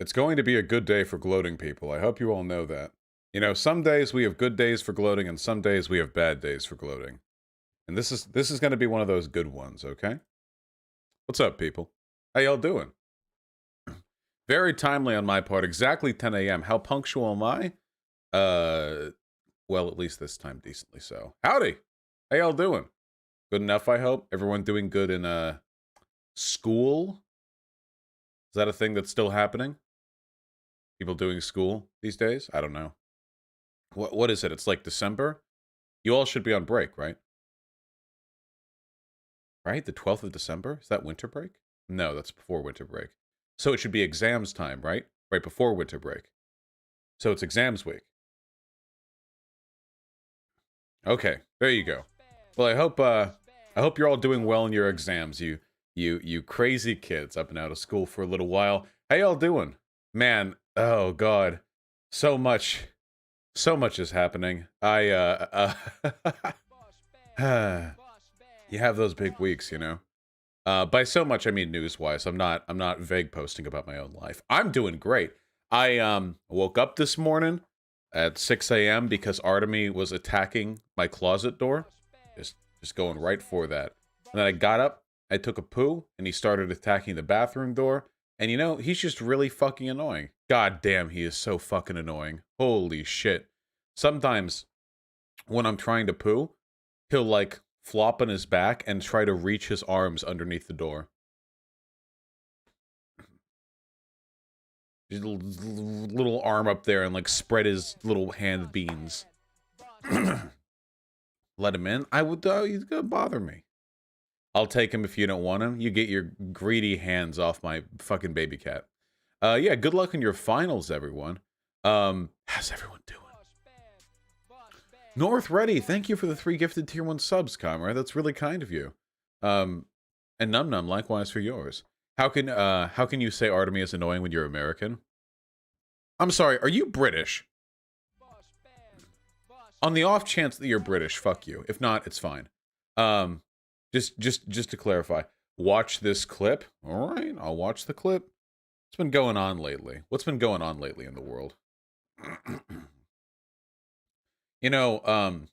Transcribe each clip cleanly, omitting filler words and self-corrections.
It's going to be a good day for gloating, people. I hope you all know that. You know, some days we have good days for gloating, and some days we have bad days for gloating. And this is going to be one of those good ones, okay? What's up, people? How y'all doing? Very timely on my part. Exactly 10 a.m. How punctual am I? Well, at least this time decently so. Howdy! How y'all doing? Good enough, I hope? Everyone doing good in, school? Is that a thing that's still happening? People doing school these days? I don't know. What is it? It's like December? You all should be on break, right? Right? The 12th of December? Is that winter break? No, that's before winter break. So it should be exams time, right? Right before winter break. So it's exams week. Okay, there you go. Well, I hope you're all doing well in your exams, you crazy kids. I've been out of school for a little while. How y'all doing? Man, oh god. So much is happening. You have those big weeks, you know. By so much I mean news-wise. I'm not vague posting about my own life. I'm doing great. I woke up this morning at 6 a.m. because Artemy was attacking my closet door. Just going right for that. And then I got up, I took a poo, and he started attacking the bathroom door. And you know, he's just really fucking annoying. God damn, he is so fucking annoying. Holy shit. Sometimes when I'm trying to poo, he'll like flop on his back and try to reach his arms underneath the door. His little arm up there and like spread his little hand beans. Let him in? I would, he's gonna bother me. I'll take him if you don't want him. You get your greedy hands off my fucking baby cat. Yeah, good luck in your finals, everyone. How's everyone doing? North Ready, thank you for the 3 gifted tier 1 subs, comrade. That's really kind of you. And Num Num, likewise for yours. How can you say Artemy is annoying when you're American? I'm sorry, are you British? On the off chance that you're British, fuck you. If not, it's fine. Just to clarify, watch this clip. All right, I'll watch the clip. What's been going on lately? What's been going on lately in the world? You know,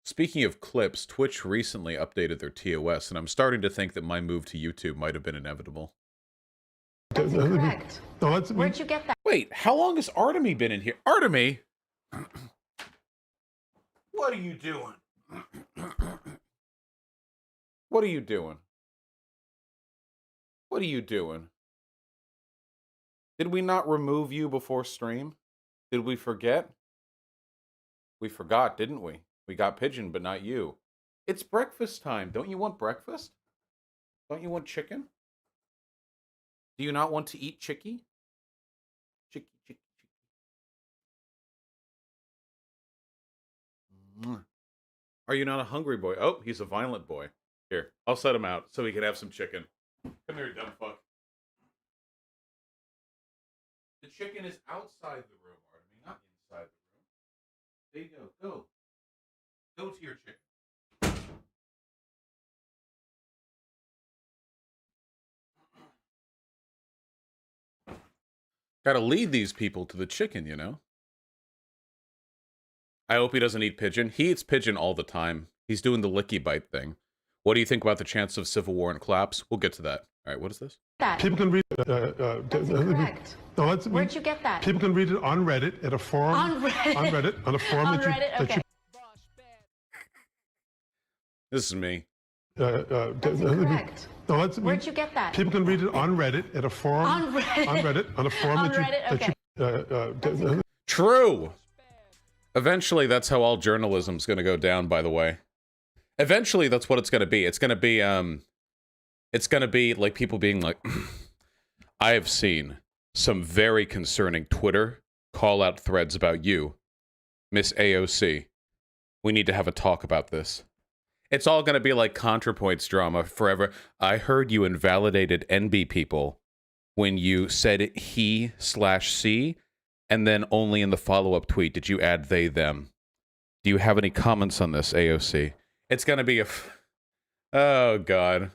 speaking of clips, Twitch recently updated their TOS, and I'm starting to think that my move to YouTube might have been inevitable. That's incorrect. Where'd you get that? Wait, how long has Artemy been in here? Artemy? What are you doing? What are you doing? What are you doing? Did we not remove you before stream? Did we forget? We forgot, didn't we? We got Pigeon, but not you. It's breakfast time. Don't you want breakfast? Don't you want chicken? Do you not want to eat chickie? Chickie, chickie, chickie. Are you not a hungry boy? Oh, he's a violent boy. Here, I'll set him out so he can have some chicken. Come here, dumb fuck. The chicken is outside the room, Artemy, not inside the room. There you go. Go. Go to your chicken. Gotta lead these people to the chicken, you know? I hope he doesn't eat pigeon. He eats pigeon all the time. He's doing the licky bite thing. What do you think about the chance of civil war and collapse? We'll get to that. All right, what is this? People can read that's incorrect. No, where'd you get that? People can read it on Reddit at a forum. On Reddit? On Reddit, on a forum on Reddit? Okay. This is me. That's incorrect. No, where'd you get that? People can read it on Reddit at a forum. On Reddit? On Reddit, on a forum on Reddit? Okay. True. Eventually, that's how all journalism's gonna go down, by the way. Eventually, that's what it's gonna be. It's gonna be like people being like, I have seen some very concerning Twitter call-out threads about you, Miss AOC. We need to have a talk about this. It's all gonna be like ContraPoints drama forever. I heard you invalidated NB people when you said he/C, and then only in the follow-up tweet did you add they, them. Do you have any comments on this, AOC? It's gonna be a... Oh, God.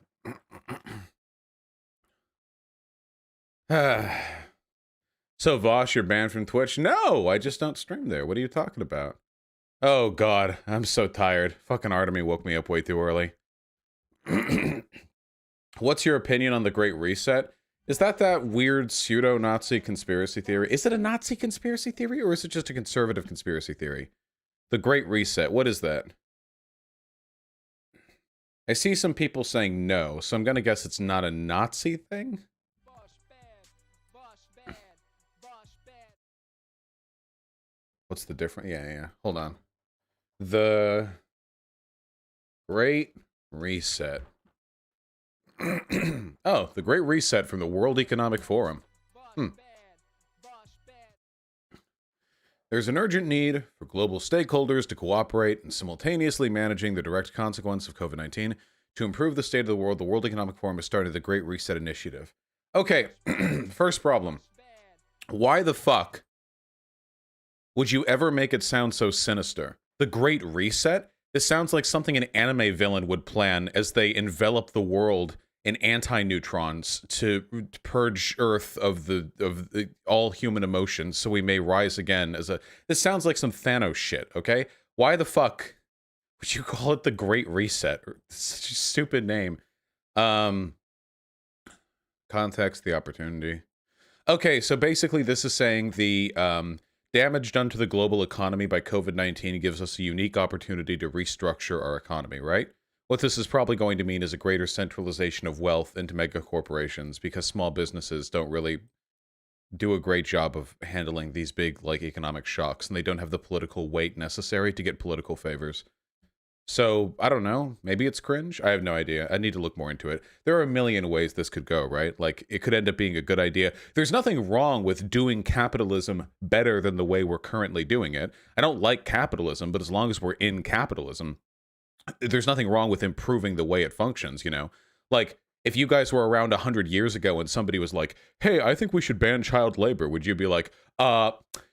So Vosh, you're banned from Twitch? No, I just don't stream there. What are you talking about? Oh god, I'm so tired. Fucking Artemy woke me up way too early. What's your opinion on the Great Reset? Is that weird pseudo-Nazi conspiracy theory? Is it a Nazi conspiracy theory, or is it just a conservative conspiracy theory? The Great Reset, what is that? I see some people saying no, so I'm gonna guess it's not a Nazi thing? What's the difference? Yeah. Hold on. The Great Reset. Oh, the Great Reset from the World Economic Forum. There's an urgent need for global stakeholders to cooperate in simultaneously managing the direct consequence of COVID-19 to improve the state of the world. The World Economic Forum has started the Great Reset Initiative. Okay, first problem. Why the fuck would you ever make it sound so sinister? The Great Reset? This sounds like something an anime villain would plan as they envelop the world in anti-neutrons to purge Earth of the all human emotions so we may rise again as a... This sounds like some Thanos shit, okay? Why the fuck would you call it the Great Reset? It's such a stupid name. Context, the opportunity. Okay, so basically this is saying the damage done to the global economy by COVID-19 gives us a unique opportunity to restructure our economy, right? What this is probably going to mean is a greater centralization of wealth into mega corporations because small businesses don't really do a great job of handling these big, like, economic shocks, and they don't have the political weight necessary to get political favors. So, I don't know. Maybe it's cringe? I have no idea. I need to look more into it. There are a million ways this could go, right? Like, it could end up being a good idea. There's nothing wrong with doing capitalism better than the way we're currently doing it. I don't like capitalism, but as long as we're in capitalism, there's nothing wrong with improving the way it functions, you know? Like, if you guys were around 100 years ago and somebody was like, hey, I think we should ban child labor, would you be like,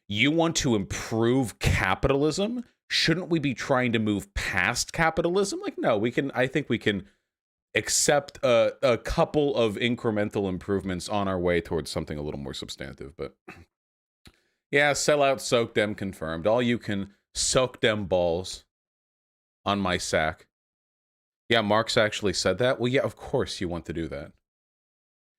you want to improve capitalism? Shouldn't we be trying to move past capitalism? Like, no, I think we can accept a couple of incremental improvements on our way towards something a little more substantive, but yeah, sell out, soak them confirmed. All you can soak them balls on my sack. Yeah, Marx actually said that. Well, yeah, of course you want to do that.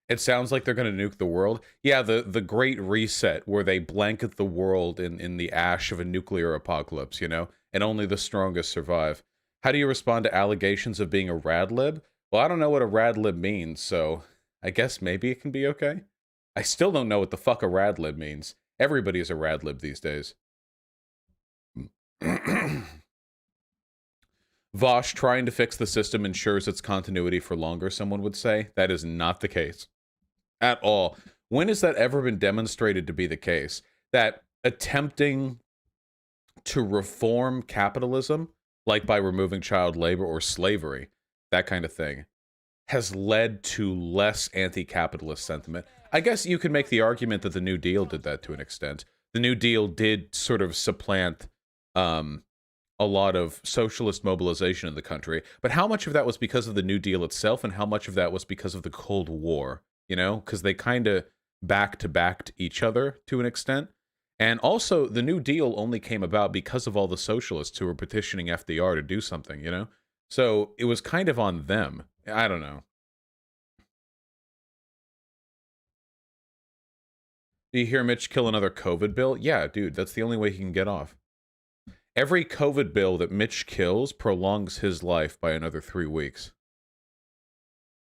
It sounds like they're going to nuke the world. Yeah, the Great Reset, where they blanket the world in the ash of a nuclear apocalypse, you know? And only the strongest survive. How do you respond to allegations of being a radlib? Well, I don't know what a radlib means, so I guess maybe it can be okay. I still don't know what the fuck a radlib means. Everybody's a radlib these days. Vosh trying to fix the system ensures its continuity for longer, someone would say. That is not the case. At all. When has that ever been demonstrated to be the case? That attempting to reform capitalism, like by removing child labor or slavery, that kind of thing, has led to less anti-capitalist sentiment. I guess you could make the argument that the New Deal did that to an extent. The New Deal did sort of supplant a lot of socialist mobilization in the country, but how much of that was because of the New Deal itself and how much of that was because of the Cold War, you know? Because they kind of back-to-backed each other to an extent. And also, the New Deal only came about because of all the socialists who were petitioning FDR to do something, you know? So it was kind of on them. I don't know. Do you hear Mitch kill another COVID bill? Yeah, dude, that's the only way he can get off. Every COVID bill that Mitch kills prolongs his life by another 3 weeks.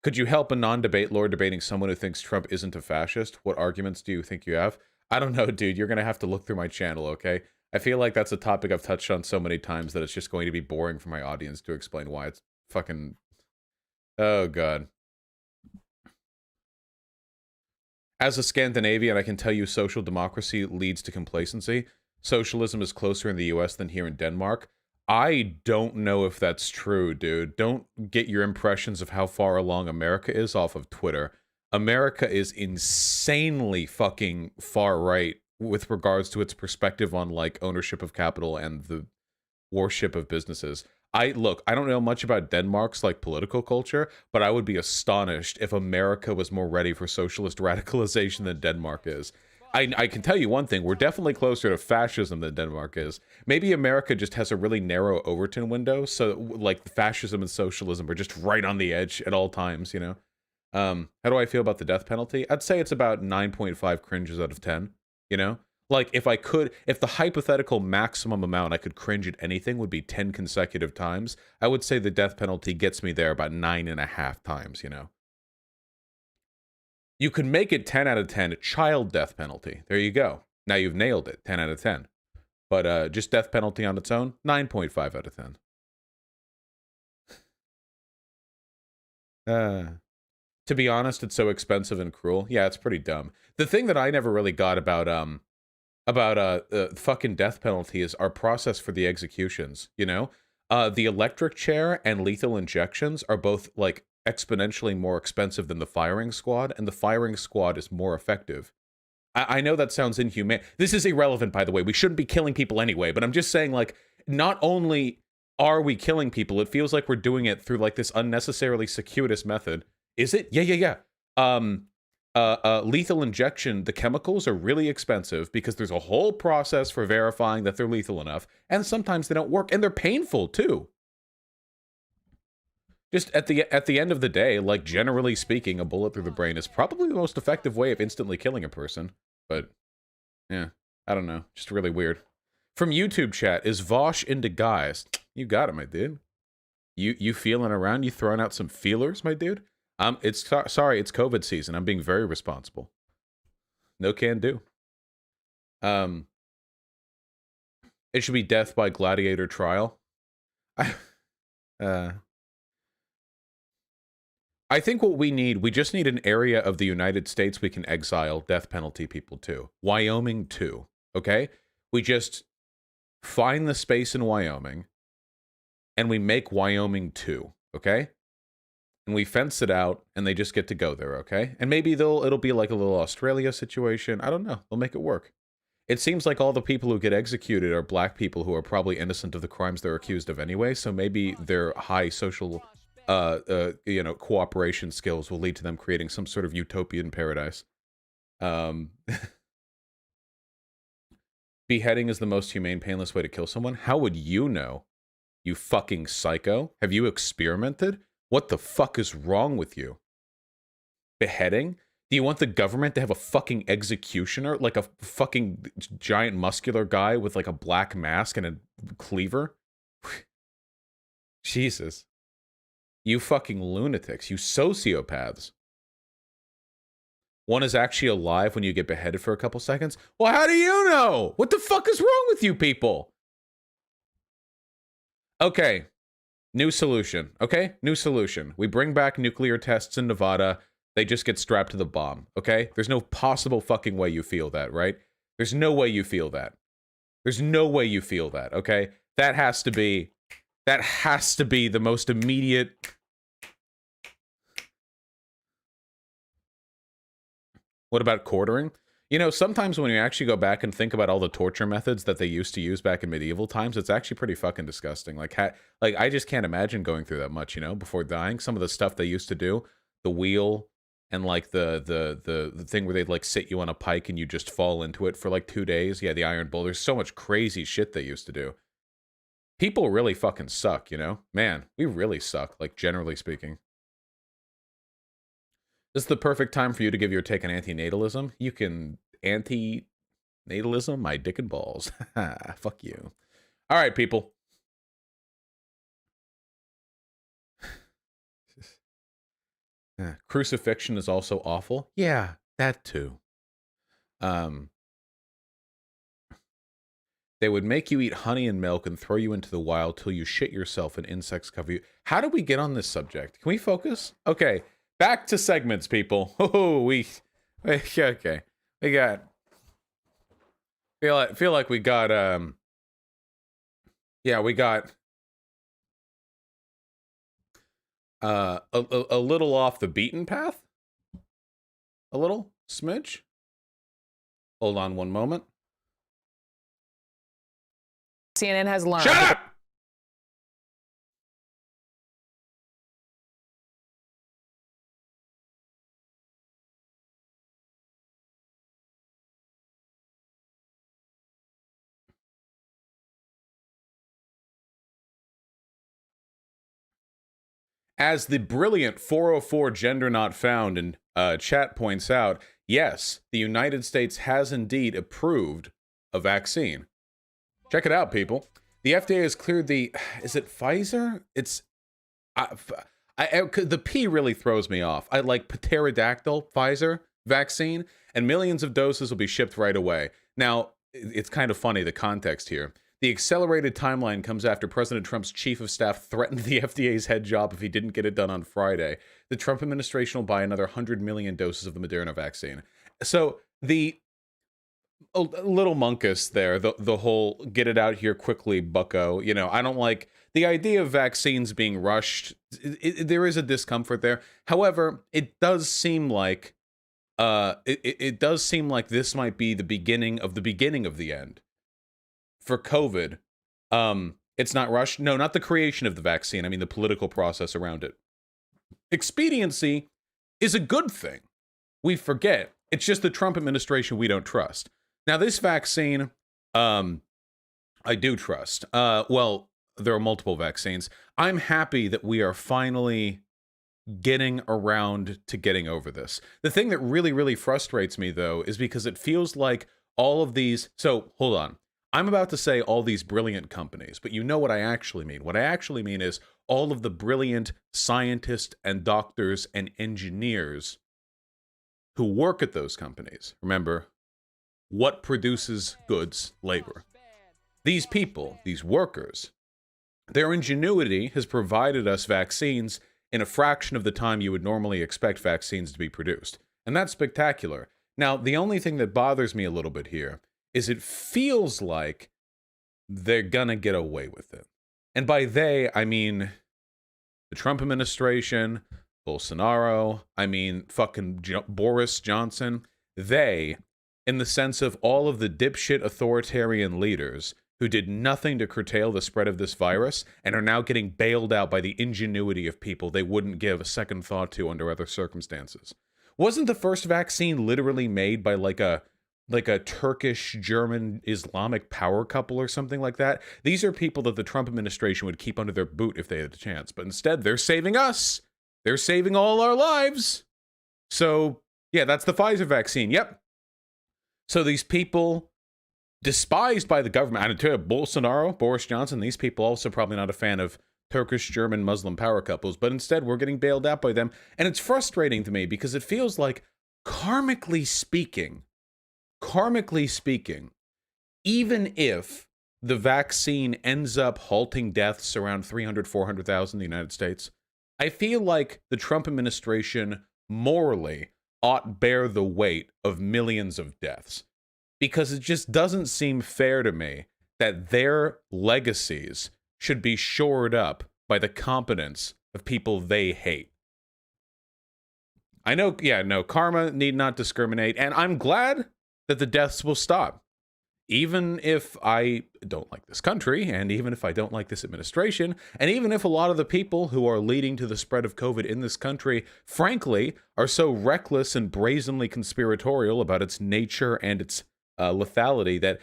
Could you help a non-debate lord debating someone who thinks Trump isn't a fascist? What arguments do you think you have? I don't know, dude. You're going to have to look through my channel, okay? I feel like that's a topic I've touched on so many times that it's just going to be boring for my audience to explain why. It's fucking... Oh, God. As a Scandinavian, I can tell you social democracy leads to complacency. Socialism is closer in the US than here in Denmark. I don't know if that's true, dude. Don't get your impressions of how far along America is off of Twitter. America is insanely fucking far right with regards to its perspective on, like, ownership of capital and the worship of businesses. Look, I don't know much about Denmark's, like, political culture, but I would be astonished if America was more ready for socialist radicalization than Denmark is. I can tell you one thing. We're definitely closer to fascism than Denmark is. Maybe America just has a really narrow Overton window. So, like, fascism and socialism are just right on the edge at all times, you know? How do I feel about the death penalty? I'd say it's about 9.5 cringes out of 10, you know? Like, if the hypothetical maximum amount I could cringe at anything would be 10 consecutive times, I would say the death penalty gets me there about 9.5 times, you know? You could make it 10 out of 10 child death penalty. There you go. Now you've nailed it, 10 out of 10. But just death penalty on its own, 9.5 out of 10. To be honest, it's so expensive and cruel. Yeah, it's pretty dumb. The thing that I never really got about fucking death penalty is our process for the executions, you know? The electric chair and lethal injections are both, like, exponentially more expensive than the firing squad, and the firing squad is more effective. I know that sounds inhumane. This is irrelevant, by the way. We shouldn't be killing people anyway, but I'm just saying, like, not only are we killing people, it feels like we're doing it through, like, this unnecessarily circuitous method. Is it? Yeah. Lethal injection, the chemicals are really expensive because there's a whole process for verifying that they're lethal enough, and sometimes they don't work, and they're painful, too. Just at the end of the day, like, generally speaking, a bullet through the brain is probably the most effective way of instantly killing a person. But, yeah, I don't know. Just really weird. From YouTube chat, is Vosh into guys? You got it, my dude. You feeling around? You throwing out some feelers, my dude? Sorry, it's COVID season. I'm being very responsible. No can do. It should be death by gladiator trial. I think what we just need an area of the United States we can exile death penalty people to. Wyoming too, okay? We just find the space in Wyoming, and we make Wyoming 2, okay? And we fence it out, and they just get to go there, okay? And maybe it'll be like a little Australia situation. I don't know. They'll make it work. It seems like all the people who get executed are black people who are probably innocent of the crimes they're accused of anyway, so maybe their high social, cooperation skills will lead to them creating some sort of utopian paradise. Beheading is the most humane, painless way to kill someone? How would you know? You fucking psycho? Have you experimented? What the fuck is wrong with you? Beheading? Do you want the government to have a fucking executioner? Like a fucking giant muscular guy with like a black mask and a cleaver? Jesus. You fucking lunatics. You sociopaths. One is actually alive when you get beheaded for a couple seconds? Well, how do you know? What the fuck is wrong with you people? Okay. New solution. Okay? New solution. We bring back nuclear tests in Nevada. They just get strapped to the bomb. Okay? There's no possible fucking way you feel that, right? There's no way you feel that. There's no way you feel that, okay? That has to be the most immediate... What about quartering? You know, sometimes when you actually go back and think about all the torture methods that they used to use back in medieval times, it's actually pretty fucking disgusting. Like I just can't imagine going through that much, you know, before dying. Some of the stuff they used to do, the wheel and like the thing where they'd like sit you on a pike and you just fall into it for like 2 days. Yeah, the iron bull. There's so much crazy shit they used to do. People really fucking suck, you know? Man, we really suck, like generally speaking. This is the perfect time for you to give your take on antinatalism. You can anti-natalism my dick and balls. Fuck you. All right, people. Crucifixion is also awful. Yeah, that too. They would make you eat honey and milk and throw you into the wild till you shit yourself and insects cover you. How do we get on this subject? Can we focus? Okay. Back to segments, people. Oh, okay. We got. Feel like we got. Yeah, we got. A little off the beaten path. A little smidge. Hold on one moment. CNN has learned. Shut up! As the brilliant 404 gender not found in chat points out, yes, the United States has indeed approved a vaccine. Check it out, people. The FDA has cleared the, is it Pfizer? It's, the P really throws me off. I like pterodactyl Pfizer vaccine, and millions of doses will be shipped right away. Now, it's kind of funny, the context here. The accelerated timeline comes after President Trump's chief of staff threatened the FDA's head job if he didn't get it done on Friday. The Trump administration will buy another 100 million doses of the Moderna vaccine. So the a little monkus there, the whole get it out here quickly, bucko. You know, I don't like the idea of vaccines being rushed. There is a discomfort there. However, it does seem like it does seem like this might be the beginning of the end for COVID. It's not rushed. No, not the creation of the vaccine. I mean, the political process around it. Expediency is a good thing. We forget. It's just the Trump administration we don't trust. Now, this vaccine, I do trust. Well, there are multiple vaccines. I'm happy that we are finally getting around to getting over this. The thing that really, really frustrates me, though, is because it feels like all of these... So, hold on. I'm about to say all these brilliant companies, but you know what I actually mean. What I actually mean is all of the brilliant scientists and doctors and engineers who work at those companies. Remember, what produces goods? Labor. These people, these workers, their ingenuity has provided us vaccines in a fraction of the time you would normally expect vaccines to be produced. And that's spectacular. Now, the only thing that bothers me a little bit here is it feels like they're gonna get away with it. And by they, I mean the Trump administration, Bolsonaro, I mean fucking Boris Johnson. They, in the sense of all of the dipshit authoritarian leaders who did nothing to curtail the spread of this virus and are now getting bailed out by the ingenuity of people they wouldn't give a second thought to under other circumstances. Wasn't the first vaccine literally made by like a Turkish, German, Islamic power couple or something like that? These are people that the Trump administration would keep under their boot if they had a chance. But instead, they're saving us. They're saving all our lives. So, yeah, that's the Pfizer vaccine. Yep. So these people, despised by the government, I tell you, Bolsonaro, Boris Johnson, these people also probably not a fan of Turkish, German, Muslim power couples, but instead we're getting bailed out by them. And it's frustrating to me because it feels like, karmically speaking, even if the vaccine ends up halting deaths around 300, 400,000 in the United States, I feel like the Trump administration morally ought bear the weight of millions of deaths, because it just doesn't seem fair to me that their legacies should be shored up by the competence of people they hate. I know, yeah, no, karma need not discriminate, and I'm glad that the deaths will stop. Even if I don't like this country, and even if I don't like this administration, and even if a lot of the people who are leading to the spread of COVID in this country, frankly, are so reckless and brazenly conspiratorial about its nature and its lethality that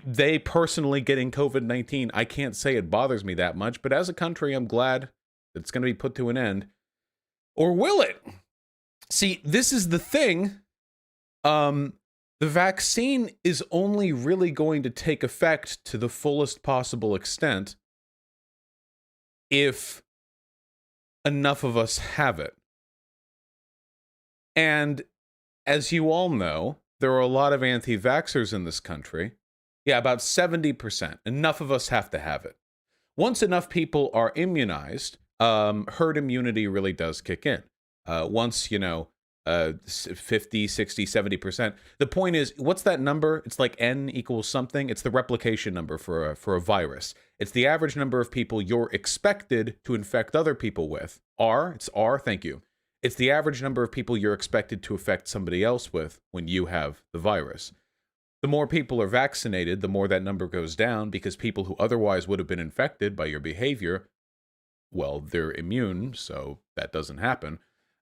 they personally getting COVID-19, I can't say it bothers me that much, but as a country, I'm glad that it's going to be put to an end. Or will it? See, this is the thing. The vaccine is only really going to take effect to the fullest possible extent if enough of us have it. And as you all know, there are a lot of anti-vaxxers in this country. Yeah, about 70%. Enough of us have to have it. Once enough people are immunized, herd immunity really does kick in. Once, 50, 60, 70%. The point is, what's that number? It's like N equals something. It's the replication number for a virus. It's the average number of people you're expected to infect other people with. It's R, thank you. It's the average number of people you're expected to affect somebody else with when you have the virus. The more people are vaccinated, the more that number goes down, because people who otherwise would have been infected by your behavior, well, they're immune, so that doesn't happen.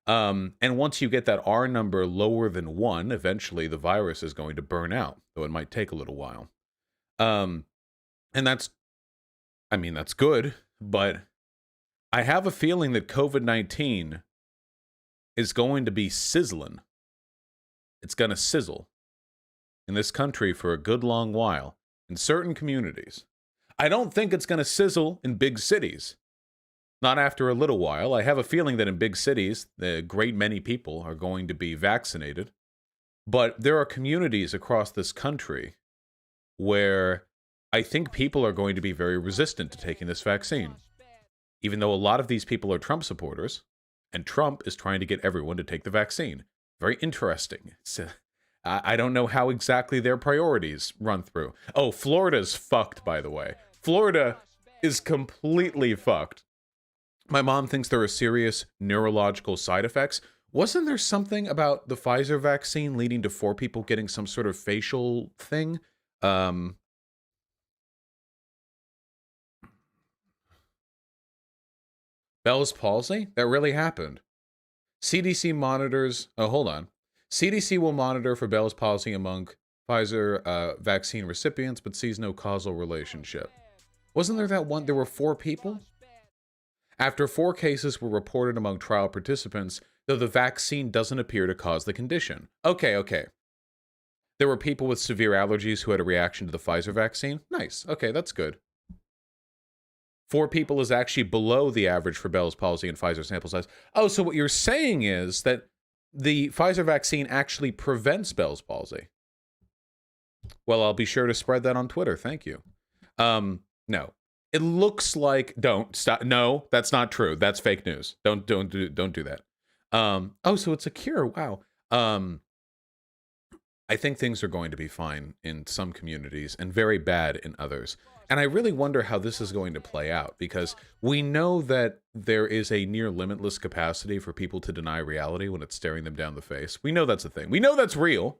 And once you get that R number lower than 1, eventually the virus is going to burn out, though it might take a little while. And that's good, but I have a feeling that COVID-19 is going to be sizzling. It's going to sizzle in this country for a good long while in certain communities. I don't think it's going to sizzle in big cities. Not after a little while. I have a feeling that in big cities, a great many people are going to be vaccinated. But there are communities across this country where I think people are going to be very resistant to taking this vaccine. Even though a lot of these people are Trump supporters, and Trump is trying to get everyone to take the vaccine. Very interesting. I don't know how exactly their priorities run through. Oh, Florida's fucked, by the way. Florida is completely fucked. My mom thinks there are serious neurological side effects. Wasn't there something about the Pfizer vaccine leading to 4 people getting some sort of facial thing? Bell's palsy? That really happened. CDC monitors... Oh, hold on. CDC will monitor for Bell's palsy among Pfizer vaccine recipients, but sees no causal relationship. Wasn't there that one? There were 4 people? After 4 cases were reported among trial participants, though the vaccine doesn't appear to cause the condition. Okay. There were people with severe allergies who had a reaction to the Pfizer vaccine? Nice. Okay, that's good. 4 people is actually below the average for Bell's palsy and Pfizer sample size. Oh, so what you're saying is that the Pfizer vaccine actually prevents Bell's palsy. Well, I'll be sure to spread that on Twitter. Thank you. No. It looks like... Don't. Stop. No, that's not true. That's fake news. Don't do that. Oh, so it's a cure. Wow. I think things are going to be fine in some communities and very bad in others. And I really wonder how this is going to play out, because we know that there is a near limitless capacity for people to deny reality when it's staring them down the face. We know that's a thing. We know that's real.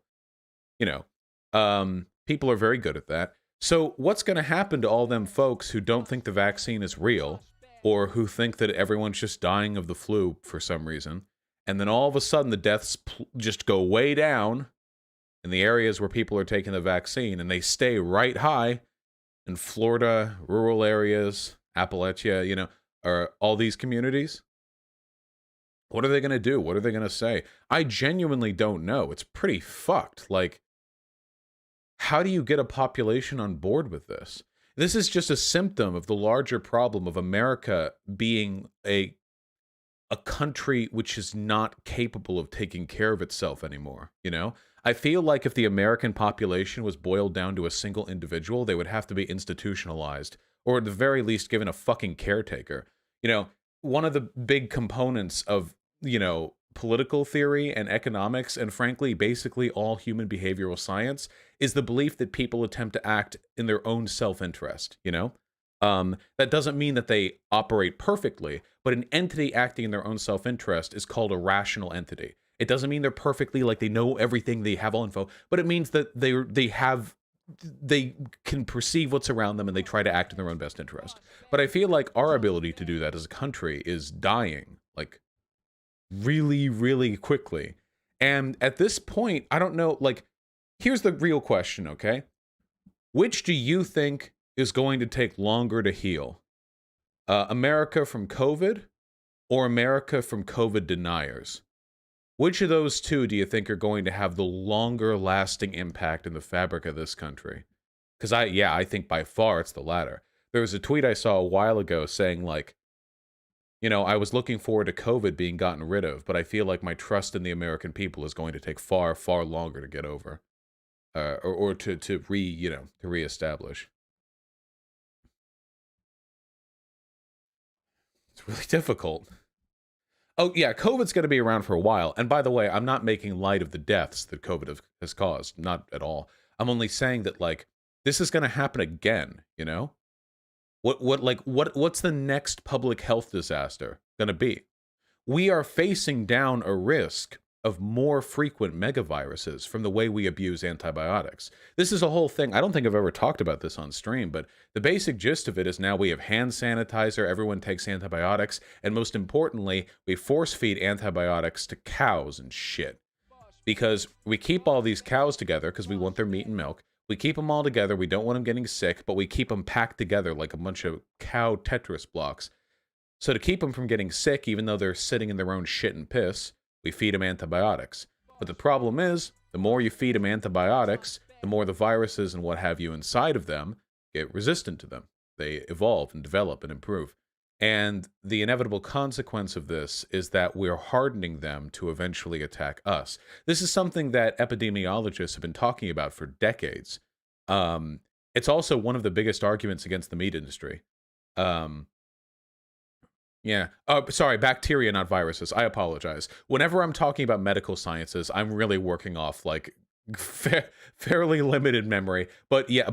You know, people are very good at that. So what's going to happen to all them folks who don't think the vaccine is real, or who think that everyone's just dying of the flu for some reason, and then all of a sudden the deaths just go way down in the areas where people are taking the vaccine, and they stay right high in Florida, rural areas, Appalachia, you know, or all these communities? What are they going to do? What are they going to say? I genuinely don't know. It's pretty fucked. Like, how do you get a population on board with this? This is just a symptom of the larger problem of America being a country which is not capable of taking care of itself anymore, you know? I feel like if the American population was boiled down to a single individual, they would have to be institutionalized, or at the very least given a fucking caretaker. You know, one of the big components of, you know, political theory and economics, and frankly, basically all human behavioral science, is the belief that people attempt to act in their own self-interest, you know? That doesn't mean that they operate perfectly, but an entity acting in their own self-interest is called a rational entity. It doesn't mean they're perfectly, like, they know everything, they have all info, but it means that they can perceive what's around them and they try to act in their own best interest. But I feel like our ability to do that as a country is dying, like, really, really quickly. And at this point, I don't know, like, here's the real question, okay? Which do you think is going to take longer to heal? America from COVID or America from COVID deniers? Which of those two do you think are going to have the longer lasting impact in the fabric of this country? Because I think by far it's the latter. There was a tweet I saw a while ago saying, like, you know, I was looking forward to COVID being gotten rid of, but I feel like my trust in the American people is going to take far, far longer to get over, or to reestablish. It's really difficult. Oh, yeah, COVID's going to be around for a while. And by the way, I'm not making light of the deaths that COVID has caused. Not at all. I'm only saying that, like, this is going to happen again, you know? What's the next public health disaster going to be? We are facing down a risk of more frequent megaviruses from the way we abuse antibiotics. This is a whole thing. I don't think I've ever talked about this on stream, but the basic gist of it is now we have hand sanitizer, everyone takes antibiotics, and most importantly, we force feed antibiotics to cows and shit. Because we keep all these cows together because we want their meat and milk. We keep them all together, we don't want them getting sick, but we keep them packed together like a bunch of cow Tetris blocks. So to keep them from getting sick, even though they're sitting in their own shit and piss, we feed them antibiotics. But the problem is, the more you feed them antibiotics, the more the viruses and what have you inside of them get resistant to them. They evolve and develop and improve. And the inevitable consequence of this is that we're hardening them to eventually attack us. This is something that epidemiologists have been talking about for decades. It's also one of the biggest arguments against the meat industry. Yeah. Oh, sorry, bacteria, not viruses. I apologize. Whenever I'm talking about medical sciences, I'm really working off like fairly limited memory. But yeah,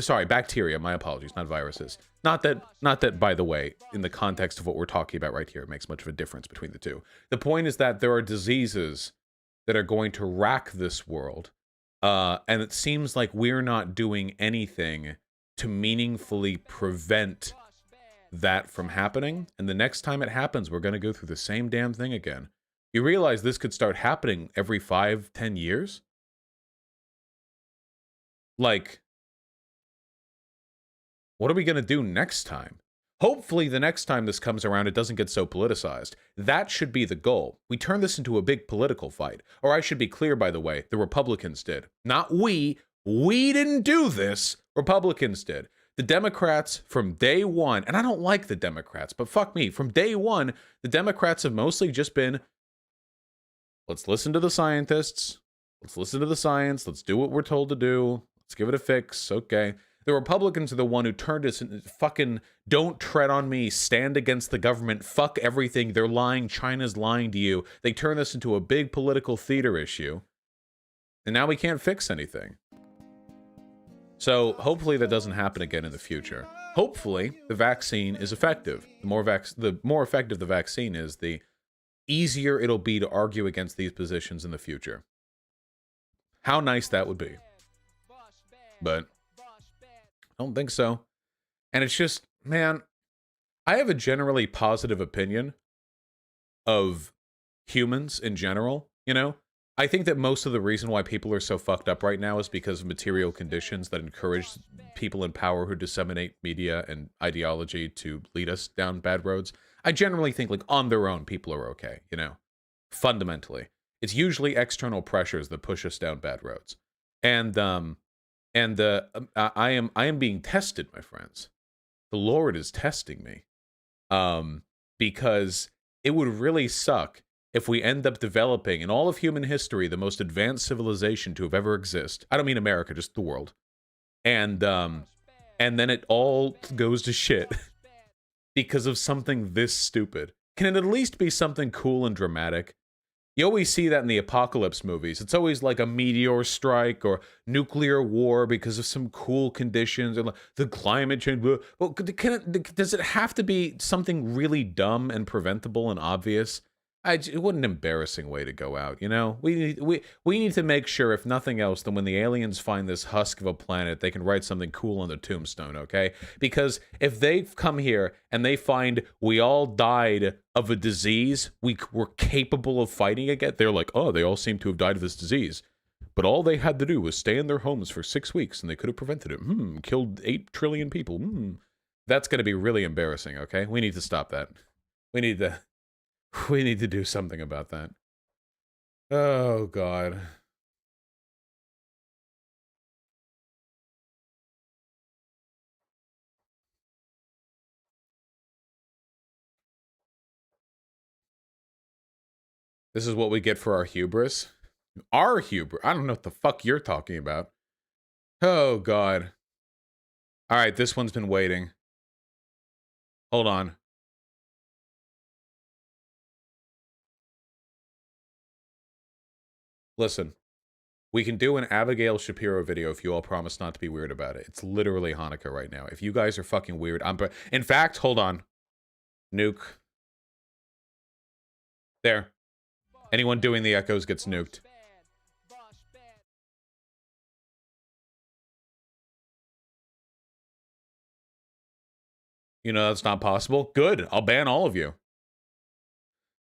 sorry, bacteria. My apologies, not viruses. Not that, by the way, in the context of what we're talking about right here, it makes much of a difference between the two. The point is that there are diseases that are going to rack this world. And it seems like we're not doing anything to meaningfully prevent that from happening, and the next time it happens, we're going to go through the same damn thing again. You realize this could start happening every 5-10 years? Like, what are we going to do next time? Hopefully the next time this comes around, it doesn't get so politicized. That should be the goal. We turn this into a big political fight. Or I should be clear, by the way, the Republicans did. Not we. We didn't do this. Republicans did. The Democrats from day one, and I don't like the Democrats, but fuck me, from day one, the Democrats have mostly just been, let's listen to the scientists, let's listen to the science, let's do what we're told to do, let's give it a fix, okay. The Republicans are the one who turned us into fucking don't tread on me, stand against the government, fuck everything, they're lying, China's lying to you. They turn this into a big political theater issue, and now we can't fix anything. So hopefully that doesn't happen again in the future. Hopefully the vaccine is effective. The more effective the vaccine is, the easier it'll be to argue against these positions in the future. How nice that would be. But I don't think so. And it's just, man, I have a generally positive opinion of humans in general, you know? I think that most of the reason why people are so fucked up right now is because of material conditions that encourage people in power who disseminate media and ideology to lead us down bad roads. I generally think, like, on their own, people are okay, you know? Fundamentally. It's usually external pressures that push us down bad roads. And I am being tested, my friends. The Lord is testing me. Because it would really suck if we end up developing, in all of human history, the most advanced civilization to have ever exist. I don't mean America, just the world. And then it all goes to shit because of something this stupid. Can it at least be something cool and dramatic? You always see that in the apocalypse movies. It's always like a meteor strike or nuclear war because of some cool conditions and the climate change. Well, does it have to be something really dumb and preventable and obvious? What an embarrassing way to go out, you know? We need to make sure, if nothing else, that when the aliens find this husk of a planet, they can write something cool on the tombstone, okay? Because if they come here and they find we all died of a disease we were capable of fighting against, they're like, oh, they all seem to have died of this disease. But all they had to do was stay in their homes for 6 weeks and they could have prevented it. Killed 8 trillion people. That's going to be really embarrassing, okay? We need to stop that. We need to do something about that. Oh, God. This is what we get for our hubris? Our hubris? I don't know what the fuck you're talking about. Oh, God. All right, this one's been waiting. Hold on. Listen, we can do an Abigail Shapiro video if you all promise not to be weird about it. It's literally Hanukkah right now. If you guys are fucking weird, in fact, hold on. Nuke. There. Anyone doing the echoes gets nuked. You know that's not possible? Good. I'll ban all of you.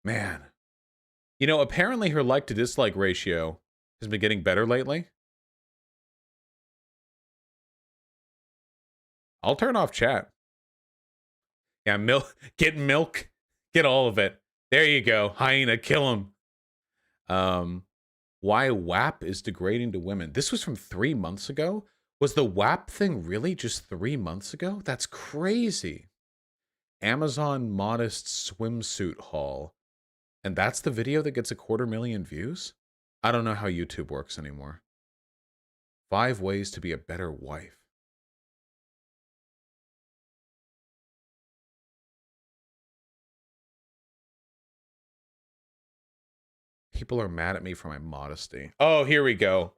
Man. You know, apparently her like to dislike ratio has been getting better lately. I'll turn off chat. Yeah, milk. Get milk. Get all of it. There you go. Hyena, kill him. Why WAP is degrading to women. This was from 3 months ago? Was the WAP thing really just 3 months ago? That's crazy. Amazon modest swimsuit haul. And that's the video that gets 250,000 views? I don't know how YouTube works anymore. 5 ways to be a better wife. People are mad at me for my modesty. Oh, here we go.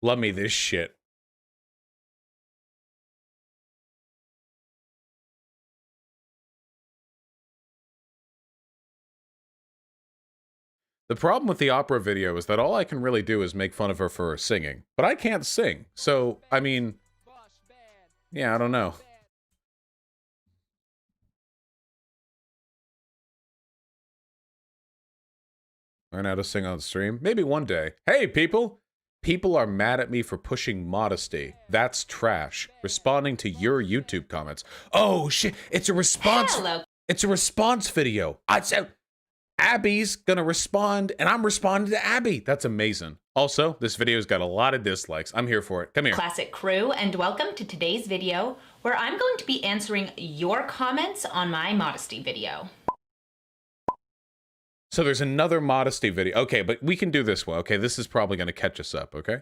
Love me this shit. The problem with the opera video is that all I can really do is make fun of her for singing. But I can't sing. So, I mean, yeah, I don't know. Learn how to sing on stream? Maybe one day. Hey, people! People are mad at me for pushing modesty. That's trash. Responding to your YouTube comments. Oh, shit. It's a response. Hello. It's a response video. I said Abby's gonna respond, and I'm responding to Abby. That's amazing. Also, this video's got a lot of dislikes. I'm here for it. Come here. Classic crew, and welcome to today's video, where I'm going to be answering your comments on my modesty video. So there's another modesty video. Okay, but we can do this one. Okay, this is probably gonna catch us up, okay?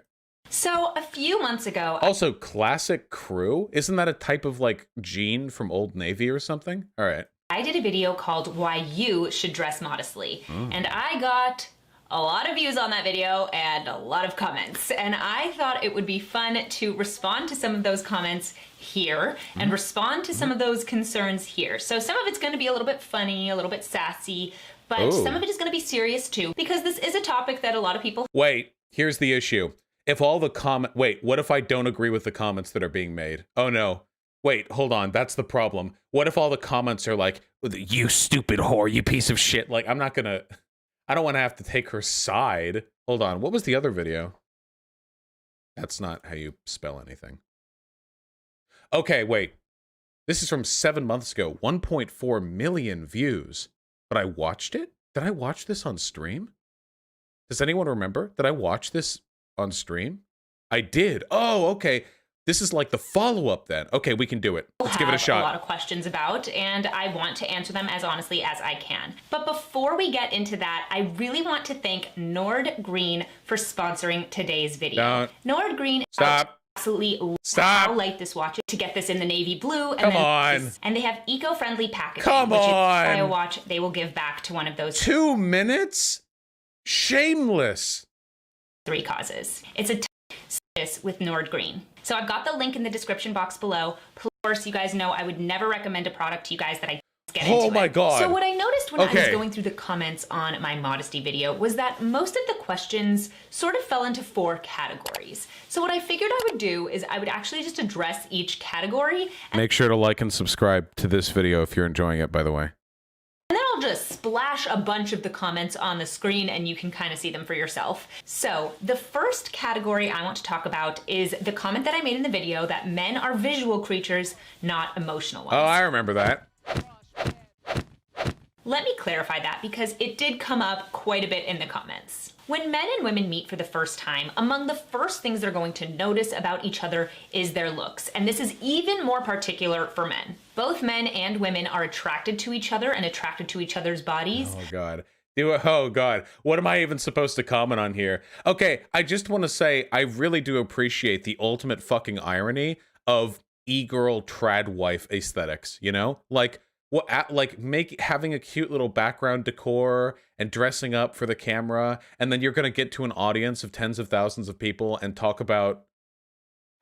So a few months ago, Also, classic crew? Isn't that a type of, like, jean from Old Navy or something? All right. I did a video called Why You Should Dress Modestly, and I got a lot of views on that video and a lot of comments, and I thought it would be fun to respond to some of those comments here and respond to some of those concerns here. So some of it's going to be a little bit funny, a little bit sassy, but some of it is going to be serious too, because this is a topic that a lot of people... Wait, here's the issue. If all the wait, what if I don't agree with the comments that are being made? Oh no. Wait, hold on. That's the problem. What if all the comments are like, you stupid whore, you piece of shit? Like, I don't want to have to take her side. Hold on. What was the other video? That's not how you spell anything. Okay, wait. This is from 7 months ago. 1.4 million views. But I watched it? Did I watch this on stream? Does anyone remember? Did I watch this on stream? I did. Oh, okay. This is like the follow-up then. Okay, we can do it. Let's give it a shot. A lot of questions about, and I want to answer them as honestly as I can. But before we get into that, I really want to thank Nord Green for sponsoring today's video. Don't. Nord Green Stop. Absolutely Stop. how light this watch is to get this in the navy blue. And Come on. And they have eco-friendly packaging. Come which on. If you buy a watch, they will give back to one of those 2 minutes? Shameless. 3 causes. It's a with Nord Green. So I've got the link in the description box below. Of course, you guys know I would never recommend a product to you guys that I get into. Oh my God. So what I noticed when I was Okay. going through the comments on my modesty video was that most of the questions sort of fell into 4 categories. So what I figured I would do is I would actually just address each category, and Make sure to like and subscribe to this video if you're enjoying it, by the way. then I'll just splash a bunch of the comments on the screen and you can kind of see them for yourself. So the first category I want to talk about is the comment that I made in the video that men are visual creatures, not emotional ones. Oh, I remember that. Let me clarify that because it did come up quite a bit in the comments. When men and women meet for the first time, among the first things they're going to notice about each other is their looks. And this is even more particular for men. Both men and women are attracted to each other and attracted to each other's bodies. Oh God. Oh God. What am I even supposed to comment on here? Okay, I just want to say I really do appreciate the ultimate fucking irony of e-girl trad wife aesthetics, you know? Like having a cute little background decor and dressing up for the camera, and then you're gonna get to an audience of tens of thousands of people and talk about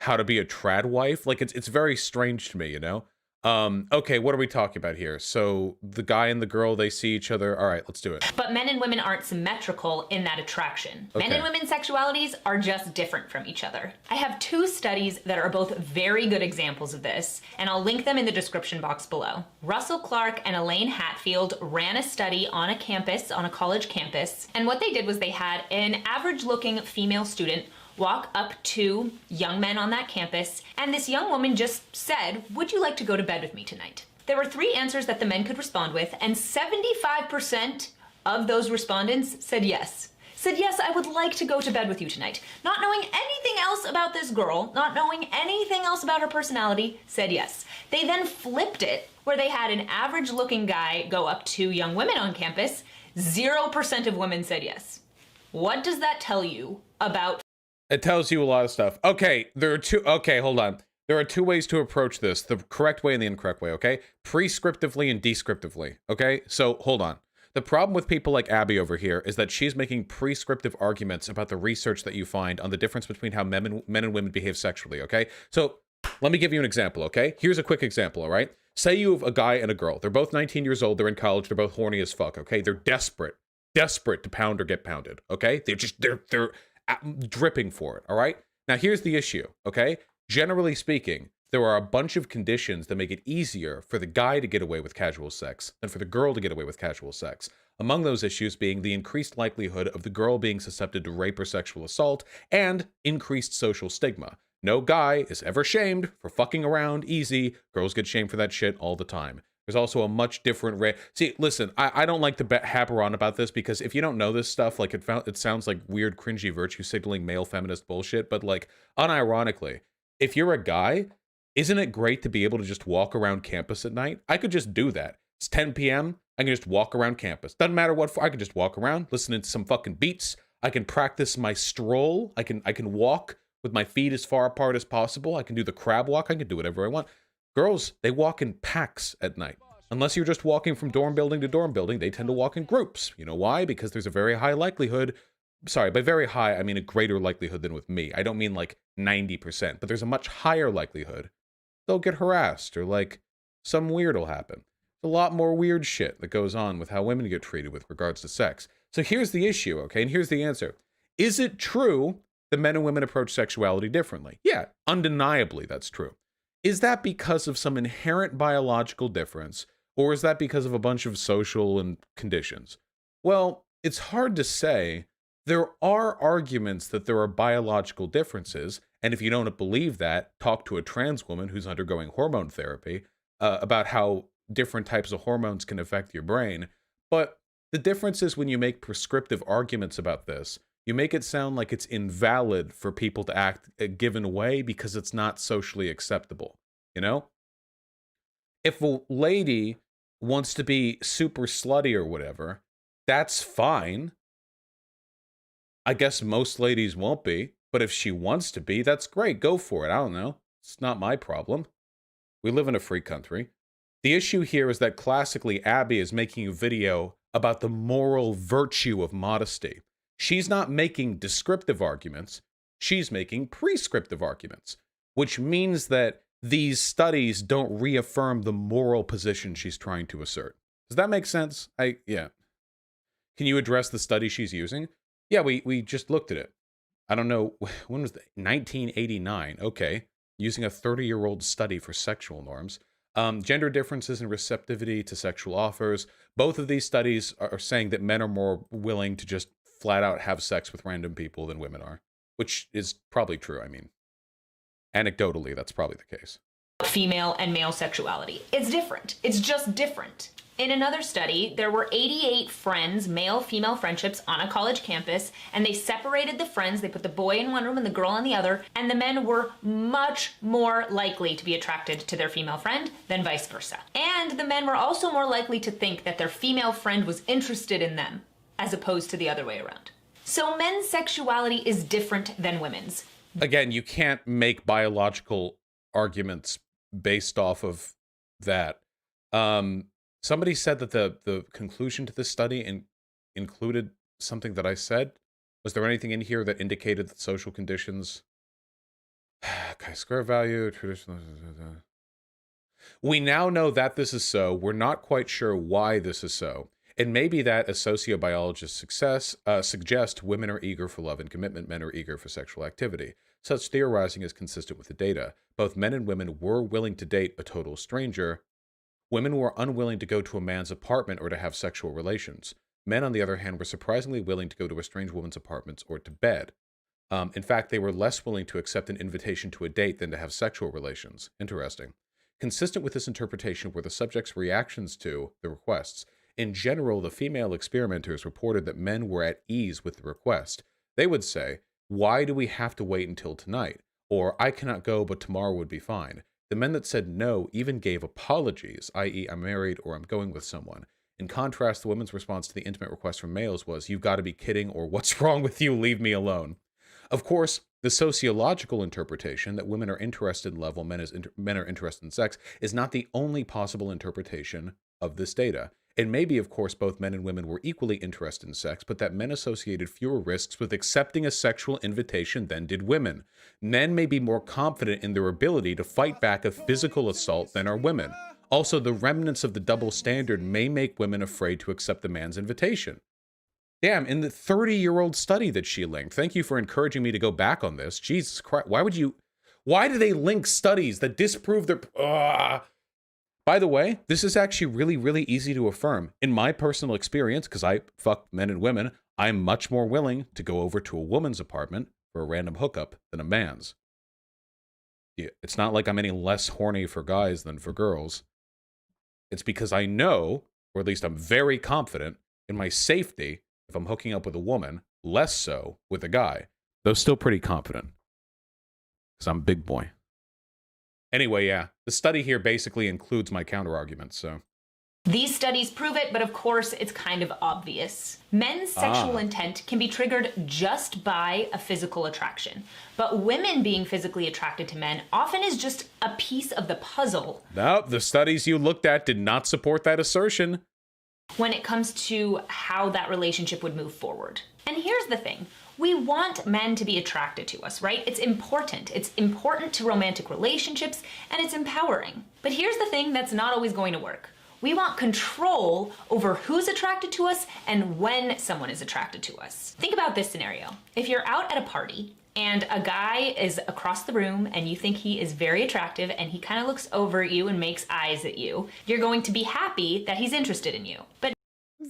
how to be a trad wife. Like it's very strange to me, you know? Okay, what are we talking about here? So the guy and the girl, they see each other. All right, let's do it. But men and women aren't symmetrical in that attraction. Okay. Men and women's sexualities are just different from each other. I have 2 studies that are both very good examples of this, and I'll link them in the description box below. Russell Clark and Elaine Hatfield ran a study on a campus, on a college campus, and what they did was they had an average-looking female student walk up to young men on that campus, and this young woman just said, "Would you like to go to bed with me tonight?" There were 3 answers that the men could respond with, and 75% of those respondents said yes. Said, "Yes, I would like to go to bed with you tonight." Not knowing anything else about this girl, not knowing anything else about her personality, said yes. They then flipped it, where they had an average-looking guy go up to young women on campus. 0% of women said yes. What does that tell you about... It tells you a lot of stuff. Okay, hold on. There are 2 ways to approach this. The correct way and the incorrect way, okay? Prescriptively and descriptively, okay? So, hold on. The problem with people like Abby over here is that she's making prescriptive arguments about the research that you find on the difference between how men and women behave sexually, okay? So, let me give you an example, okay? Here's a quick example, all right? Say you have a guy and a girl. They're both 19 years old. They're in college. They're both horny as fuck, okay? They're desperate to pound or get pounded, okay? They're dripping for it, all right? Now, here's the issue, okay? Generally speaking, there are a bunch of conditions that make it easier for the guy to get away with casual sex than for the girl to get away with casual sex. Among those issues being the increased likelihood of the girl being susceptible to rape or sexual assault and increased social stigma. No guy is ever shamed for fucking around easy. Girls get shamed for that shit all the time. There's also a much different rate. See, listen, I don't like to happer on about this because if you don't know this stuff, like it sounds like weird, cringy virtue signaling male feminist bullshit. But like, unironically, if you're a guy, isn't it great to be able to just walk around campus at night? I could just do that. It's 10 p.m. I can just walk around campus. Doesn't matter what for. I can just walk around, listening to some fucking beats. I can practice my stroll. I can walk with my feet as far apart as possible. I can do the crab walk. I can do whatever I want. Girls, they walk in packs at night. Unless you're just walking from dorm building to dorm building, they tend to walk in groups. You know why? Because there's a very high likelihood. Sorry, by very high, I mean a greater likelihood than with me. I don't mean like 90%, but there's a much higher likelihood they'll get harassed or like some weird will happen. A lot more weird shit that goes on with how women get treated with regards to sex. So here's the issue, okay? And here's the answer. Is it true that men and women approach sexuality differently? Yeah, undeniably that's true. Is that because of some inherent biological difference, or is that because of a bunch of social and conditions? Well, it's hard to say. There are arguments that there are biological differences, and if you don't believe that, talk to a trans woman who's undergoing hormone therapy about how different types of hormones can affect your brain. But the difference is when you make prescriptive arguments about this, you make it sound like it's invalid for people to act a given way because it's not socially acceptable, you know? If a lady wants to be super slutty or whatever, that's fine. I guess most ladies won't be, but if she wants to be, that's great. Go for it. I don't know. It's not my problem. We live in a free country. The issue here is that classically Abby is making a video about the moral virtue of modesty. She's not making descriptive arguments. She's making prescriptive arguments, which means that these studies don't reaffirm the moral position she's trying to assert. Does that make sense? Yeah. Can you address the study she's using? Yeah, we just looked at it. I don't know, when was it? 1989. Okay. Using a 30-year-old study for sexual norms. Gender differences in receptivity to sexual offers. Both of these studies are saying that men are more willing to just flat out have sex with random people than women are, which is probably true. I mean, anecdotally, that's probably the case. Female and male sexuality. It's different. It's just different. In another study, there were 88 friends, male-female friendships on a college campus, and they separated the friends. They put the boy in one room and the girl in the other, and the men were much more likely to be attracted to their female friend than vice versa. And the men were also more likely to think that their female friend was interested in them, as opposed to the other way around. So men's sexuality is different than women's. Again, you can't make biological arguments based off of that. Somebody said that the conclusion to this study included something that I said. Was there anything in here that indicated that social conditions... Chi-square value, traditional... We now know that this is so. We're not quite sure why this is so. It may be that, as sociobiologists suggest, women are eager for love and commitment, men are eager for sexual activity. Such theorizing is consistent with the data. Both men and women were willing to date a total stranger. Women were unwilling to go to a man's apartment or to have sexual relations. Men, on the other hand, were surprisingly willing to go to a strange woman's apartments or to bed. In fact, they were less willing to accept an invitation to a date than to have sexual relations. Interesting. Consistent with this interpretation were the subject's reactions to the requests. In general, the female experimenters reported that men were at ease with the request. They would say, "Why do we have to wait until tonight?" Or, "I cannot go, but tomorrow would be fine." The men that said no even gave apologies, i.e., "I'm married" or "I'm going with someone." In contrast, the women's response to the intimate request from males was, "You've got to be kidding," or "What's wrong with you? Leave me alone." Of course, the sociological interpretation that women are interested in level, men are interested in sex, is not the only possible interpretation of this data. It may be, of course, both men and women were equally interested in sex, but that men associated fewer risks with accepting a sexual invitation than did women. Men may be more confident in their ability to fight back a physical assault than are women. Also, the remnants of the double standard may make women afraid to accept a man's invitation. Damn, in the 30-year-old study that she linked, thank you for encouraging me to go back on this. Jesus Christ, why do they link studies that disprove their... By the way, this is actually really, really easy to affirm. In my personal experience, because I fuck men and women, I'm much more willing to go over to a woman's apartment for a random hookup than a man's. Yeah, it's not like I'm any less horny for guys than for girls. It's because I know, or at least I'm very confident, in my safety if I'm hooking up with a woman, less so with a guy. Though still pretty confident. Because I'm a big boy. Anyway, yeah, the study here basically includes my counter-arguments, so... These studies prove it, but of course, it's kind of obvious. Men's sexual intent can be triggered just by a physical attraction. But women being physically attracted to men often is just a piece of the puzzle. Nope, the studies you looked at did not support that assertion. When it comes to how that relationship would move forward. And here's the thing. We want men to be attracted to us, right? It's important. It's important to romantic relationships, and it's empowering. But here's the thing that's not always going to work. We want control over who's attracted to us and when someone is attracted to us. Think about this scenario. If you're out at a party and a guy is across the room and you think he is very attractive and he kind of looks over at you and makes eyes at you, you're going to be happy that he's interested in you. But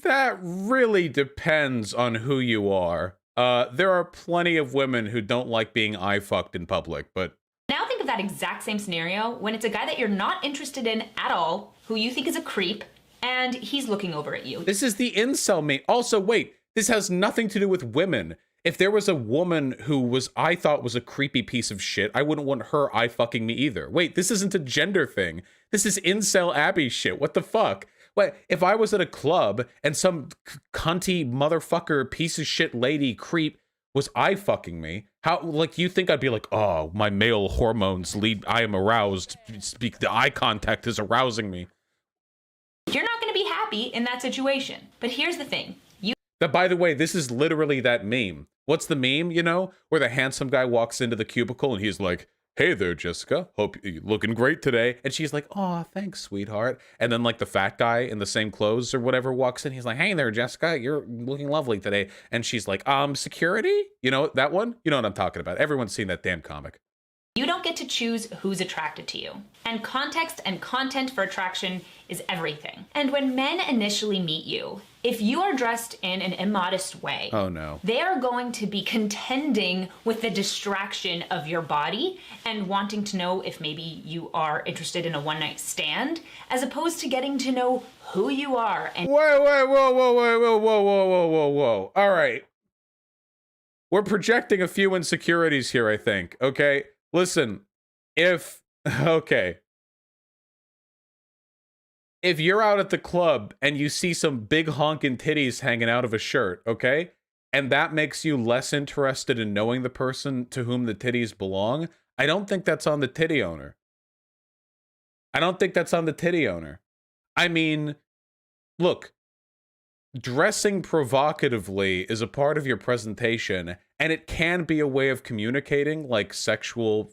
that really depends on who you are. There are plenty of women who don't like being eye-fucked in public, but... Now think of that exact same scenario when it's a guy that you're not interested in at all, who you think is a creep, and he's looking over at you. This is the incel mate. Also, wait, this has nothing to do with women. If there was a woman who I thought was a creepy piece of shit, I wouldn't want her eye-fucking me either. Wait, this isn't a gender thing. This is incel Abby shit. What the fuck? What, if I was at a club and some cunty motherfucker piece of shit lady creep was eye-fucking me, how, like, you think I'd be like, oh, my male hormones lead, I am aroused, the eye contact is arousing me. You're not going to be happy in that situation. But here's the thing. By the way, this is literally that meme. What's the meme, you know? Where the handsome guy walks into the cubicle and he's like, "Hey there, Jessica. Hope you're looking great today." And she's like, "Aw, thanks, sweetheart." And then like the fat guy in the same clothes or whatever walks in. He's like, "Hey there, Jessica. You're looking lovely today." And she's like, security? You know, that one? You know what I'm talking about. Everyone's seen that damn comic. You don't get to choose who's attracted to you. And context and content for attraction is everything. And when men initially meet you, if you are dressed in an immodest way, oh no, they are going to be contending with the distraction of your body and wanting to know if maybe you are interested in a one-night stand, as opposed to getting to know who you are. And whoa. All right. We're projecting a few insecurities here, I think. Okay. Listen, if you're out at the club and you see some big honking titties hanging out of a shirt, okay, and that makes you less interested in knowing the person to whom the titties belong, I don't think that's on the titty owner. I mean, look, dressing provocatively is a part of your presentation, and it can be a way of communicating, like sexual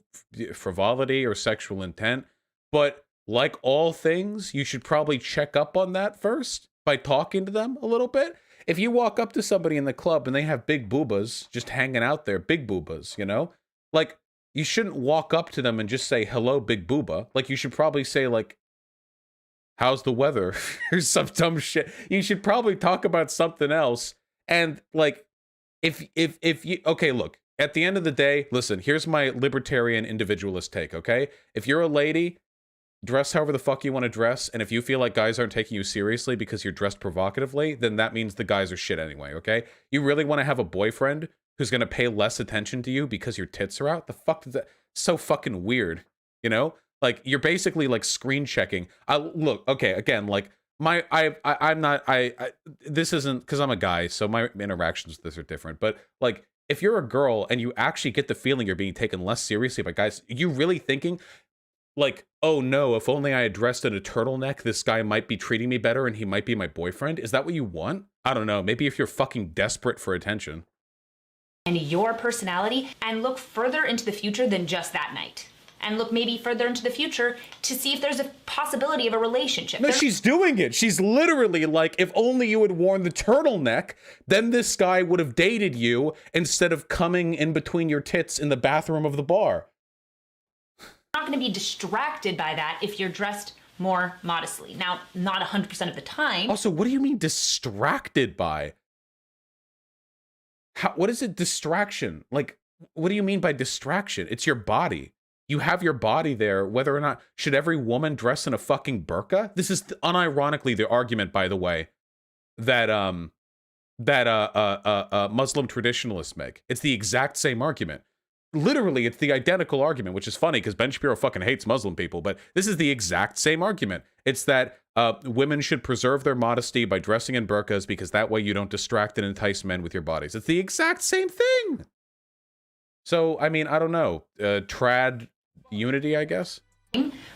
frivolity or sexual intent. But like all things, you should probably check up on that first by talking to them a little bit. If you walk up to somebody in the club and they have big boobas just hanging out there, big boobas, you know, like, you shouldn't walk up to them and just say, "Hello, big booba." Like, you should probably say, like, "How's the weather?" or some dumb shit. You should probably talk about something else. And like, if you, okay, look, at the end of the day, listen, here's my libertarian individualist take, okay? If you're a lady, dress however the fuck you want to dress, and if you feel like guys aren't taking you seriously because you're dressed provocatively, then that means the guys are shit anyway, okay? You really want to have a boyfriend who's going to pay less attention to you because your tits are out? The fuck is that? So fucking weird, you know? Like, you're basically like screen checking. Look, okay, again, like this isn't because I'm a guy, so my interactions with this are different, but like, if you're a girl and you actually get the feeling you're being taken less seriously by guys, you really thinking like, oh no, if only I had dressed in a turtleneck, this guy might be treating me better and he might be my boyfriend? Is that what you want? I don't know. Maybe if you're fucking desperate for attention. And your personality, and look further into the future than just that night. And look maybe further into the future to see if there's a possibility of a relationship. No, she's doing it. She's literally like, if only you had worn the turtleneck, then this guy would have dated you instead of coming in between your tits in the bathroom of the bar. You're not going to be distracted by that if you're dressed more modestly. Now, not 100% of the time. Also, what do you mean distracted by? What is it, distraction? Like, what do you mean by distraction? It's your body. You have your body there, whether or not, should every woman dress in a fucking burqa? This is unironically the argument, by the way, that Muslim traditionalists make. It's the exact same argument. Literally, it's the identical argument, which is funny because Ben Shapiro fucking hates Muslim people, but this is the exact same argument. It's that women should preserve their modesty by dressing in burqas because that way you don't distract and entice men with your bodies. It's the exact same thing. So, I mean, I don't know. Trad unity, I guess?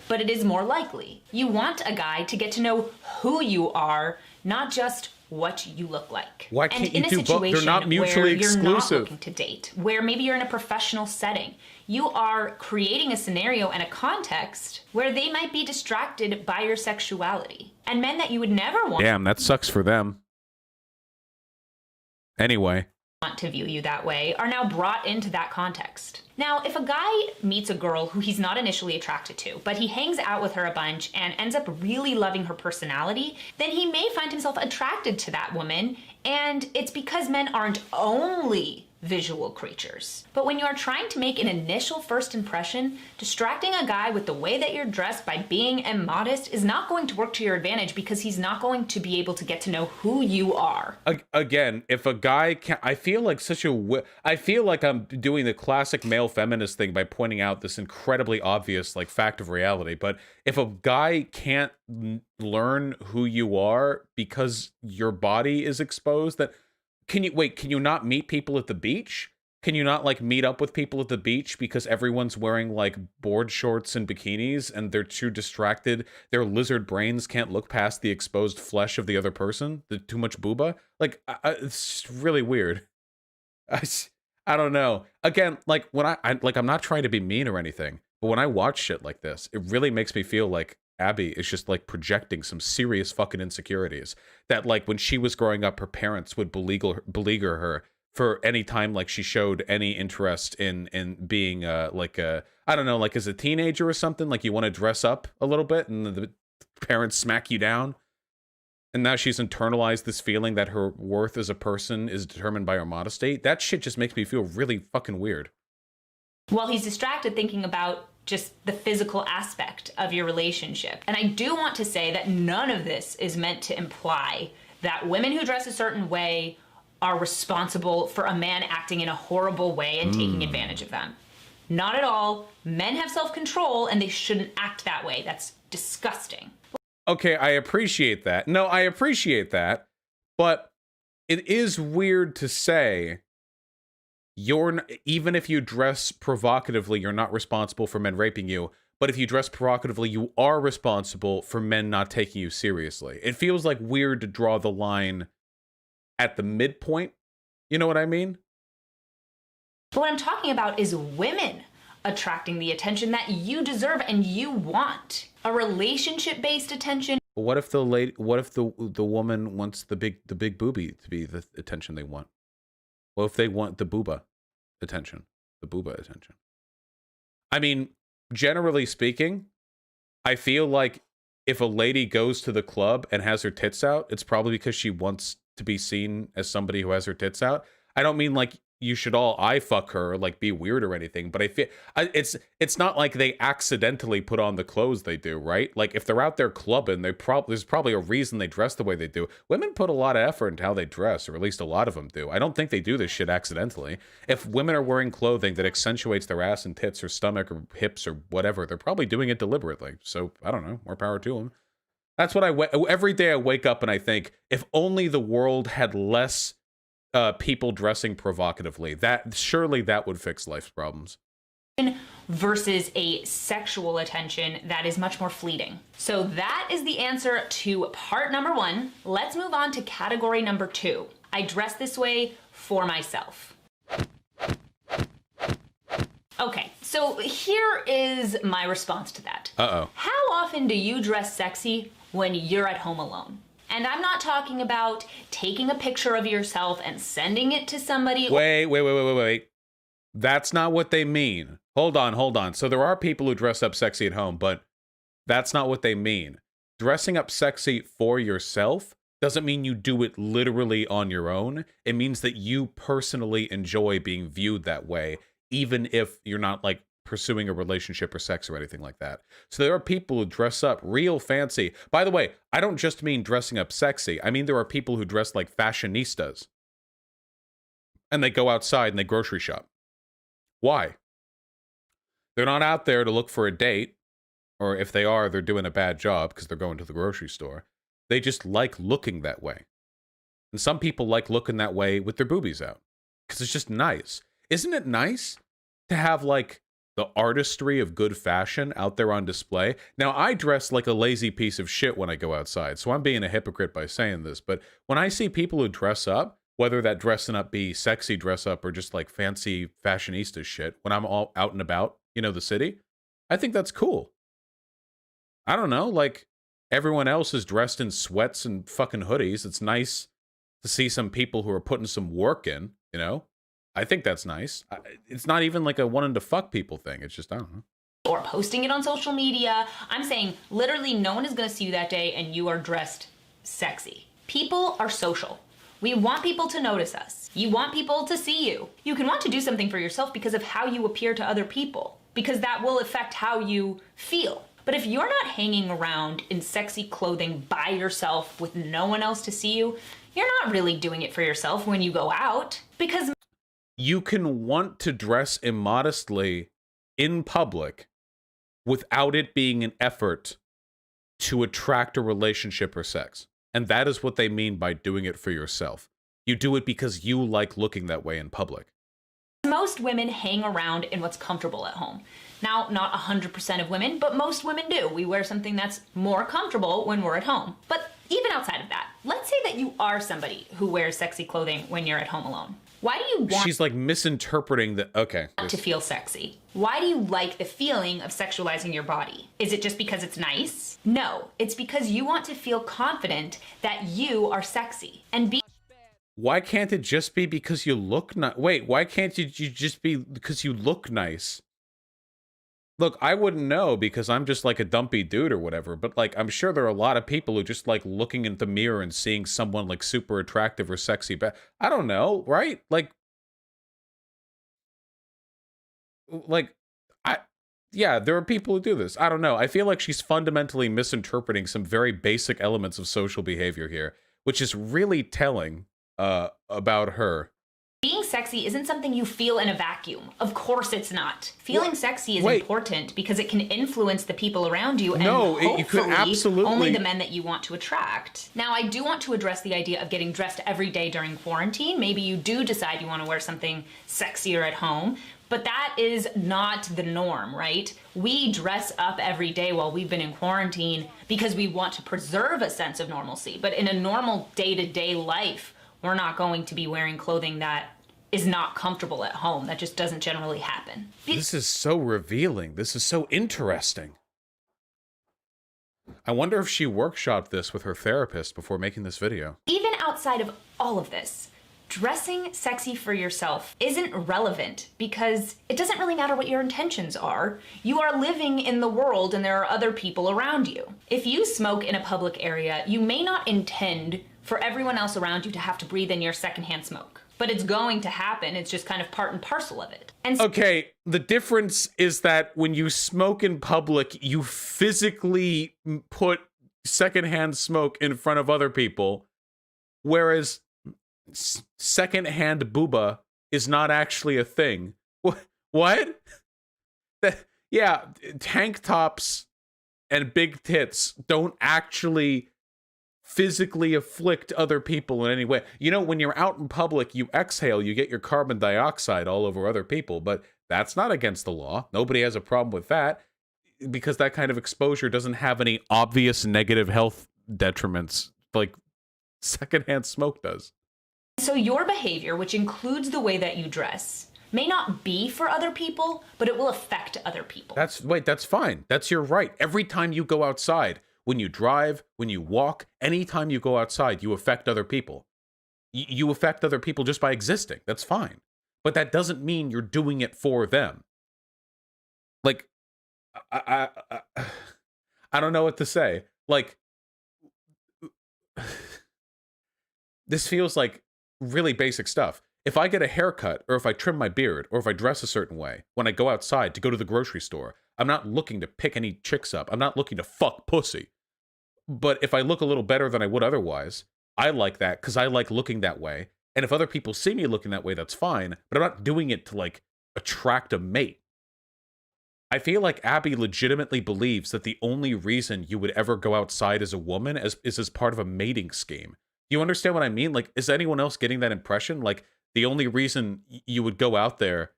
But it is more likely. You want a guy to get to know who you are, not just what you look like. Why can't you do both? They're not mutually exclusive. You're not looking to date, where maybe you're in a professional setting. You are creating a scenario and a context where they might be distracted by your sexuality. And men that you would never want. Damn, that sucks for them. Anyway. Want to view you that way are now brought into that context. Now, if a guy meets a girl who he's not initially attracted to, but he hangs out with her a bunch and ends up really loving her personality, then he may find himself attracted to that woman, and it's because men aren't only visual creatures. But when you are trying to make an initial first impression, distracting a guy with the way that you're dressed by being immodest is not going to work to your advantage because he's not going to be able to get to know who you are. Again, if a guy can, I feel like I feel like I'm doing the classic male feminist thing by pointing out this incredibly obvious like fact of reality. But if a guy can't learn who you are because your body is exposed, that can you not meet people at the beach? Can you not like meet up with people at the beach because everyone's wearing like board shorts and bikinis and they're too distracted? Their lizard brains can't look past the exposed flesh of the other person. The too much booba. Like it's really weird. I don't know. Again, like when I'm not trying to be mean or anything, but when I watch shit like this, it really makes me feel like Abby is just like projecting some serious fucking insecurities that like when she was growing up, her parents would beleaguer her for any time like she showed any interest in being like a, I don't know, like as a teenager or something, like you want to dress up a little bit and the parents smack you down. And now she's internalized this feeling that her worth as a person is determined by her modesty. That shit just makes me feel really fucking weird. Well, he's distracted thinking about just the physical aspect of your relationship. And I do want to say that none of this is meant to imply that women who dress a certain way are responsible for a man acting in a horrible way and taking advantage of them. Not at all. Men have self-control and they shouldn't act that way. That's disgusting. Okay, I appreciate that. No, I appreciate that. But it is weird to say even if you dress provocatively, you're not responsible for men raping you. But if you dress provocatively, you are responsible for men not taking you seriously. It feels like weird to draw the line at the midpoint. You know what I mean? But what I'm talking about is women attracting the attention that you deserve and you want. A relationship-based attention. What if the woman wants the big boobie to be the attention they want? What if they want the booba attention? The booba attention. I mean, generally speaking, I feel like if a lady goes to the club and has her tits out, it's probably because she wants to be seen as somebody who has her tits out. I don't mean like you should all eye fuck her, like be weird or anything. But I feel it's not like they accidentally put on the clothes they do, right? Like if they're out there clubbing, there's probably a reason they dress the way they do. Women put a lot of effort into how they dress, or at least a lot of them do. I don't think they do this shit accidentally. If women are wearing clothing that accentuates their ass and tits or stomach or hips or whatever, they're probably doing it deliberately. So I don't know, more power to them. That's what every day I wake up and I think, if only the world had less people dressing provocatively, surely that would fix life's problems. Versus a sexual attention that is much more fleeting. So that is the answer to part number 1. Let's move on to category number 2. I dress this way for myself. Okay, so here is my response to that. Uh-oh. How often do you dress sexy when you're at home alone? And I'm not talking about taking a picture of yourself and sending it to somebody. Wait. That's not what they mean. Hold on. So there are people who dress up sexy at home, but that's not what they mean. Dressing up sexy for yourself doesn't mean you do it literally on your own. It means that you personally enjoy being viewed that way, even if you're not like pursuing a relationship or sex or anything like that. So there are people who dress up real fancy. By the way, I don't just mean dressing up sexy. I mean there are people who dress like fashionistas. And they go outside and they grocery shop. Why? They're not out there to look for a date, or if they are, they're doing a bad job because they're going to the grocery store. They just like looking that way. And some people like looking that way with their boobies out because it's just nice. Isn't it nice to have like the artistry of good fashion out there on display? Now, I dress like a lazy piece of shit when I go outside, so I'm being a hypocrite by saying this, but when I see people who dress up, whether that dressing up be sexy dress up or just like fancy fashionista shit, when I'm all out and about, the city, I think that's cool. I don't know, like everyone else is dressed in sweats and fucking hoodies. It's nice to see some people who are putting some work in, I think that's nice. It's not even like a wanting to fuck people thing. It's just, I don't know. Or posting it on social media. I'm saying literally no one is going to see you that day and you are dressed sexy. People are social. We want people to notice us. You want people to see you. You can want to do something for yourself because of how you appear to other people, because that will affect how you feel. But if you're not hanging around in sexy clothing by yourself with no one else to see you, you're not really doing it for yourself when you go out. Because you can want to dress immodestly in public without it being an effort to attract a relationship or sex. And that is what they mean by doing it for yourself. You do it because you like looking that way in public. most women hang around in what's comfortable at home. Now, not 100% of women, but most women do. We wear something that's more comfortable when we're at home. But even outside of that, let's say that you are somebody who wears sexy clothing when you're at home alone. Why do you want She's like misinterpreting the, okay. to feel sexy? Why do you like the feeling of sexualizing your body? Is it just because it's nice? No, it's because you want to feel confident that you are sexy. And be Why can't it just be because you look nice? Wait, why can't you just be because you look nice? Look, I wouldn't know because I'm just like a dumpy dude or whatever, but like I'm sure there are a lot of people who just like looking in the mirror and seeing someone like super attractive or sexy, but I don't know, right? Yeah, there are people who do this. I don't know. I feel like she's fundamentally misinterpreting some very basic elements of social behavior here, which is really telling about her. being sexy isn't something you feel in a vacuum. Of course it's not. Feeling sexy is important because it can influence the people around you and you could absolutely only the men that you want to attract. Now, I do want to address the idea of getting dressed every day during quarantine. Maybe you do decide you want to wear something sexier at home, but that is not the norm, right? We dress up every day while we've been in quarantine because we want to preserve a sense of normalcy. But in a normal day-to-day life, we're not going to be wearing clothing that is not comfortable at home. That just doesn't generally happen. This is so revealing. This is so interesting. I wonder if she workshopped this with her therapist before making this video. Even outside of all of this, dressing sexy for yourself isn't relevant because it doesn't really matter what your intentions are. You are living in the world and there are other people around you. If you smoke in a public area, you may not intend for everyone else around you to have to breathe in your secondhand smoke. but it's going to happen. It's just kind of part and parcel of it. And Okay, the difference is that when you smoke in public, you physically put secondhand smoke in front of other people, whereas secondhand booba is not actually a thing. What? Yeah, tank tops and big tits don't actually physically afflict other people in any way. You know, when you're out in public, you exhale, you get your carbon dioxide all over other people, but that's not against the law. Nobody has a problem with that because that kind of exposure doesn't have any obvious negative health detriments like secondhand smoke does. so your behavior, which includes the way that you dress, may not be for other people, but it will affect other people. That's fine. That's your right. Every time you go outside, when you drive, when you walk, anytime you go outside, you affect other people. You affect other people just by existing. That's fine. But that doesn't mean you're doing it for them. Like, I don't know what to say. Like, this feels like really basic stuff. If I get a haircut, or if I trim my beard, or if I dress a certain way, when I go outside to go to the grocery store, I'm not looking to pick any chicks up. I'm not looking to fuck pussy. But if I look a little better than I would otherwise, I like that because I like looking that way. And if other people see me looking that way, that's fine. But I'm not doing it to, like, attract a mate. I feel like Abby legitimately believes that the only reason you would ever go outside as a woman is as part of a mating scheme. Do you understand what I mean? Like, is anyone else getting that impression? Like, the only reason you would go out there,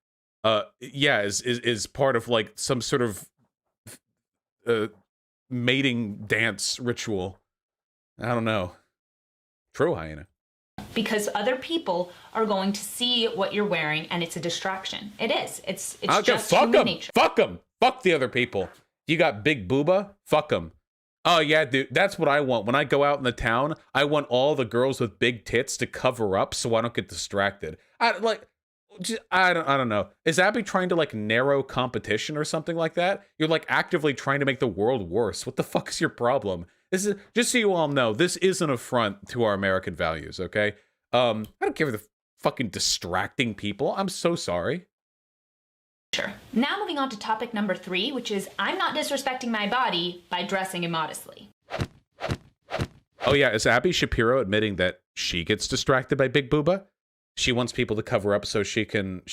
is part of, like, some sort of mating dance ritual. I don't know. True, Hyena. Because other people are going to see what you're wearing, and it's a distraction. It is. It's I don't care. just Fuck human them. nature. Fuck them. Fuck the other people. You got big booba? Fuck them. Oh, yeah, dude. That's what I want. When I go out in the town, I want all the girls with big tits to cover up so I don't get distracted. I don't know. Is Abby trying to, like, narrow competition or something like that? You're, like, actively trying to make the world worse. What the fuck is your problem? This is, just so you all know, this is an affront to our American values, okay? I don't care for the fucking distracting people. I'm so sorry. Sure. Now moving on to topic number 3, which is I'm not disrespecting my body by dressing immodestly. Oh yeah, is Abby Shapiro admitting that she gets distracted by Big Booba? She wants people to cover up so she can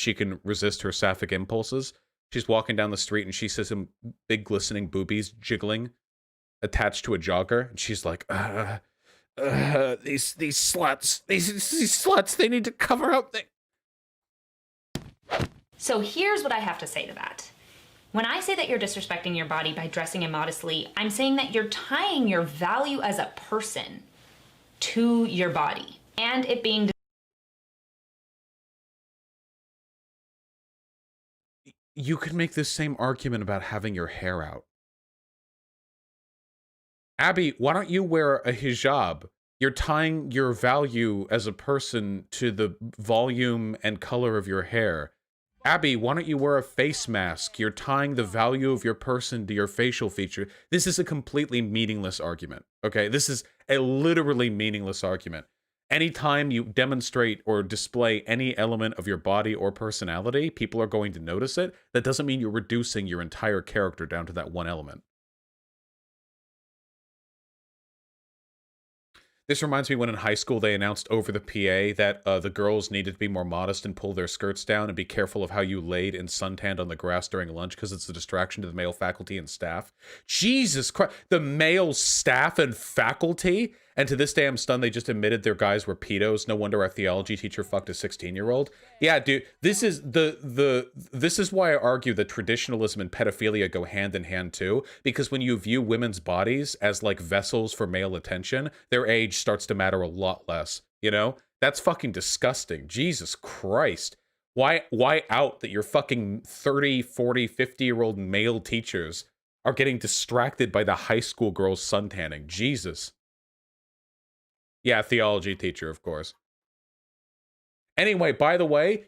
resist her sapphic impulses. She's walking down the street and she sees some big glistening boobies jiggling attached to a jogger, and she's like, these sluts, they need to cover up. So here's what I have to say to that. When I say that you're disrespecting your body by dressing immodestly, I'm saying that you're tying your value as a person to your body, and it being. You could make this same argument about having your hair out. Abby, why don't you wear a hijab? You're tying your value as a person to the volume and color of your hair. Abby, why don't you wear a face mask? You're tying the value of your person to your facial feature. This is a completely meaningless argument, okay? This is a literally meaningless argument. Anytime you demonstrate or display any element of your body or personality, people are going to notice it. That doesn't mean you're reducing your entire character down to that one element. This reminds me when in high school they announced over the PA that the girls needed to be more modest and pull their skirts down and be careful of how you laid and suntanned on the grass during lunch because it's a distraction to the male faculty and staff. Jesus Christ, the male staff and faculty? And to this day, I'm stunned they just admitted their guys were pedos. No wonder our theology teacher fucked a 16-year-old. Yeah, dude, this is this is why I argue that traditionalism and pedophilia go hand in hand too. Because when you view women's bodies as like vessels for male attention, their age starts to matter a lot less. You know, that's fucking disgusting. Jesus Christ. Why out that your fucking 30, 40, 50-year-old male teachers are getting distracted by the high school girls suntanning? Jesus. Yeah, theology teacher, of course. Anyway, by the way,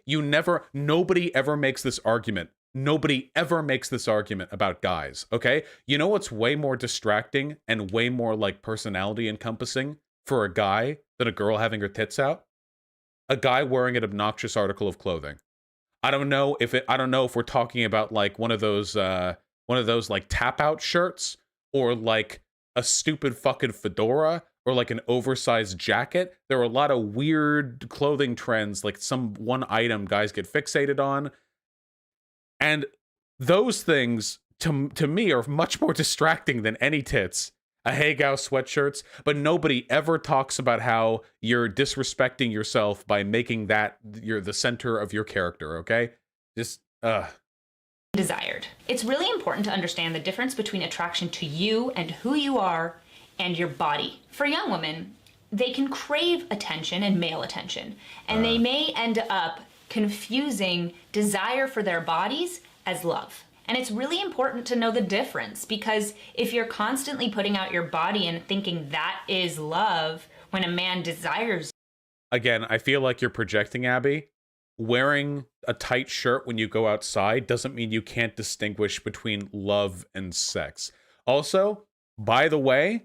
nobody ever makes this argument. Nobody ever makes this argument about guys, okay? You know what's way more distracting and way more like personality encompassing for a guy than a girl having her tits out? a guy wearing an obnoxious article of clothing. I don't know if we're talking about like one of those like tap out shirts, or like a stupid fucking fedora, or like an oversized jacket. There are a lot of weird clothing trends, like some one item guys get fixated on. And those things to me are much more distracting than any tits. A Hagau sweatshirts, but nobody ever talks about how you're disrespecting yourself by making that you're the center of your character, okay? Just desired. It's really important to understand the difference between attraction to you and who you are and your body. For young women, they can crave attention and male attention, and they may end up confusing desire for their bodies as love. And it's really important to know the difference, because if you're constantly putting out your body and thinking that is love when a man desires. Again, I feel like you're projecting, Abby. Wearing a tight shirt when you go outside doesn't mean you can't distinguish between love and sex. Also, by the way,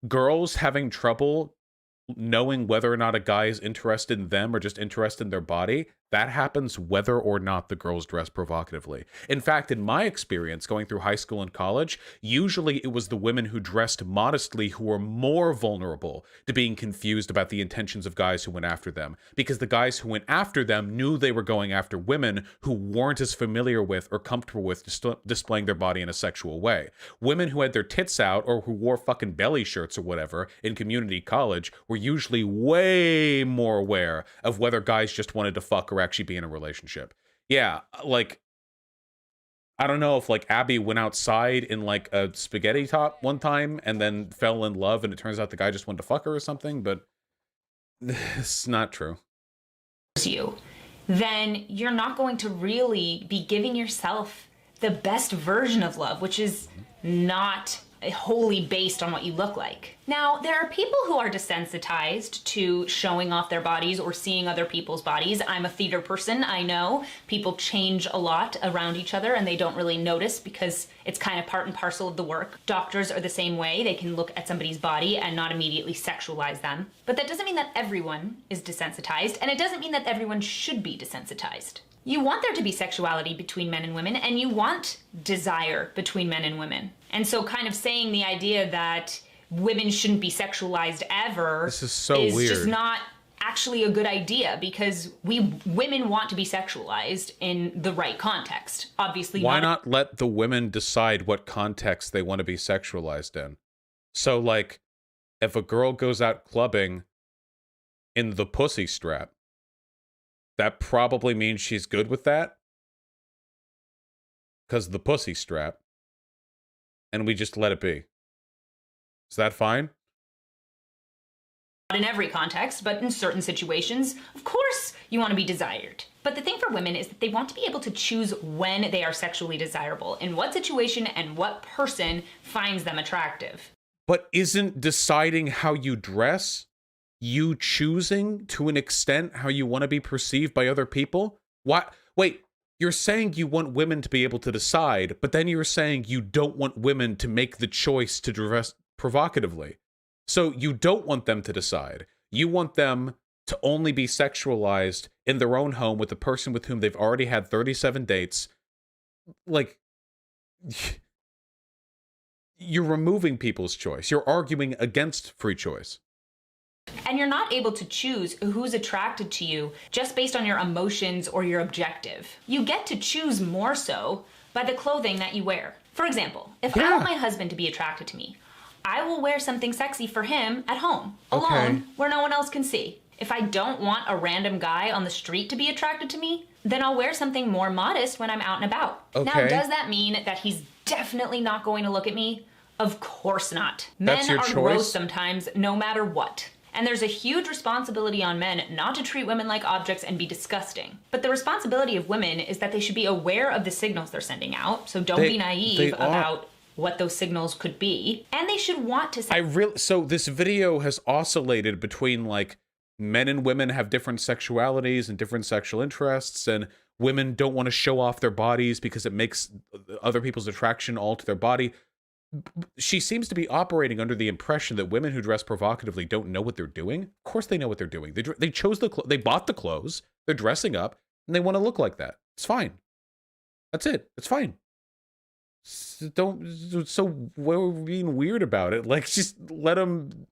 girls having trouble knowing whether or not a guy is interested in them or just interested in their body, that happens whether or not the girls dress provocatively. In fact, in my experience going through high school and college, usually it was the women who dressed modestly who were more vulnerable to being confused about the intentions of guys who went after them, because the guys who went after them knew they were going after women who weren't as familiar with or comfortable with displaying their body in a sexual way. Women who had their tits out or who wore fucking belly shirts or whatever in community college were usually way more aware of whether guys just wanted to fuck or actually be in a relationship. Yeah, like, I don't know if like Abby went outside in like a spaghetti top one time and then fell in love and it turns out the guy just wanted to fuck her or something, but it's not true. You, then you're not going to really be giving yourself the best version of love, which is not wholly based on what you look like. Now, there are people who are desensitized to showing off their bodies or seeing other people's bodies. I'm a theater person. I know people change a lot around each other and they don't really notice because it's kind of part and parcel of the work. Doctors are the same way. They can look at somebody's body and not immediately sexualize them. But that doesn't mean that everyone is desensitized, and it doesn't mean that everyone should be desensitized. You want there to be sexuality between men and women, and you want desire between men and women. And so kind of saying the idea that women shouldn't be sexualized ever is weird. Just not actually a good idea, because women want to be sexualized in the right context. Obviously, why not let the women decide what context they want to be sexualized in? So like, if a girl goes out clubbing in the pussy strap, that probably means she's good with that, because the pussy strap, and we just let it be. Is that fine? Not in every context, but in certain situations, of course you want to be desired. But the thing for women is that they want to be able to choose when they are sexually desirable, in what situation and what person finds them attractive. But isn't deciding how you dress you choosing to an extent how you want to be perceived by other people? What? Wait, you're saying you want women to be able to decide, but then you're saying you don't want women to make the choice to dress provocatively. So you don't want them to decide. You want them to only be sexualized in their own home with the person with whom they've already had 37 dates. Like, you're removing people's choice. You're arguing against free choice. And you're not able to choose who's attracted to you just based on your emotions or your objective. You get to choose more so by the clothing that you wear. For example, if I want my husband to be attracted to me, I will wear something sexy for him at home, alone, where no one else can see. If I don't want a random guy on the street to be attracted to me, then I'll wear something more modest when I'm out and about. Now, does that mean that he's definitely not going to look at me? Of course not. Men are gross sometimes, no matter what. And there's a huge responsibility on men not to treat women like objects and be disgusting. But the responsibility of women is that they should be aware of the signals they're sending out, so don't be naive about what those signals could be. And they should want to... So this video has oscillated between, like, men and women have different sexualities and different sexual interests, and women don't want to show off their bodies because it makes other people's attraction all to their body. she seems to be operating under the impression that women who dress provocatively don't know what they're doing. Of course they know what they're doing. They chose they bought the clothes, they're dressing up, and they want to look like that. It's fine. That's it. It's fine. So we're being weird about it. Like, just let them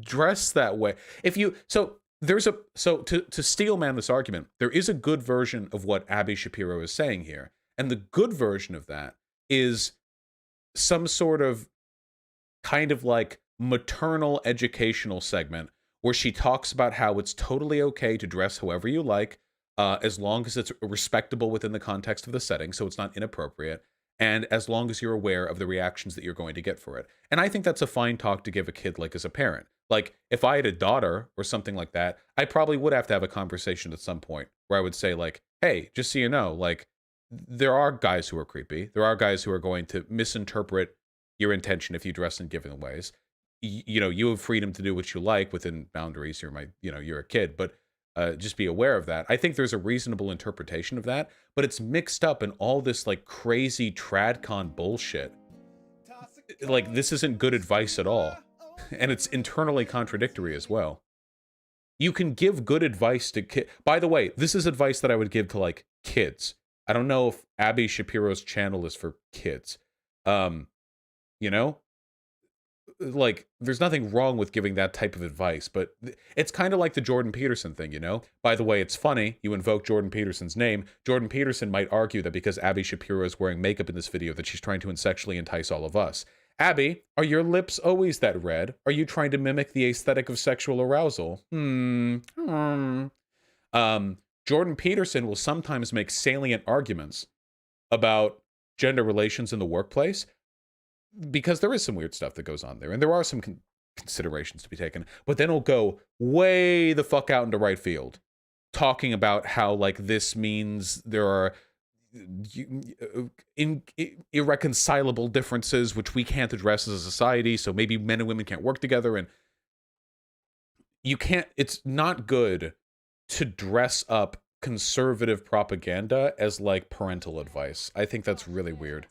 dress that way. To steelman this argument, there is a good version of what Abby Shapiro is saying here. And the good version of that is some sort of kind of like maternal educational segment where she talks about how it's totally okay to dress however you like, as long as it's respectable within the context of the setting, so it's not inappropriate, and as long as you're aware of the reactions that you're going to get for it. And I think that's a fine talk to give a kid, like, as a parent. Like, if I had a daughter or something like that, I probably would have to have a conversation at some point where I would say, like, hey, just so you know, like, there are guys who are creepy. There are guys who are going to misinterpret your intention if you dress in given ways. You know, you have freedom to do what you like within boundaries. You're a kid, but just be aware of that. I think there's a reasonable interpretation of that, but it's mixed up in all this like crazy tradcon bullshit. Like, this isn't good advice at all. And it's internally contradictory as well. You can give good advice to kids. By the way, this is advice that I would give to, like, kids. I don't know if Abby Shapiro's channel is for kids. You know? Like, there's nothing wrong with giving that type of advice, but it's kind of like the Jordan Peterson thing, you know? By the way, it's funny, you invoke Jordan Peterson's name. Jordan Peterson might argue that because Abby Shapiro is wearing makeup in this video that she's trying to sexually entice all of us. Abby, are your lips always that red? Are you trying to mimic the aesthetic of sexual arousal? Jordan Peterson will sometimes make salient arguments about gender relations in the workplace because there is some weird stuff that goes on there, and there are some considerations to be taken, but then he'll go way the fuck out into right field, talking about how, like, this means there are irreconcilable differences which we can't address as a society, so maybe men and women can't work together, and it's not good to dress up conservative propaganda as, like, parental advice. I think that's really weird.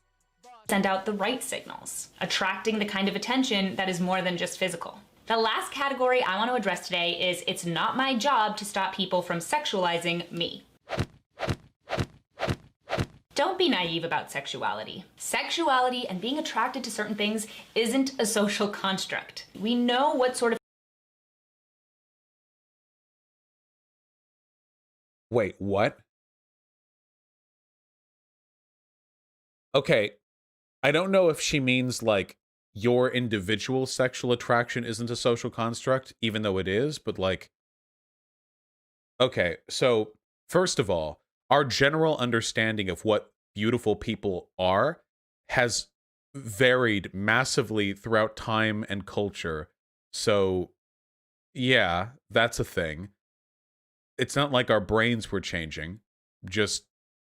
Send out the right signals, attracting the kind of attention that is more than just physical. The last category I want to address today is it's not my job to stop people from sexualizing me. Don't be naive about sexuality. Sexuality and being attracted to certain things isn't a social construct. We know what sort of... Wait, what? Okay, I don't know if she means, like, your individual sexual attraction isn't a social construct, even though it is, but, like... Okay, so, first of all, our general understanding of what beautiful people are has varied massively throughout time and culture. So, yeah, that's a thing. It's not like our brains were changing, just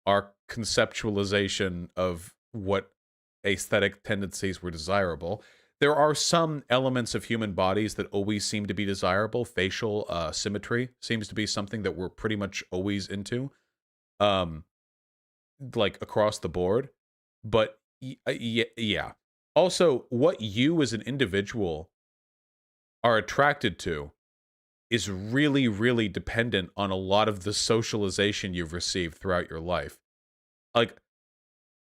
our conceptualization of what aesthetic tendencies were desirable. There are some elements of human bodies that always seem to be desirable. Facial symmetry seems to be something that we're pretty much always into. Like, across the board. But yeah. Also, what you as an individual are attracted to is really, really dependent on a lot of the socialization you've received throughout your life. Like,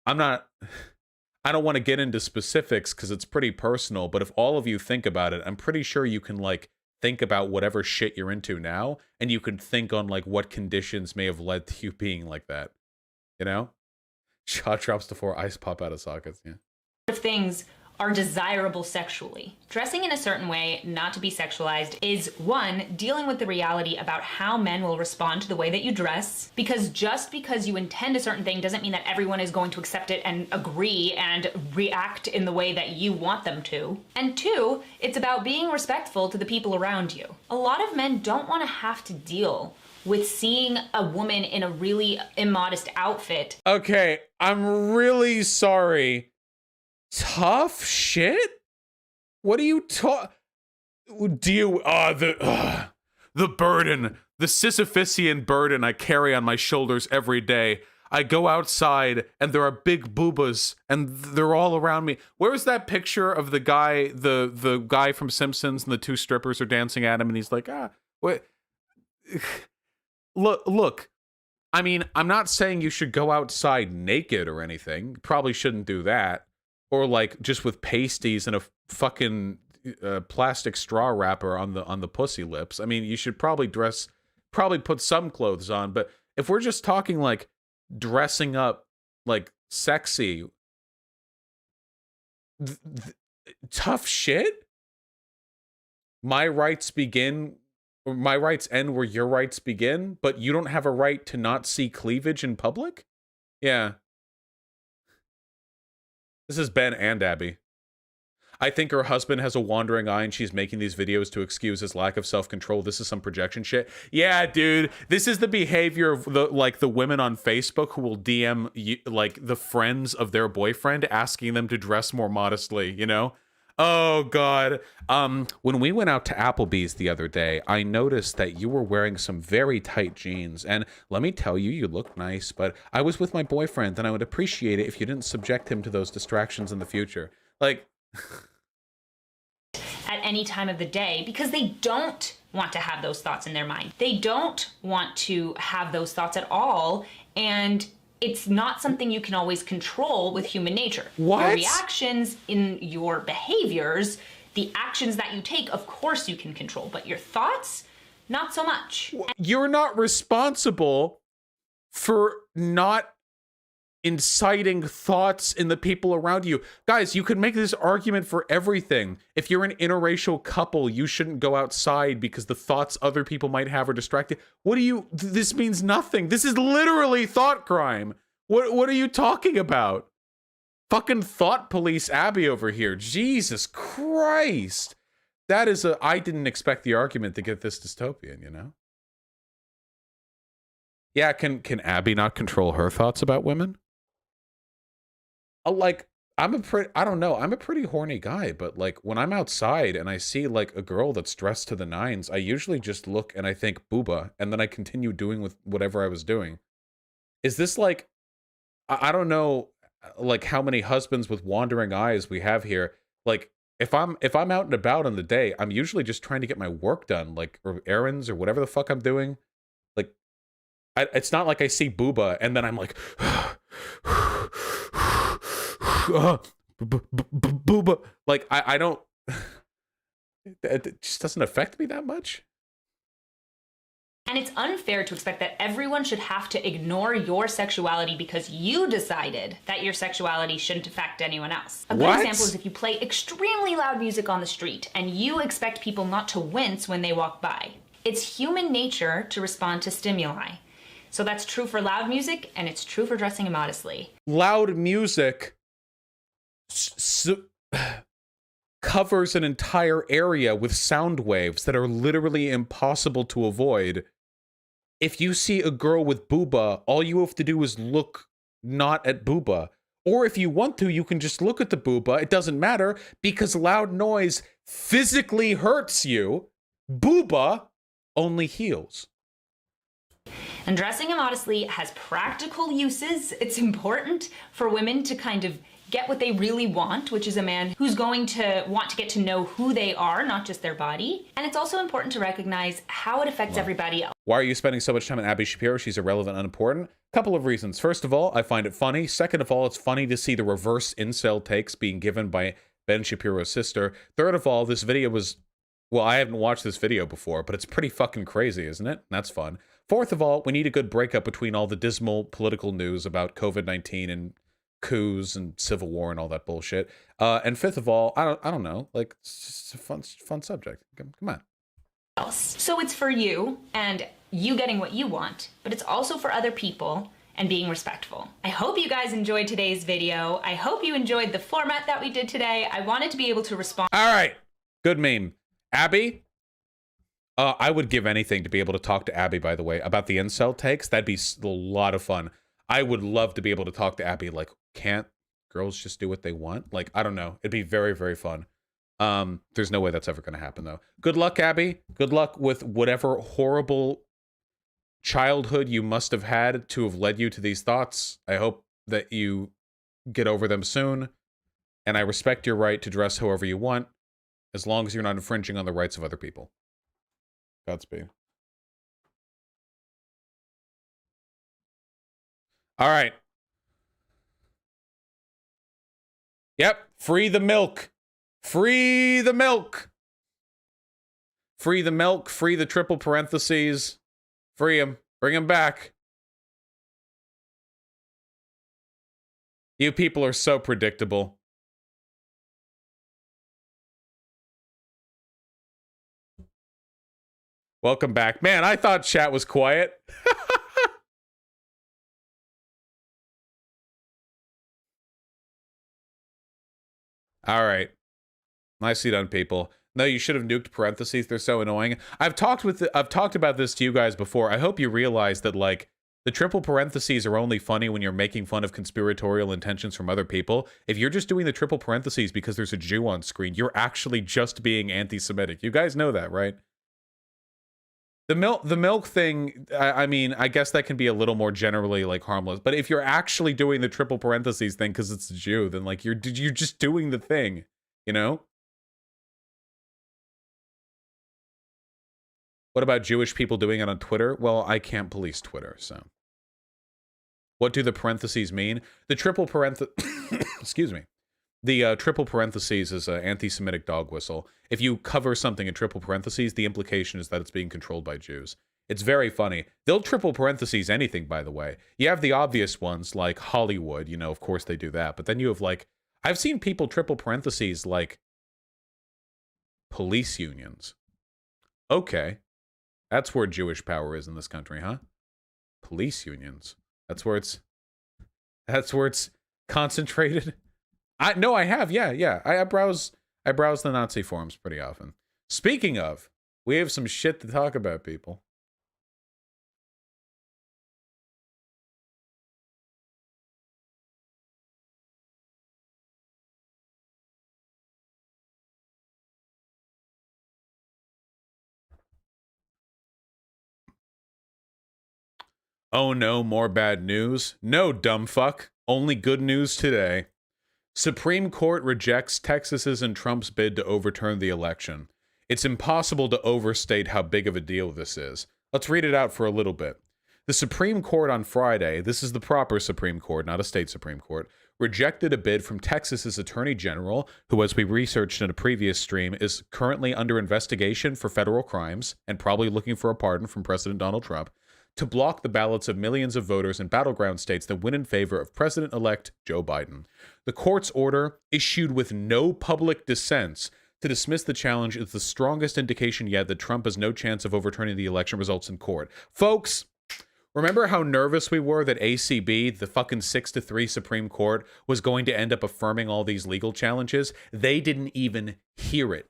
I don't want to get into specifics because it's pretty personal, but if all of you think about it, I'm pretty sure you can, like, think about whatever shit you're into now, and you can think on, like, what conditions may have led to you being like that. You know? Shot drops to 4, ice pop out of sockets, yeah. things are desirable sexually. Dressing in a certain way, not to be sexualized, is one, dealing with the reality about how men will respond to the way that you dress, because just because you intend a certain thing doesn't mean that everyone is going to accept it and agree and react in the way that you want them to. And two, it's about being respectful to the people around you. A lot of men don't want to have to deal with seeing a woman in a really immodest outfit. Okay, I'm really sorry. Tough shit? What are you the burden, the Sisyphusian burden I carry on my shoulders every day. I go outside and there are big boobas and they're all around me. Where's that picture of the guy, the guy from Simpsons, and the two strippers are dancing at him and he's like, what? Look, I mean, I'm not saying you should go outside naked or anything. Probably shouldn't do that. Or like just with pasties and a fucking plastic straw wrapper on the pussy lips. I mean, you should probably put some clothes on. But if we're just talking like dressing up like sexy, tough shit. My rights end where your rights begin, but you don't have a right to not see cleavage in public? Yeah. This is Ben and Abby. I think her husband has a wandering eye and she's making these videos to excuse his lack of self-control. This is some projection shit. Yeah, dude. This is the behavior of the women on Facebook who will DM like the friends of their boyfriend asking them to dress more modestly, you know? Oh God. When we went out to Applebee's the other day, I noticed that you were wearing some very tight jeans. And let me tell you, you look nice, but I was with my boyfriend and I would appreciate it if you didn't subject him to those distractions in the future. Like, at any time of the day, because they don't want to have those thoughts in their mind. They don't want to have those thoughts at all. And it's not something you can always control with human nature. What? Your reactions in your behaviors, the actions that you take, of course you can control, but your thoughts, not so much. You're not responsible for not inciting thoughts in the people around you. Guys, you can make this argument for everything. If you're an interracial couple, you shouldn't go outside because the thoughts other people might have are distracted. This means nothing. This is literally thought crime. What are you talking about? Fucking thought police Abby over here. Jesus Christ. I didn't expect the argument to get this dystopian, you know? Yeah, can Abby not control her thoughts about women? Like, I'm a pretty horny guy, but like when I'm outside and I see like a girl that's dressed to the nines, I usually just look and I think booba, and then I continue doing with whatever I was doing. Is this like, I don't know, like how many husbands with wandering eyes we have here. Like if I'm out and about in the day, I'm usually just trying to get my work done, like, or errands or whatever the fuck I'm doing. Like, it's not like I see booba and then I'm like, booba. Like, I don't, it just doesn't affect me that much. And it's unfair to expect that everyone should have to ignore your sexuality because you decided that your sexuality shouldn't affect anyone else. A good example is if you play extremely loud music on the street and you expect people not to wince when they walk by. It's human nature to respond to stimuli. So that's true for loud music, and it's true for dressing immodestly. Loud music covers an entire area with sound waves that are literally impossible to avoid. If you see a girl with booba, all you have to do is look not at booba. Or if you want to, you can just look at the booba. It doesn't matter because loud noise physically hurts you. Booba only heals. And dressing immodestly has practical uses. It's important for women to kind of get what they really want, which is a man who's going to want to get to know who they are, not just their body. And it's also important to recognize how it affects everybody else. Why are you spending so much time on Abby Shapiro? She's irrelevant, unimportant. Couple of reasons. First of all, I find it funny. Second of all, it's funny to see the reverse incel takes being given by Ben Shapiro's sister. Third of all, this video was, well, I haven't watched this video before, but it's pretty fucking crazy, isn't it? That's fun. Fourth of all, we need a good breakup between all the dismal political news about COVID-19 and coups and civil war and all that bullshit. And fifth of all, I don't know, like, it's just a fun subject. Come on. So it's for you and you getting what you want, but it's also for other people and being respectful. I hope you guys enjoyed today's video. I hope you enjoyed the format that we did today. I wanted to be able to respond. All right, good meme. Abby, I would give anything to be able to talk to Abby, by the way, about the incel takes. That'd be a lot of fun. I would love to be able to talk to Abby, like, can't girls just do what they want? Like, I don't know. It'd be very, very fun. There's no way that's ever going to happen, though. Good luck, Abby. Good luck with whatever horrible childhood you must have had to have led you to these thoughts. I hope that you get over them soon, and I respect your right to dress however you want, as long as you're not infringing on the rights of other people. Godspeed. All right. Yep, free the milk. Free the milk. Free the milk, free the triple parentheses. Free him. Bring him back. You people are so predictable. Welcome back. Man, I thought chat was quiet. All right. Nicely done, people. No, you should have nuked parentheses. They're so annoying. I've talked about this to you guys before. I hope you realize that, like, the triple parentheses are only funny when you're making fun of conspiratorial intentions from other people. If you're just doing the triple parentheses because there's a Jew on screen, you're actually just being anti-Semitic. You guys know that, right? The milk thing, I mean, I guess that can be a little more generally, like, harmless. But if you're actually doing the triple parentheses thing because it's a Jew, then, like, you're just doing the thing, you know? What about Jewish people doing it on Twitter? Well, I can't police Twitter, so. What do the parentheses mean? The triple parentheses... Excuse me. The triple parentheses is an anti-Semitic dog whistle. If you cover something in triple parentheses, the implication is that it's being controlled by Jews. It's very funny. They'll triple parentheses anything, by the way. You have the obvious ones, like Hollywood. You know, of course they do that. But then you have, like... I've seen people triple parentheses, like... police unions. Okay. That's where Jewish power is in this country, huh? Police unions. That's where it's concentrated. I have, yeah. I browse the Nazi forums pretty often. Speaking of, we have some shit to talk about, people. Oh no, more bad news? No, dumb fuck. Only good news today. Supreme Court rejects Texas's and Trump's bid to overturn the election. It's impossible to overstate how big of a deal this is. Let's read it out for a little bit. The Supreme Court on Friday, this is the proper Supreme Court, not a state Supreme Court, rejected a bid from Texas's Attorney General, who, as we researched in a previous stream, is currently under investigation for federal crimes and probably looking for a pardon from President Donald Trump, to block the ballots of millions of voters in battleground states that win in favor of President-elect Joe Biden. The court's order, issued with no public dissents, to dismiss the challenge is the strongest indication yet that Trump has no chance of overturning the election results in court. Folks, remember how nervous we were that ACB, the fucking 6-3 Supreme Court, was going to end up affirming all these legal challenges? They didn't even hear it.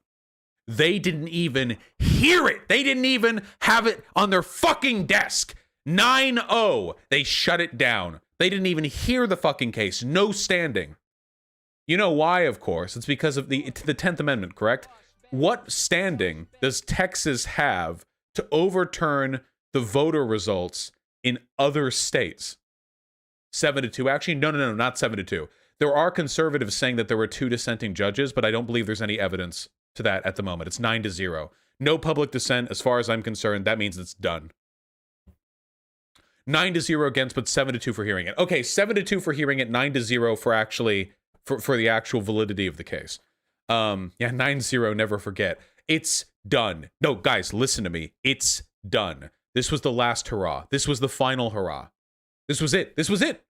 They didn't even hear it. They didn't even have it on their fucking desk. 9-0. They shut it down. They didn't even hear the fucking case. No standing. You know why, of course. It's because of the 10th Amendment, correct? What standing does Texas have to overturn the voter results in other states? 7-2. Actually, no, not 7-2. There are conservatives saying that there were 2 dissenting judges, but I don't believe there's any evidence to that at the moment. It's 9-0. No public dissent, as far as I'm concerned. That means it's done. 9-0 against, but 7-2 for hearing it. Okay, 7-2 for hearing it, 9-0 for actually for the actual validity of the case. Yeah, 9-0. Never forget. It's done. No, guys, listen to me. It's done. This was the last hurrah. This was the final hurrah. This was it. This was it.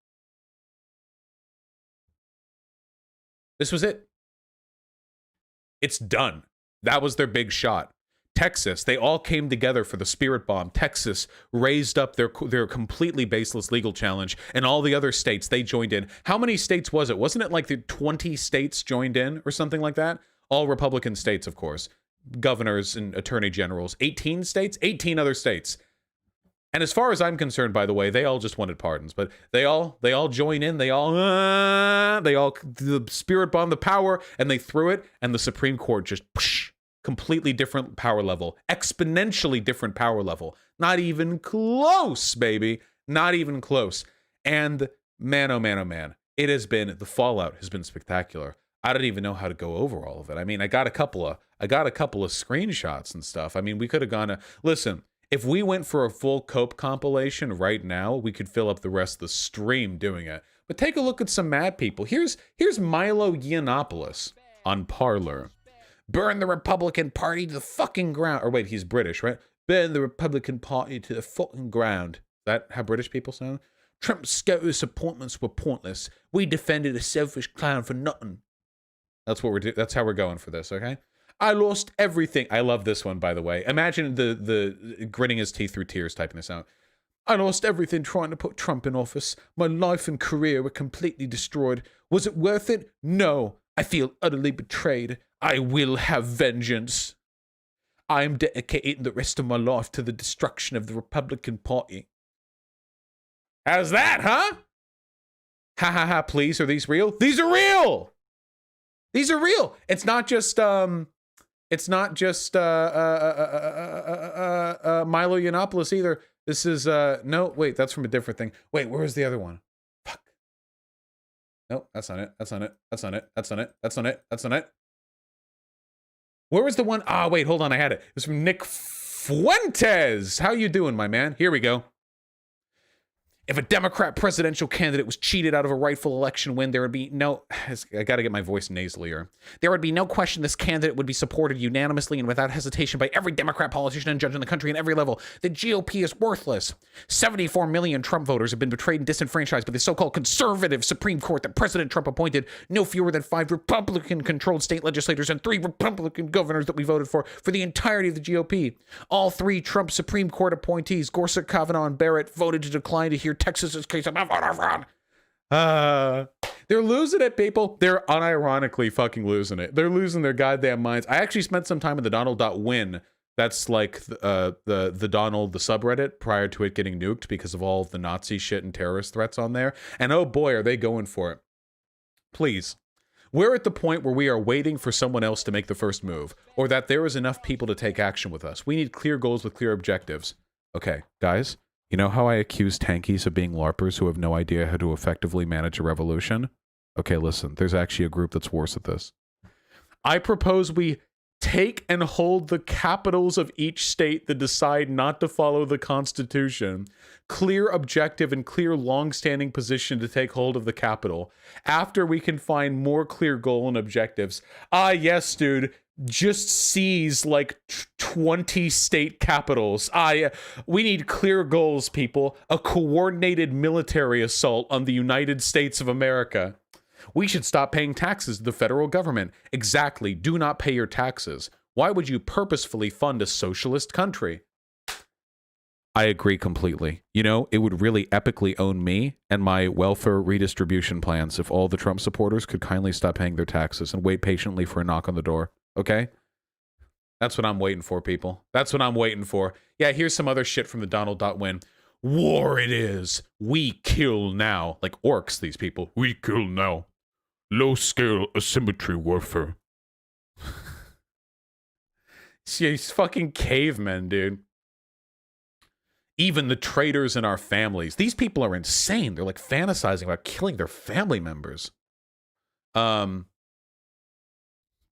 This was it. It's done. That was their big shot. Texas, they all came together for the spirit bomb. Texas raised up their completely baseless legal challenge, and all the other states, they joined in. How many states was it? Wasn't it like the 20 states joined in or something like that? All Republican states, of course. Governors and attorney generals. 18 states? 18 other states. And as far as I'm concerned, by the way, they all just wanted pardons, but they all join in. They all the spirit bomb, the power, and they threw it, and the Supreme Court just completely different power level, exponentially different power level. Not even close, baby. Not even close. And man, oh man, oh man, it has been, the fallout has been spectacular. I don't even know how to go over all of it. I mean, I got a couple of screenshots and stuff. I mean, we could have gone to, listen, if we went for a full Cope compilation right now, we could fill up the rest of the stream doing it. But take a look at some mad people. Here's Milo Yiannopoulos on Parler. Burn the Republican Party to the fucking ground. Or wait, he's British, right? Burn the Republican Party to the fucking ground. Is that how British people sound? Trump's SCOTUS appointments were pointless. We defended a selfish clown for nothing. That's what we're doing. That's how we're going for this, okay? I lost everything. I love this one, by the way. Imagine the gritting his teeth through tears typing this out. I lost everything trying to put Trump in office. My life and career were completely destroyed. Was it worth it? No. I feel utterly betrayed. I will have vengeance. I am dedicating the rest of my life to the destruction of the Republican Party. How's that, huh? Ha ha ha, please, are these real? These are real! These are real. It's not just Milo Yiannopoulos either. This is no, wait, that's from a different thing. Wait, where was the other one? Fuck. No, that's not it. That's not it. That's not it. That's not it. That's not it. That's not it. Where was the one? Ah, wait, hold on, I had it. It was from Nick Fuentes. How you doing, my man? Here we go. If a Democrat presidential candidate was cheated out of a rightful election win, there would be no... I gotta get my voice nasalier. There would be no question this candidate would be supported unanimously and without hesitation by every Democrat politician and judge in the country at every level. The GOP is worthless. 74 million Trump voters have been betrayed and disenfranchised by the so-called conservative Supreme Court that President Trump appointed. No fewer than 5 Republican-controlled state legislators and 3 Republican governors that we voted for the entirety of the GOP. All 3 Trump Supreme Court appointees, Gorsuch, Kavanaugh, and Barrett, voted to decline to hear Texas's case of fraud. They're losing it, people. They're unironically fucking losing it. They're losing their goddamn minds. I actually spent some time in the Donald.win. That's like the Donald, the subreddit, prior to it getting nuked because of all the Nazi shit and terrorist threats on there. And oh boy, are they going for it. Please. We're at the point where we are waiting for someone else to make the first move, or that there is enough people to take action with us. We need clear goals with clear objectives. Okay, guys. You know how I accuse tankies of being LARPers who have no idea how to effectively manage a revolution? Okay, listen, there's actually a group that's worse at this. I propose we take and hold the capitals of each state that decide not to follow the Constitution. Clear objective and clear long-standing position to take hold of the capital. After we can find more clear goal and objectives. Ah, yes, dude. Just seize like 20 state capitals. We need clear goals, people. A coordinated military assault on the United States of America. We should stop paying taxes to the federal government. Exactly. Do not pay your taxes. Why would you purposefully fund a socialist country? I agree completely. You know, it would really epically own me and my welfare redistribution plans if all the Trump supporters could kindly stop paying their taxes and wait patiently for a knock on the door. Okay? That's what I'm waiting for, people. That's what I'm waiting for. Yeah, here's some other shit from the Donald.win. War it is. We kill now. Like orcs, these people. We kill now. Low-scale asymmetry warfare. He's fucking cavemen, dude. Even the traitors in our families. These people are insane. They're like fantasizing about killing their family members.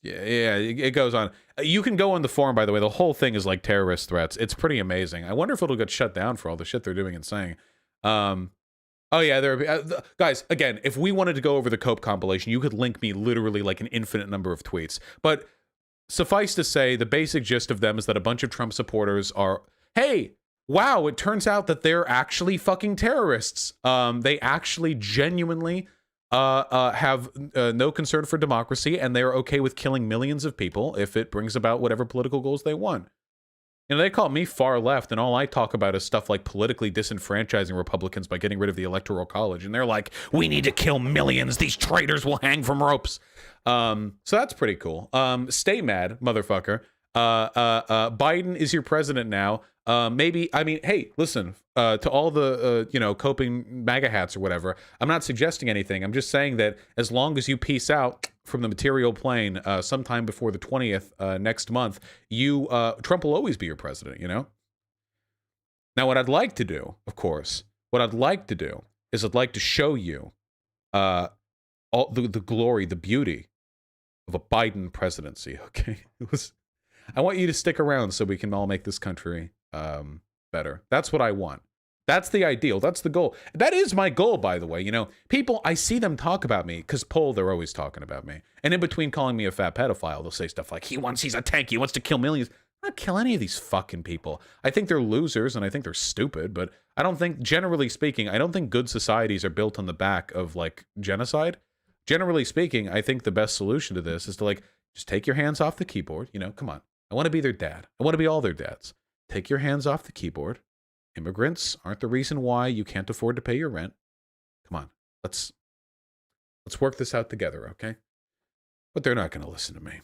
Yeah, it goes on. You can go on the forum, by the way. The whole thing is like terrorist threats. It's pretty amazing. I wonder if it'll get shut down for all the shit they're doing and saying. Oh yeah, guys, again, if we wanted to go over the Cope compilation, you could link me literally like an infinite number of tweets. But suffice to say, the basic gist of them is that a bunch of Trump supporters are, hey, wow, it turns out that they're actually fucking terrorists. They actually genuinely have no concern for democracy, and they're okay with killing millions of people if it brings about whatever political goals they want. You know, they call me far left, and all I talk about is stuff like politically disenfranchising Republicans by getting rid of the Electoral College. And they're like, we need to kill millions. These traitors will hang from ropes. So that's pretty cool. Stay mad, motherfucker. Biden is your president now. Maybe, I mean, hey, listen, to all the, coping MAGA hats or whatever, I'm not suggesting anything. I'm just saying that as long as you peace out from the material plane sometime before the 20th next month, Trump will always be your president, Now, what I'd like to do, of course, is I'd like to show you all the glory, the beauty of a Biden presidency, okay? I want you to stick around so we can all make this country better. That's what I want. That's the ideal. That's the goal. That is my goal, by the way. People, I see them talk about me because they're always talking about me. And in between calling me a fat pedophile, they'll say stuff like, he's a tank, he wants to kill millions. I don't kill any of these fucking people. I think they're losers and I think they're stupid, but I don't think, generally speaking, I don't think good societies are built on the back of, genocide. Generally speaking, I think the best solution to this is to, just take your hands off the keyboard. Come on. I want to be their dad. I want to be all their dads. Take your hands off the keyboard. Immigrants aren't the reason why you can't afford to pay your rent. Come on, let's work this out together, okay? But they're not going to listen to me.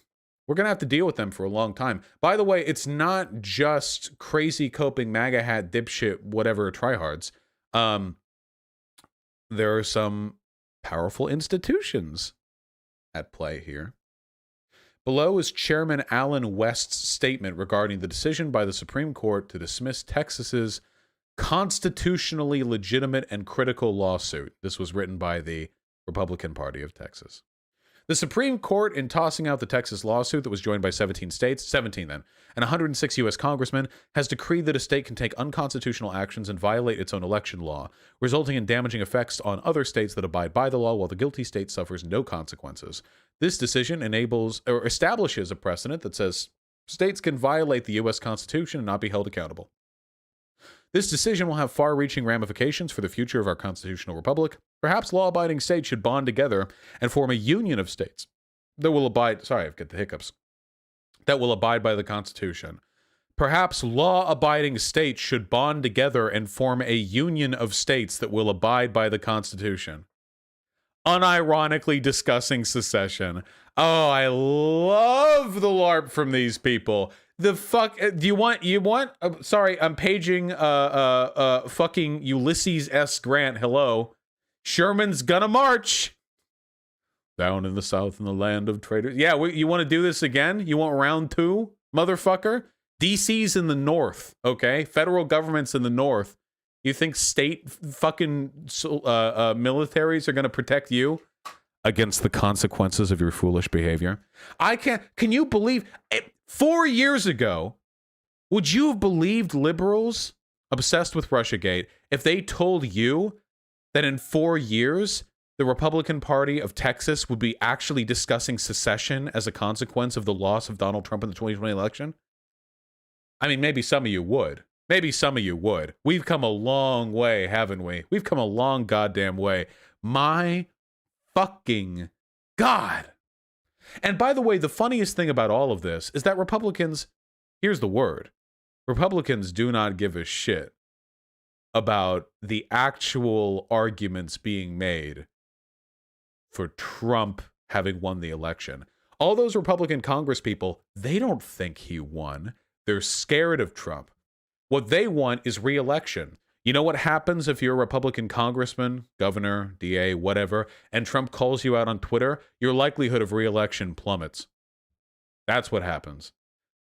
We're going to have to deal with them for a long time. By the way, it's not just crazy coping MAGA hat dipshit whatever tryhards. There are some powerful institutions at play here. Below is Chairman Alan West's statement regarding the decision by the Supreme Court to dismiss Texas's constitutionally legitimate and critical lawsuit. This was written by the Republican Party of Texas. The Supreme Court, in tossing out the Texas lawsuit that was joined by 17 states, 17 then, and 106 U.S. congressmen, has decreed that a state can take unconstitutional actions and violate its own election law, resulting in damaging effects on other states that abide by the law while the guilty state suffers no consequences. This decision establishes a precedent that says states can violate the U.S. Constitution and not be held accountable. This decision will have far-reaching ramifications for the future of our constitutional republic. Perhaps law-abiding states should bond together and form a union of states that will abide... Sorry, I've got the hiccups. That will abide by the Constitution. Perhaps law-abiding states should bond together and form a union of states that will abide by the Constitution. Unironically discussing secession. Oh, I love the LARP from these people. The fuck do you want sorry, I'm paging fucking Ulysses S. Grant. Hello. Sherman's gonna march down in the South in the land of traitors. Yeah, you want to do this again? You want round 2, motherfucker? DC's in the north, okay? Federal government's in the north. You think state fucking militaries are gonna protect you against the consequences of your foolish behavior? Can you believe 4 years ago, would you have believed liberals obsessed with Russiagate if they told you that in 4 years, the Republican Party of Texas would be actually discussing secession as a consequence of the loss of Donald Trump in the 2020 election? I mean, maybe some of you would. Maybe some of you would. We've come a long way, haven't we? We've come a long goddamn way. My fucking God. And by the way, the funniest thing about all of this is that Republicans, here's the word, Republicans do not give a shit about the actual arguments being made for Trump having won the election. All those Republican Congress people, they don't think he won. They're scared of Trump. What they want is re-election. You know what happens if you're a Republican congressman, governor, DA, whatever, and Trump calls you out on Twitter? Your likelihood of re-election plummets. That's what happens.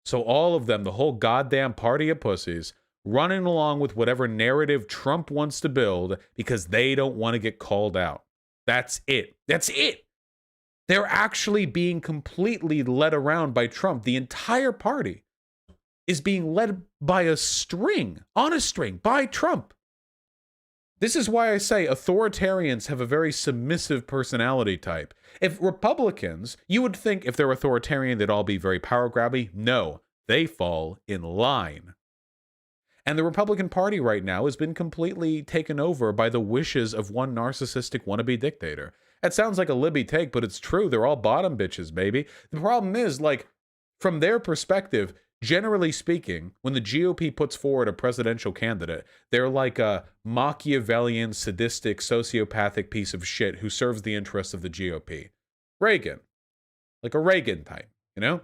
So all of them, the whole goddamn party of pussies, running along with whatever narrative Trump wants to build because they don't want to get called out. That's it. That's it. They're actually being completely led around by Trump. The entire party is being led by a string, on a string, by Trump. This is why I say authoritarians have a very submissive personality type. If Republicans, you would think if they're authoritarian, they'd all be very power grabby. No, they fall in line. And the Republican Party right now has been completely taken over by the wishes of one narcissistic wannabe dictator. That sounds like a Libby take, but it's true. They're all bottom bitches, baby. The problem is, like, from their perspective, generally speaking, when the GOP puts forward a presidential candidate, they're like a Machiavellian, sadistic, sociopathic piece of shit who serves the interests of the GOP. Reagan. Like a Reagan type, you know?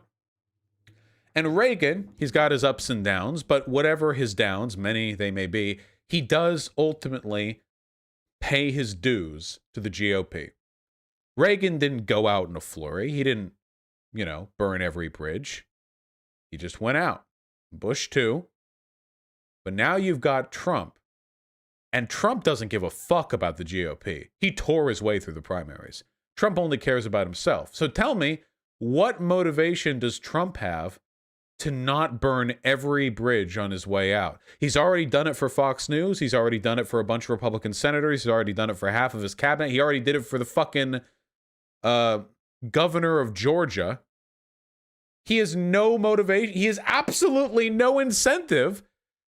And Reagan, he's got his ups and downs, but whatever his downs, many they may be, he does ultimately pay his dues to the GOP. Reagan didn't go out in a flurry. He didn't, burn every bridge. He just went out. Bush too. But now you've got Trump. And Trump doesn't give a fuck about the GOP. He tore his way through the primaries. Trump only cares about himself. So tell me, what motivation does Trump have to not burn every bridge on his way out? He's already done it for Fox News. He's already done it for a bunch of Republican senators. He's already done it for half of his cabinet. He already did it for the fucking governor of Georgia. He has no motivation. He has absolutely no incentive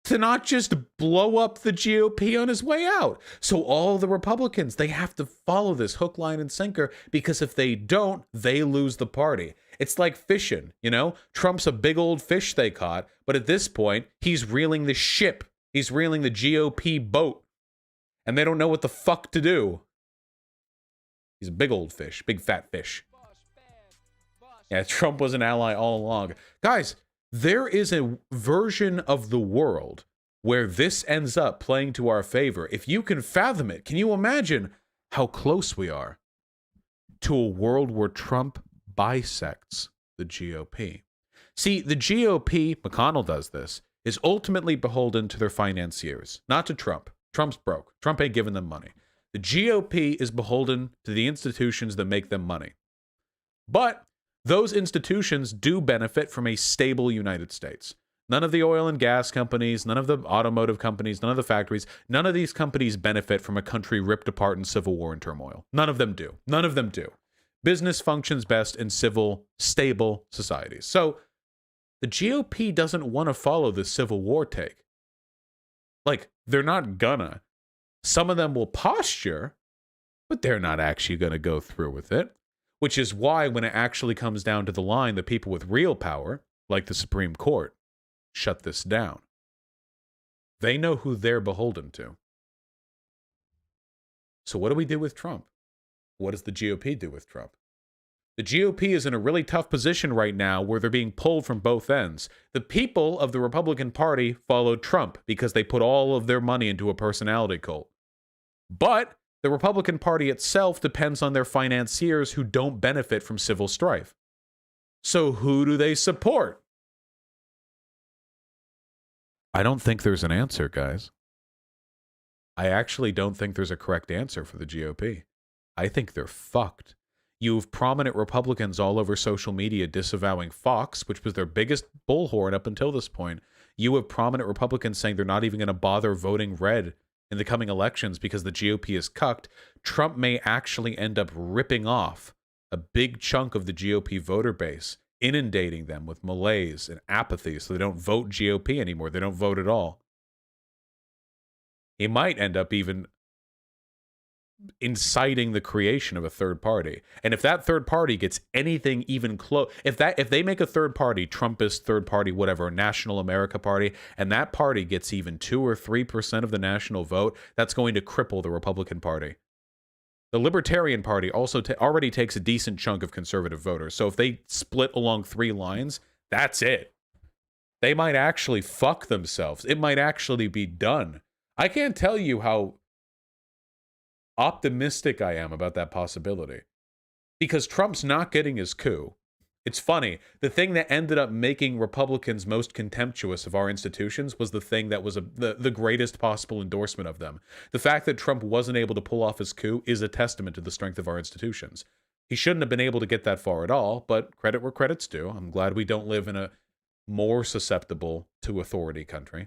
to not just blow up the GOP on his way out. So all the Republicans, they have to follow this hook, line, and sinker, because if they don't, they lose the party. It's like fishing, Trump's a big old fish they caught, but at this point, he's reeling the ship. He's reeling the GOP boat, and they don't know what the fuck to do. He's a big old fish, big fat fish. Yeah, Trump was an ally all along. Guys, there is a version of the world where this ends up playing to our favor. If you can fathom it, can you imagine how close we are to a world where Trump bisects the GOP? See, the GOP, McConnell does this, is ultimately beholden to their financiers, not to Trump. Trump's broke. Trump ain't giving them money. The GOP is beholden to the institutions that make them money. But those institutions do benefit from a stable United States. None of the oil and gas companies, none of the automotive companies, none of the factories, none of these companies benefit from a country ripped apart in civil war and turmoil. None of them do. None of them do. Business functions best in civil, stable societies. So the GOP doesn't want to follow this Civil War take. Like, they're not gonna. Some of them will posture, but they're not actually going to go through with it. Which is why when it actually comes down to the line, the people with real power, like the Supreme Court, shut this down. They know who they're beholden to. So what do we do with Trump? What does the GOP do with Trump? The GOP is in a really tough position right now where they're being pulled from both ends. The people of the Republican Party followed Trump because they put all of their money into a personality cult. But the Republican Party itself depends on their financiers who don't benefit from civil strife. So who do they support? I don't think there's an answer, guys. I actually don't think there's a correct answer for the GOP. I think they're fucked. You have prominent Republicans all over social media disavowing Fox, which was their biggest bullhorn up until this point. You have prominent Republicans saying they're not even going to bother voting red in the coming elections because the GOP is cucked. Trump may actually end up ripping off a big chunk of the GOP voter base, inundating them with malaise and apathy so they don't vote GOP anymore. They don't vote at all. He might end up even inciting the creation of a third party. And if that third party gets anything even close, if they make a third party, Trumpist third party, whatever, National America Party, and that party gets even 2 or 3% of the national vote, that's going to cripple the Republican Party. The Libertarian Party also already takes a decent chunk of conservative voters. So if they split along 3 lines, that's it. They might actually fuck themselves. It might actually be done. I can't tell you how optimistic I am about that possibility. Because Trump's not getting his coup. It's funny. The thing that ended up making Republicans most contemptuous of our institutions was the thing that was the greatest possible endorsement of them. The fact that Trump wasn't able to pull off his coup is a testament to the strength of our institutions. He shouldn't have been able to get that far at all, but credit where credit's due. I'm glad we don't live in a more susceptible to authority country.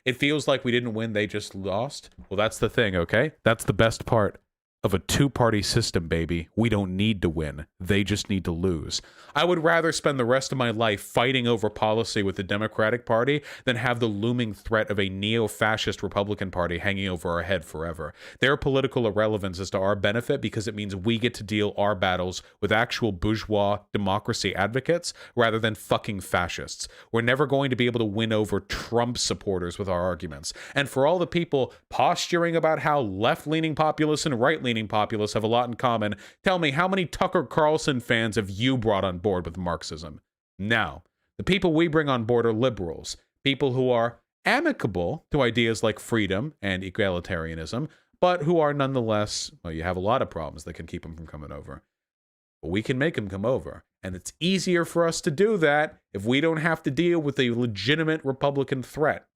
It feels like we didn't win, they just lost. Well, that's the thing, okay? That's the best part of a 2-party system, baby. We don't need to win. They just need to lose. I would rather spend the rest of my life fighting over policy with the Democratic Party than have the looming threat of a neo-fascist Republican Party hanging over our head forever. Their political irrelevance is to our benefit because it means we get to deal our battles with actual bourgeois democracy advocates rather than fucking fascists. We're never going to be able to win over Trump supporters with our arguments. And for all the people posturing about how left-leaning populists and right-leaning populists have a lot in common, tell me, how many Tucker Carlson fans have you brought on board with Marxism? Now, The people we bring on board are liberals, people who are amicable to ideas like freedom and egalitarianism, but who are nonetheless, well, you have a lot of problems that can keep them from coming over. But we can make them come over. And it's easier for us to do that if we don't have to deal with a legitimate Republican threat.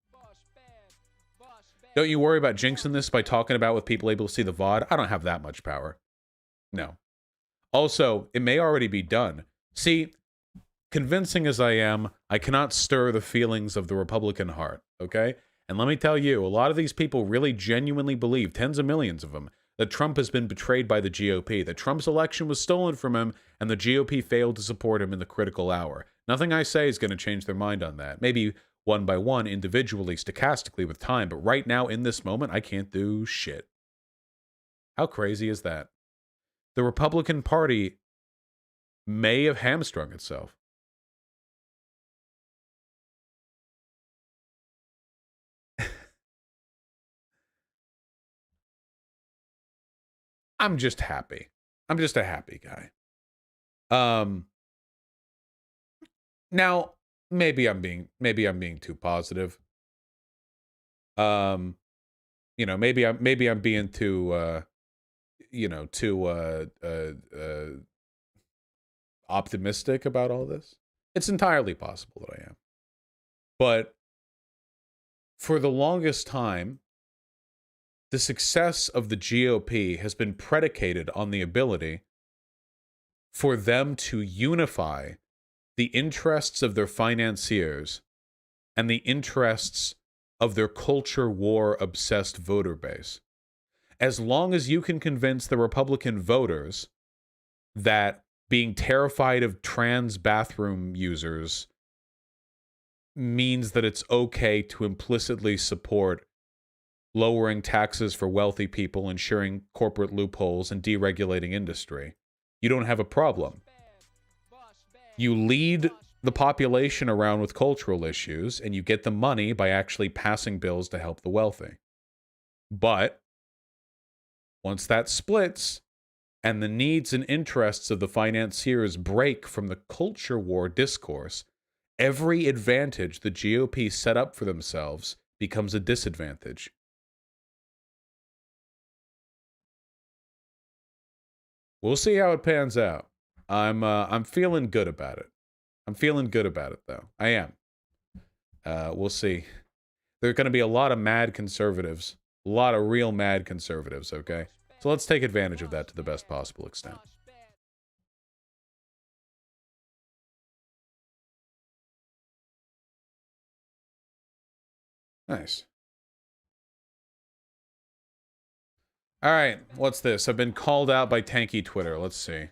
Don't you worry about jinxing this by talking about with people able to see the VOD? I don't have that much power. No. Also, it may already be done. See, convincing as I am, I cannot stir the feelings of the Republican heart, okay? And let me tell you, a lot of these people really genuinely believe, tens of millions of them, that Trump has been betrayed by the GOP, that Trump's election was stolen from him, and the GOP failed to support him in the critical hour. Nothing I say is going to change their mind on that. Maybe one by one, individually, stochastically with time, but right now, in this moment, I can't do shit. How crazy is that? The Republican Party may have hamstrung itself. I'm just happy. I'm just a happy guy. Now maybe I'm being too positive. You know, maybe I'm being too optimistic about all this. It's entirely possible that I am. But for the longest time, the success of the GOP has been predicated on the ability for them to unify the interests of their financiers and the interests of their culture war-obsessed voter base. As long as you can convince the Republican voters that being terrified of trans bathroom users means that it's okay to implicitly support lowering taxes for wealthy people, ensuring corporate loopholes, and deregulating industry, you don't have a problem. You lead the population around with cultural issues, and you get the money by actually passing bills to help the wealthy. But once that splits, and the needs and interests of the financiers break from the culture war discourse, every advantage the GOP set up for themselves becomes a disadvantage. We'll see how it pans out. I'm feeling good about it. I'm feeling good about it, though. I am. We'll see. There are going to be a lot of mad conservatives. A lot of real mad conservatives, okay? So let's take advantage of that to the best possible extent. Nice. All right, what's this? I've been called out by Tankie Twitter. Let's see.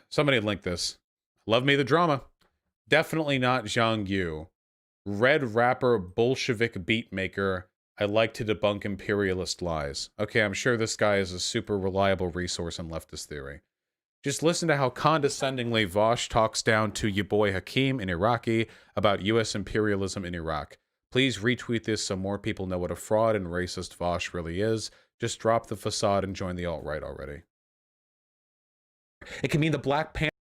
Somebody link this. Love me the drama. Definitely not Zhang Yu. Red rapper, Bolshevik beat maker. I like to debunk imperialist lies. Okay, I'm sure this guy is a super reliable resource in leftist theory. Just listen to how condescendingly Vosh talks down to your boy Hakeem in Iraqi about U.S. imperialism in Iraq. Please retweet this so more people know what a fraud and racist Vosh really is. Just drop the facade and join the alt-right already. It can mean the Black Panther.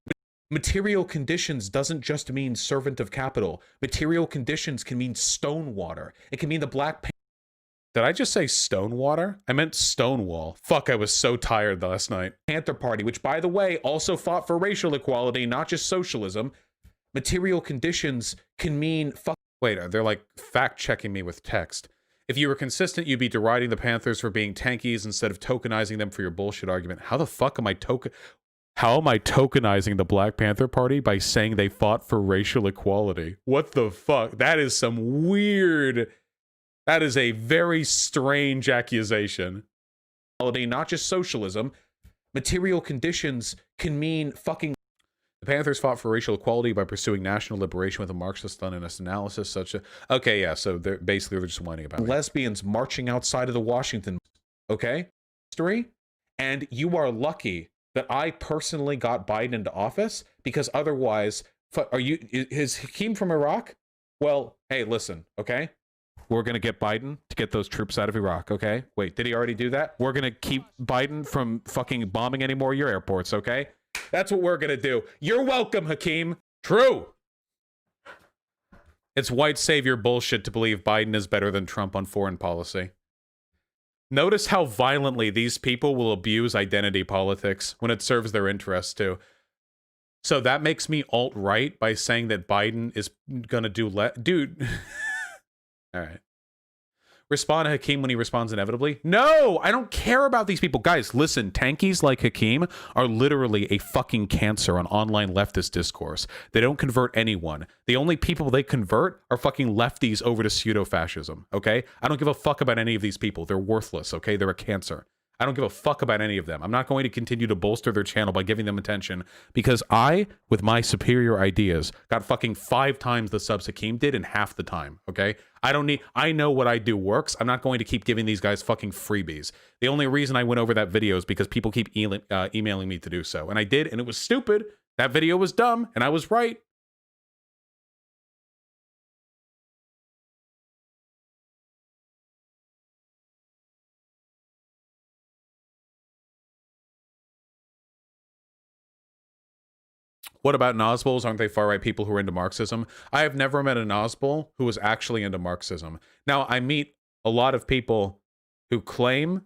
Material conditions doesn't just mean servant of capital. Material conditions can mean stonewater. It can mean the Black Panther. Did I just say stonewater? I meant Stonewall. Fuck, I was so tired last night. Panther Party, which by the way also fought for racial equality, not just socialism. Material conditions can mean fuck. Wait, they're like fact-checking me with text. If you were consistent, you'd be deriding the Panthers for being tankies instead of tokenizing them for your bullshit argument. How the fuck am I tokenizing the Black Panther Party by saying they fought for racial equality? What the fuck? That is some weird... That is a very strange accusation. Not just socialism. Material conditions can mean fucking... The Panthers fought for racial equality by pursuing national liberation with a Marxist-Leninist analysis such a... Okay, yeah, so they're just whining about it. Lesbians marching outside of the Washington... Okay? History? And you are lucky that I personally got Biden into office, because otherwise... Is Hakeem from Iraq? Well, hey, listen, okay? We're going to get Biden to get those troops out of Iraq, okay? Wait, did he already do that? We're going to keep Biden from fucking bombing any more of your airports, okay? That's what we're gonna do. You're welcome, Hakeem. True. It's white savior bullshit to believe Biden is better than Trump on foreign policy. Notice how violently these people will abuse identity politics when it serves their interests too. So that makes me alt-right by saying that Biden is gonna do dude. All right. Respond to Hakeem when he responds inevitably. No, I don't care about these people. Guys, listen, tankies like Hakeem are literally a fucking cancer on online leftist discourse. They don't convert anyone. The only people they convert are fucking lefties over to pseudo-fascism, okay? I don't give a fuck about any of these people. They're worthless, okay? They're a cancer. I don't give a fuck about any of them. I'm not going to continue to bolster their channel by giving them attention because I, with my superior ideas, got fucking 5 times the subs Hakeem did in half the time, okay? I know what I do works. I'm not going to keep giving these guys fucking freebies. The only reason I went over that video is because people keep emailing me to do so. And I did, and it was stupid. That video was dumb, and I was right. What about Nosbols? Aren't they far-right people who are into Marxism? I have never met a Nosbol who was actually into Marxism. Now, I meet a lot of people who claim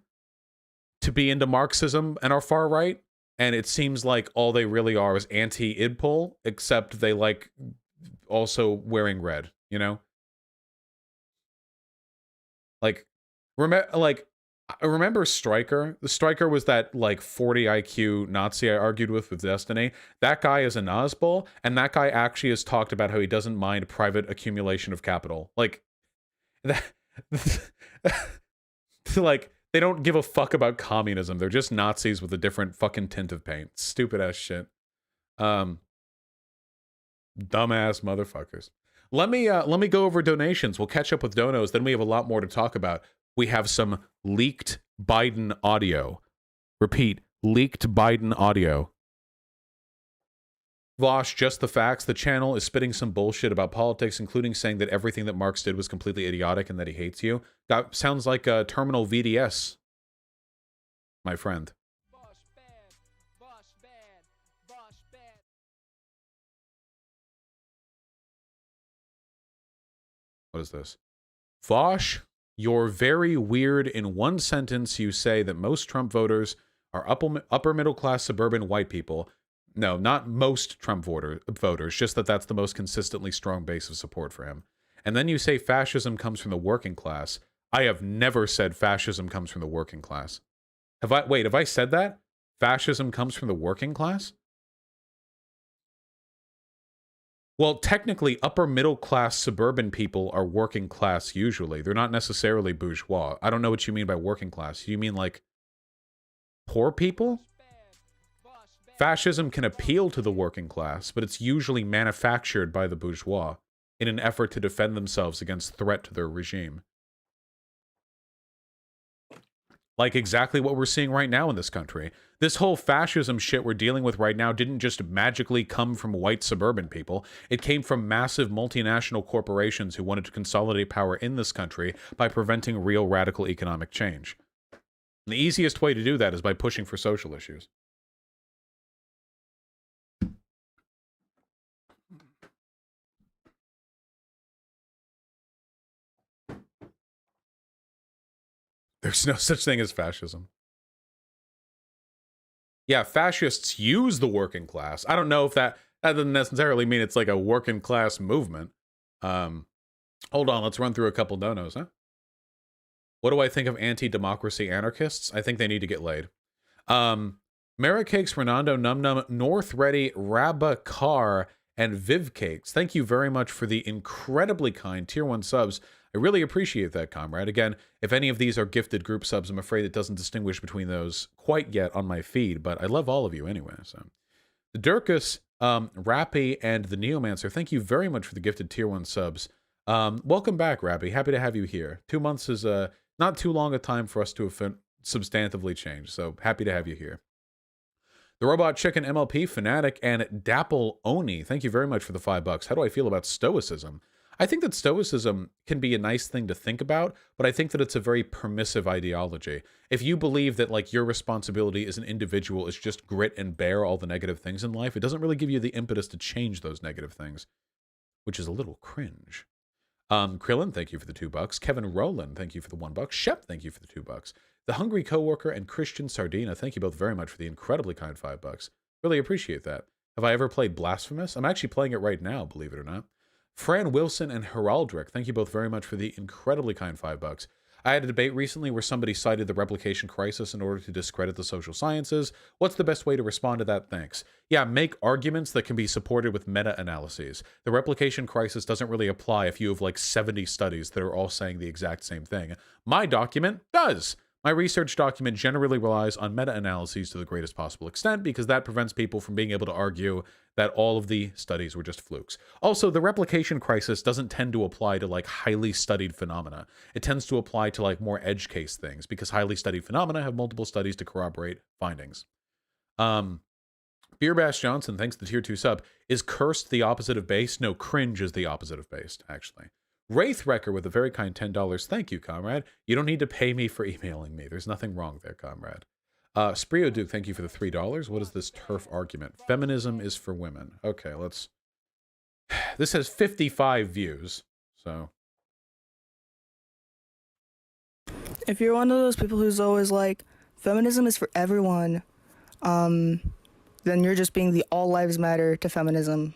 to be into Marxism and are far-right, and it seems like all they really are is anti-idpol, except they like also wearing red, you know? Like, remember Stryker? The Stryker was that like 40 IQ Nazi I argued with Destiny. That guy is a Nosbol, and that guy actually has talked about how he doesn't mind private accumulation of capital. Like that, like they don't give a fuck about communism. They're just Nazis with a different fucking tint of paint. Stupid ass shit. Dumbass motherfuckers. Let me go over donations. We'll catch up with donos. Then we have a lot more to talk about. We have some leaked Biden audio. Repeat, leaked Biden audio. Vosh, just the facts. The channel is spitting some bullshit about politics, including saying that everything that Marx did was completely idiotic and that he hates you. That sounds like a terminal VDS, my friend. What is this? Vosh, you're very weird. In one sentence, you say that most Trump voters are upper middle class suburban white people. No, not most Trump voters, just that that's the most consistently strong base of support for him. And then you say fascism comes from the working class. I have never said fascism comes from the working class. Have I said that? Fascism comes from the working class? Well, technically, upper middle class suburban people are working class usually. They're not necessarily bourgeois. I don't know what you mean by working class. You mean like poor people? Fascism can appeal to the working class, but it's usually manufactured by the bourgeois in an effort to defend themselves against threat to their regime. Like exactly what we're seeing right now in this country. This whole fascism shit we're dealing with right now didn't just magically come from white suburban people. It came from massive multinational corporations who wanted to consolidate power in this country by preventing real radical economic change. And the easiest way to do that is by pushing for social issues. There's no such thing as fascism. Yeah, fascists use the working class. I don't know if that doesn't necessarily mean it's like a working class movement. Hold on, let's run through a couple donos, huh? What do I think of anti-democracy anarchists? I think they need to get laid. Mara Cakes, Renando, Num Num, North Ready, Rabba Car, and Viv Cakes. Thank you very much for the incredibly kind Tier 1 subs. I really appreciate that, comrade. Again, if any of these are gifted group subs, I'm afraid it doesn't distinguish between those quite yet on my feed, but I love all of you anyway. So, the Durkus, Rappy, and the Neomancer, thank you very much for the gifted Tier 1 subs. Welcome back, Rappy. Happy to have you here. 2 months is not too long a time for us to have substantively changed, so happy to have you here. The Robot Chicken MLP, Fanatic, and Dapple Oni, thank you very much for the $5. How do I feel about stoicism? I think that stoicism can be a nice thing to think about, but I think that it's a very permissive ideology. If you believe that like your responsibility as an individual is just grit and bear all the negative things in life, it doesn't really give you the impetus to change those negative things, which is a little cringe. Krillin, thank you for the $2. Kevin Rowland, thank you for the $1. Shep, thank you for the $2. The Hungry Coworker and Christian Sardina, thank you both very much for the incredibly kind $5. Really appreciate that. Have I ever played Blasphemous? I'm actually playing it right now, believe it or not. Fran Wilson and Heraldric, thank you both very much for the incredibly kind $5. I had a debate recently where somebody cited the replication crisis in order to discredit the social sciences. What's the best way to respond to that? Thanks. Yeah, make arguments that can be supported with meta-analyses. The replication crisis doesn't really apply if you have like 70 studies that are all saying the exact same thing. My document does. My research document generally relies on meta-analyses to the greatest possible extent because that prevents people from being able to argue that all of the studies were just flukes. Also, the replication crisis doesn't tend to apply to like highly studied phenomena. It tends to apply to like more edge case things because highly studied phenomena have multiple studies to corroborate findings. Beer Bash Johnson, thanks to the tier 2 sub. Is cursed the opposite of based? No, cringe is the opposite of based, actually. Wraithwrecker with a very kind $10. Thank you, comrade. You don't need to pay me for emailing me. There's nothing wrong there, comrade. Sprio Duke, thank you for the $3. What is this turf argument? Feminism is for women. Okay, let's... This has 55 views, so... If you're one of those people who's always like, feminism is for everyone, then you're just being the all lives matter to feminism.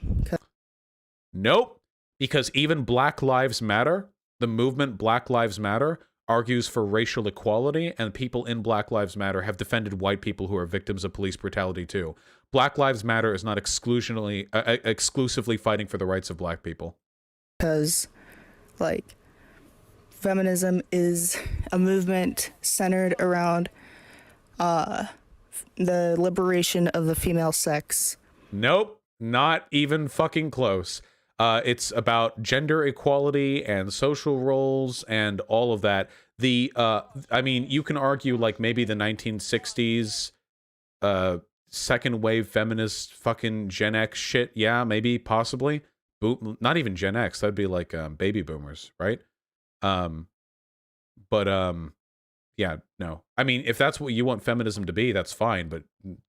Nope. Because even Black Lives Matter, the movement Black Lives Matter, argues for racial equality, and people in Black Lives Matter have defended white people who are victims of police brutality too. Black Lives Matter is not exclusively fighting for the rights of black people. Because, like, feminism is a movement centered around the liberation of the female sex. Nope, not even fucking close. It's about gender equality and social roles and all of that. I mean, you can argue like maybe the 1960s second wave feminist fucking Gen X shit. Yeah, maybe, possibly. Not even Gen X. That'd be like baby boomers, right? Yeah, no. I mean, if that's what you want feminism to be, that's fine. But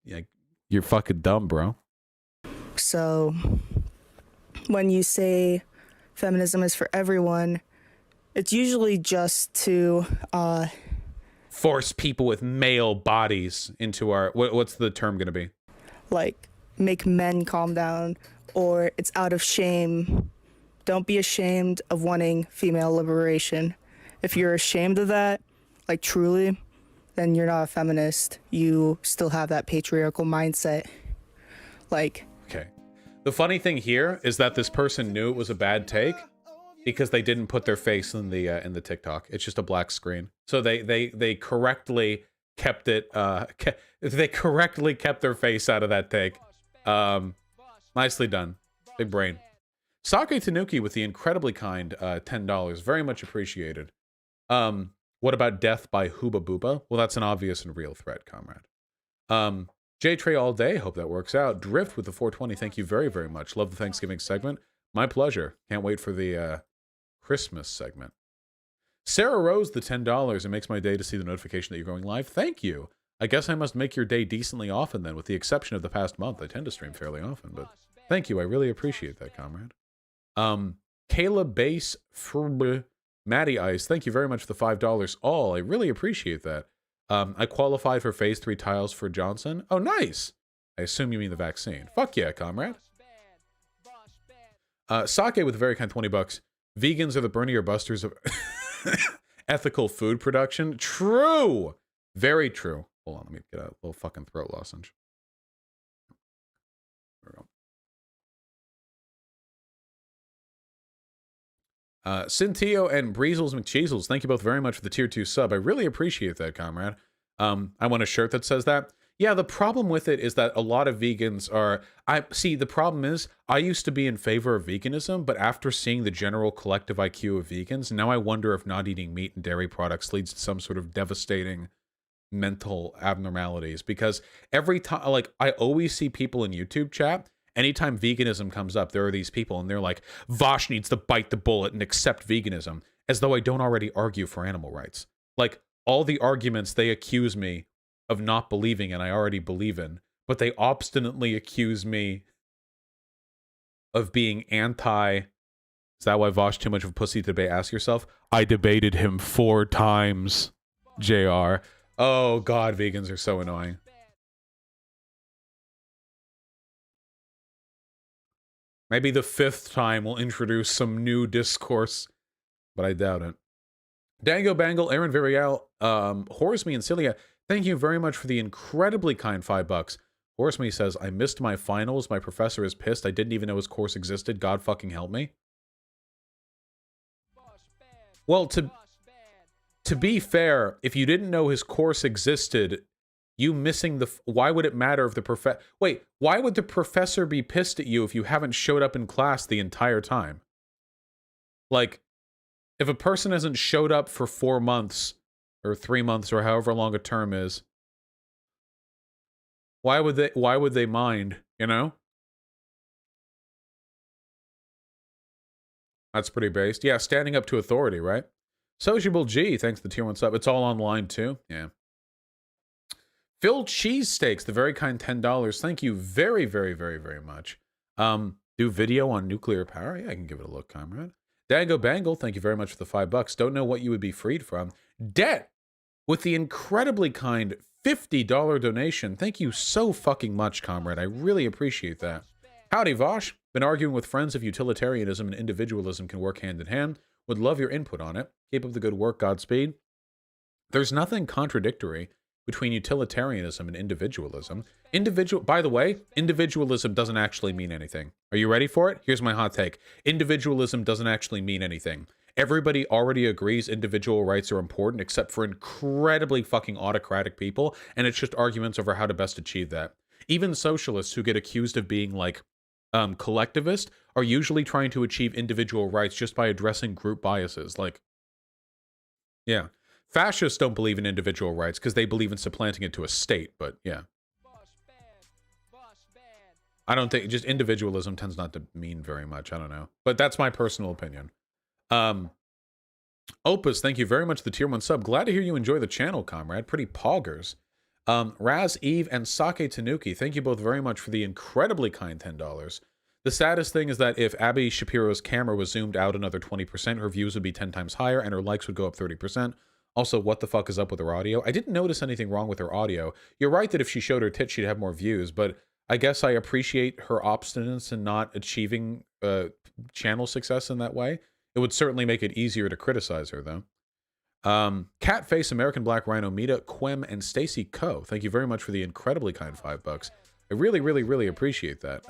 like, you're fucking dumb, bro. So... when you say feminism is for everyone, it's usually just to force people with male bodies into our what's the term gonna be? Like make men calm down, or it's out of shame. Don't be ashamed of wanting female liberation. If you're ashamed of that, like truly, then you're not a feminist. You still have that patriarchal mindset. Like, okay. The funny thing here is that this person knew it was a bad take because they didn't put their face in the TikTok. It's just a black screen. So they correctly kept it. They correctly kept their face out of that take. Nicely done, big brain. Sake Tanuki with the incredibly kind $10, very much appreciated. What about Death by Hooba Booba? Well, that's an obvious and real threat, comrade. J-Trey all day, hope that works out. Drift with the 420, thank you very, very much. Love the Thanksgiving segment. My pleasure. Can't wait for the Christmas segment. Sarah Rose, the $10. It makes my day to see the notification that you're going live. Thank you. I guess I must make your day decently often then, with the exception of the past month. I tend to stream fairly often, but thank you. I really appreciate that, comrade. Kayla Base Matty Ice, thank you very much for the $5 all. I really appreciate that. I qualified for phase 3 tiles for Johnson. Oh, nice. I assume you mean the vaccine. Fuck yeah, comrade. Sake with a very kind $20. Vegans are the Bernie or Busters of ethical food production. True. Very true. Hold on, let me get a little fucking throat lozenge. There we go. Cintio and Breezels McCheezels, thank you both very much for the tier 2 sub. I really appreciate that, comrade. I want a shirt that says that. Yeah, the problem with it is that a lot of vegans are... the problem is, I used to be in favor of veganism, but after seeing the general collective IQ of vegans, now I wonder if not eating meat and dairy products leads to some sort of devastating mental abnormalities. Because every time, like, I always see people in YouTube chat, anytime veganism comes up, there are these people and they're like, Vosh needs to bite the bullet and accept veganism, as though I don't already argue for animal rights. Like, all the arguments they accuse me of not believing in, I already believe in, but they obstinately accuse me of being anti. Is that why Vosh too much of a pussy to debate? Ask yourself. I debated him 4 times, JR. Oh, God, vegans are so annoying. Maybe the 5th time we'll introduce some new discourse, but I doubt it. Dango Bangle, Aaron Virial, Horsme and Celia, thank you very much for the incredibly kind $5. Horsme says, I missed my finals. My professor is pissed. I didn't even know his course existed. God fucking help me. Well, to be fair, if you didn't know his course existed, you missing the... Why would it matter if the professor... Wait, why would the professor be pissed at you if you haven't showed up in class the entire time? Like, if a person hasn't showed up for 4 months, or 3 months, or however long a term is, why would they mind, you know? That's pretty based. Yeah, standing up to authority, right? Sociable G, thanks to the tier 1 sub. It's all online too. Yeah. Phil Cheesesteaks, the very kind $10. Thank you very, very, very, very much. Do video on nuclear power? Yeah, I can give it a look, comrade. Dango Bangle, thank you very much for the $5. Don't know what you would be freed from. Debt, with the incredibly kind $50 donation. Thank you so fucking much, comrade. I really appreciate that. Howdy, Vosh. Been arguing with friends if utilitarianism and individualism can work hand in hand. Would love your input on it. Keep up the good work, Godspeed. There's nothing contradictory between utilitarianism and individualism. By the way, individualism doesn't actually mean anything. Are you ready for it? Here's my hot take. Individualism doesn't actually mean anything. Everybody already agrees individual rights are important, except for incredibly fucking autocratic people, and it's just arguments over how to best achieve that. Even socialists who get accused of being, like, collectivist are usually trying to achieve individual rights just by addressing group biases. Like, yeah. Fascists don't believe in individual rights because they believe in supplanting it to a state, but yeah. I don't think, just individualism tends not to mean very much. I don't know. But that's my personal opinion. Opus, thank you very much for the tier 1 sub. Glad to hear you enjoy the channel, comrade. Pretty poggers. Raz, Eve, and Sake Tanuki, thank you both very much for the incredibly kind $10. The saddest thing is that if Abby Shapiro's camera was zoomed out another 20%, her views would be 10 times higher and her likes would go up 30%. Also, what the fuck is up with her audio? I didn't notice anything wrong with her audio. You're right that if she showed her tits, she'd have more views, but I guess I appreciate her obstinance in not achieving channel success in that way. It would certainly make it easier to criticize her, though. Catface, American Black Rhino, Mita, Quem, and Stacy Coe. Thank you very much for the incredibly kind $5. I really, really, really appreciate that.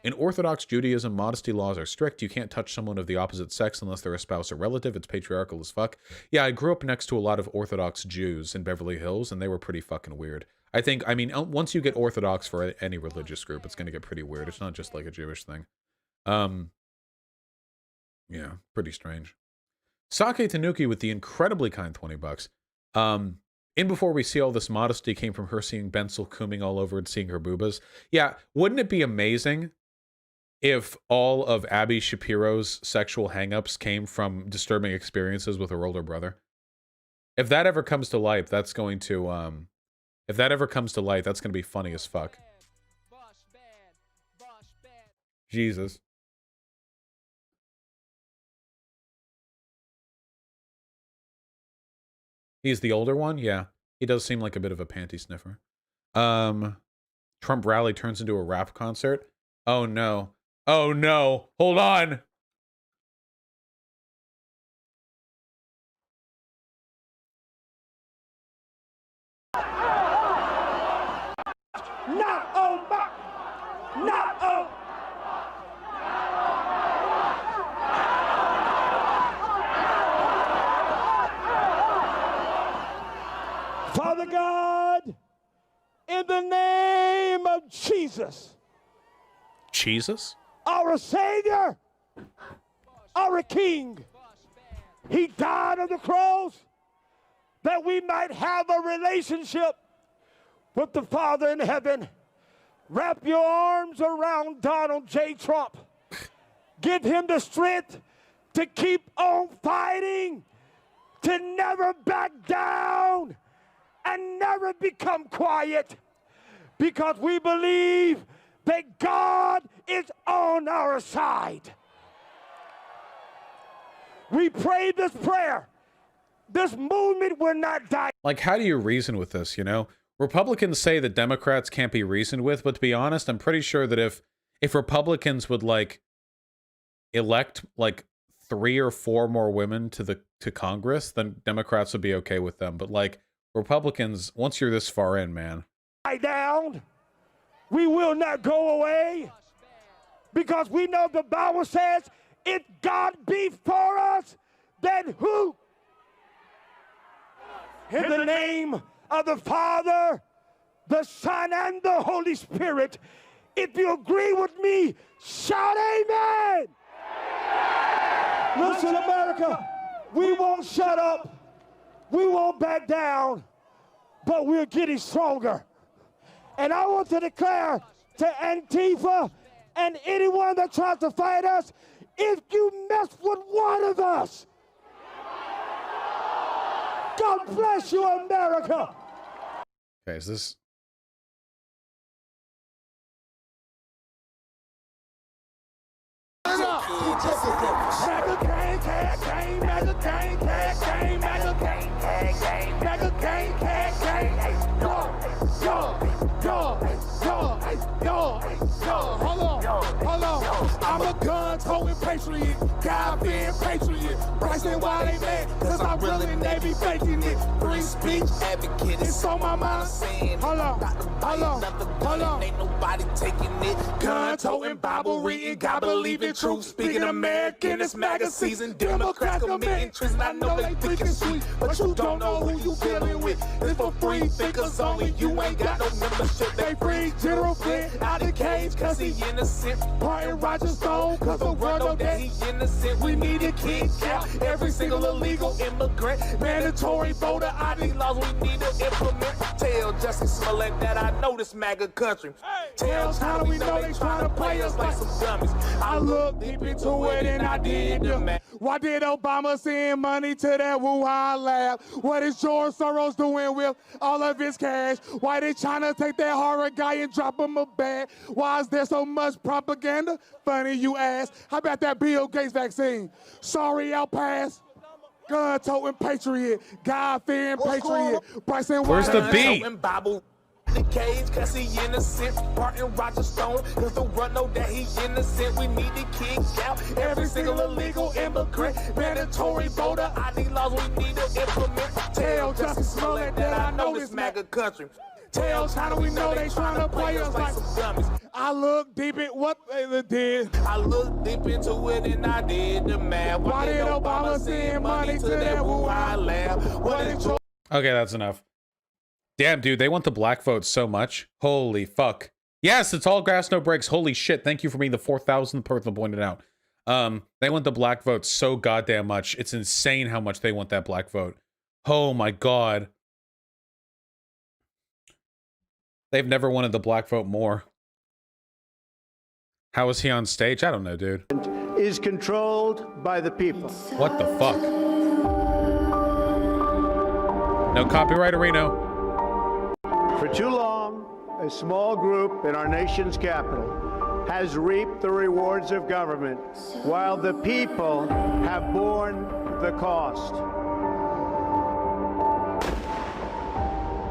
In Orthodox Judaism, modesty laws are strict. You can't touch someone of the opposite sex unless they're a spouse or relative. It's patriarchal as fuck. Yeah, I grew up next to a lot of Orthodox Jews in Beverly Hills, and they were pretty fucking weird. I mean, once you get Orthodox for any religious group, it's going to get pretty weird. It's not just like a Jewish thing. Yeah, pretty strange. Sake Tanuki with the incredibly kind $20. In Before We See All This Modesty came from her seeing Bensel cooming all over and seeing her boobas. Yeah, wouldn't it be amazing if all of Abby Shapiro's sexual hangups came from disturbing experiences with her older brother? If that ever comes to light, that's going to, that's gonna be funny as fuck. Jesus. He's the older one? Yeah. He does seem like a bit of a panty sniffer. Trump rally turns into a rap concert. Oh no. Oh no. Hold on. Not over. Not over. Father God, in the name of Jesus. Jesus? Our Savior, our King. He died on the cross that we might have a relationship with the Father in heaven. Wrap your arms around Donald J. Trump. Give him the strength to keep on fighting, to never back down, and never become quiet, because we believe that God is on our side. We pray this prayer. This movement will not die. Like, how do you reason with this, you know? Republicans say that Democrats can't be reasoned with, but to be honest, I'm pretty sure that if Republicans would, like, elect, like, 3 or 4 more women to Congress, then Democrats would be okay with them. But, like, Republicans, once you're this far in, man. Down. We will not go away, because we know the Bible says, if God be for us, then who? In the name of the Father, the Son, and the Holy Spirit. If you agree with me, shout amen. Listen, America, we won't shut up. We won't back down, but we're getting stronger. And I want to declare to Antifa and anyone that tries to fight us, if you mess with one of us, God bless you, America. Okay, is this... Hold on. I'm a gun-toting patriot, God-fearing patriot. Bryson, why they mad? Cause I'm real and they be faking it. Free speech advocate, it's on my mind. Hold on. Ain't nobody taking it. Gun-toting, Bible reading, God believe in truth. Speaking American, it's MAGA season. Democrats committing treason. I know they think it's sweet, but you don't know who you dealing with. It's for free thinkers only. You ain't got no membership. They free General Flynn out the cage cause he innocent. Martin Rogers Stone cause the world know that he innocent. We need to kick out every single illegal immigrant. Mandatory voter ID laws we need to implement. Tell Justice Smollett that I know this MAGA country. Tell China we know they trying to play us like some dummies. I looked deep into it and I did the math. Why did Obama send money to that Wuhan lab? What is George Soros doing with all of his cash? Why did China take that horror guy and drop him a bag? Why is there so much propaganda? Funny you ask. How about that Bill Gates vaccine? Sorry, I'll pass. Gun-toting patriot, God-fearing patriot. Bryson, where's the beat? The cage cause he innocent. Martin Rogers Stone cause the world know that he innocent. We need to kick out every single illegal immigrant. Mandatory voter ID laws we need to implement. Tell Justice Smollett that I know this MAGA country. Tell China we know they trying to play us like some dummies. I look deep at what they did. I looked deep into it and I did the math. Why did Obama send money to that Wuhan lab? What is your... Okay, that's enough. Damn, dude, they want the black vote so much. Holy fuck. Yes, it's all grass, no breaks. Holy shit, thank you for being the 4,000th person to point it out. They want the black vote so goddamn much. It's insane how much they want that black vote. Oh my god. They've never wanted the black vote more. How is he on stage? I don't know, dude. Is controlled by the people. What the fuck? No copyright, Reno. For too long, a small group in our nation's capital has reaped the rewards of government while the people have borne the cost.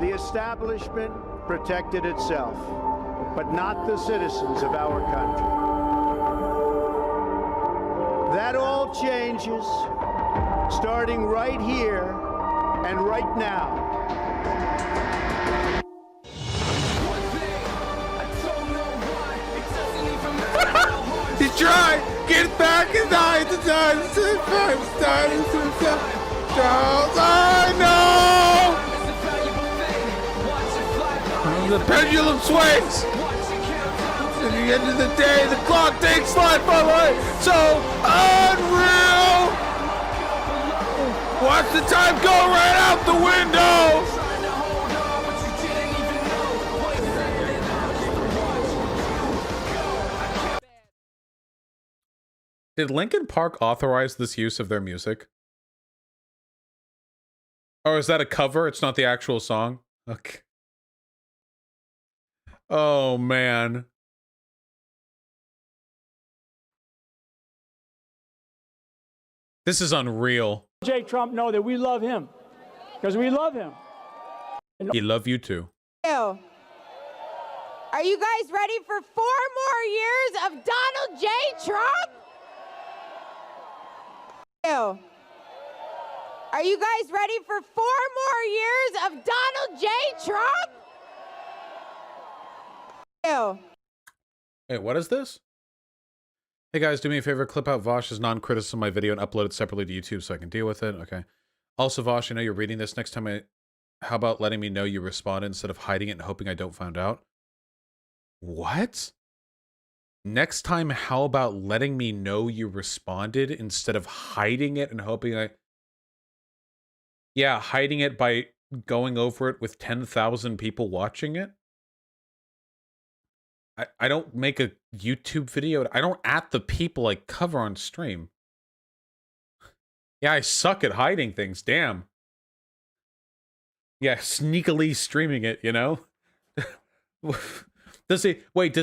The establishment protected itself, but not the citizens of our country. That all changes starting right here and right now. He's trying! Get back and die the time! Oh no! The pendulum swings! At the end of the day, the clock takes life away! So unreal! Watch the time go right out the window! Did Linkin Park authorize this use of their music? Or is that a cover? It's not the actual song? Okay. Oh, man. This is unreal. J. Trump know that we love him because we love him. He love you too. Are you guys ready for 4 more years of Donald J. Trump? Are you guys ready for 4 more years of Donald J. Trump? Wait, what is this? Hey guys, do me a favor, clip out Vosh's non-criticism of my video and upload it separately to YouTube so I can deal with it. Okay. Also, Vosh, I know you're reading this. Next time how about letting me know you responded instead of hiding it and hoping I don't find out? What? Next time, how about letting me know you responded instead of hiding it and hoping Yeah, hiding it by going over it with 10,000 people watching it? I don't make a YouTube video. I don't at the people I cover on stream. Yeah, I suck at hiding things. Damn. Yeah, sneakily streaming it, you know? Does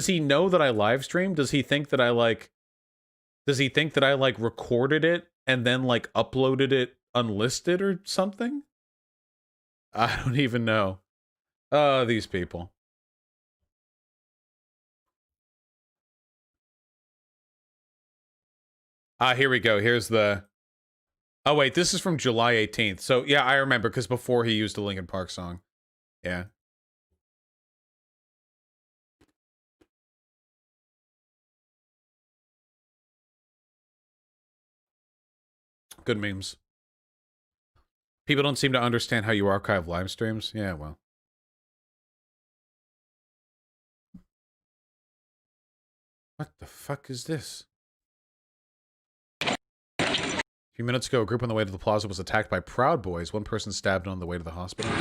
he know that I live stream? Does he think that I recorded it and then like uploaded it unlisted or something? I don't even know. These people. Here we go. Here's the... Oh, wait. This is from July 18th. So, yeah, I remember, because before he used a Linkin Park song. Yeah. Good memes. People don't seem to understand how you archive live streams. Yeah, well. What the fuck is this? A few minutes ago, a group on the way to the plaza was attacked by Proud Boys. One person stabbed on the way to the hospital.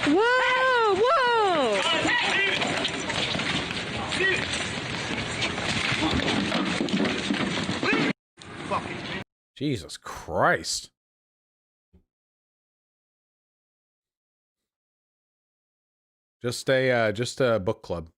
Whoa, whoa! Jesus Christ. Just a book club.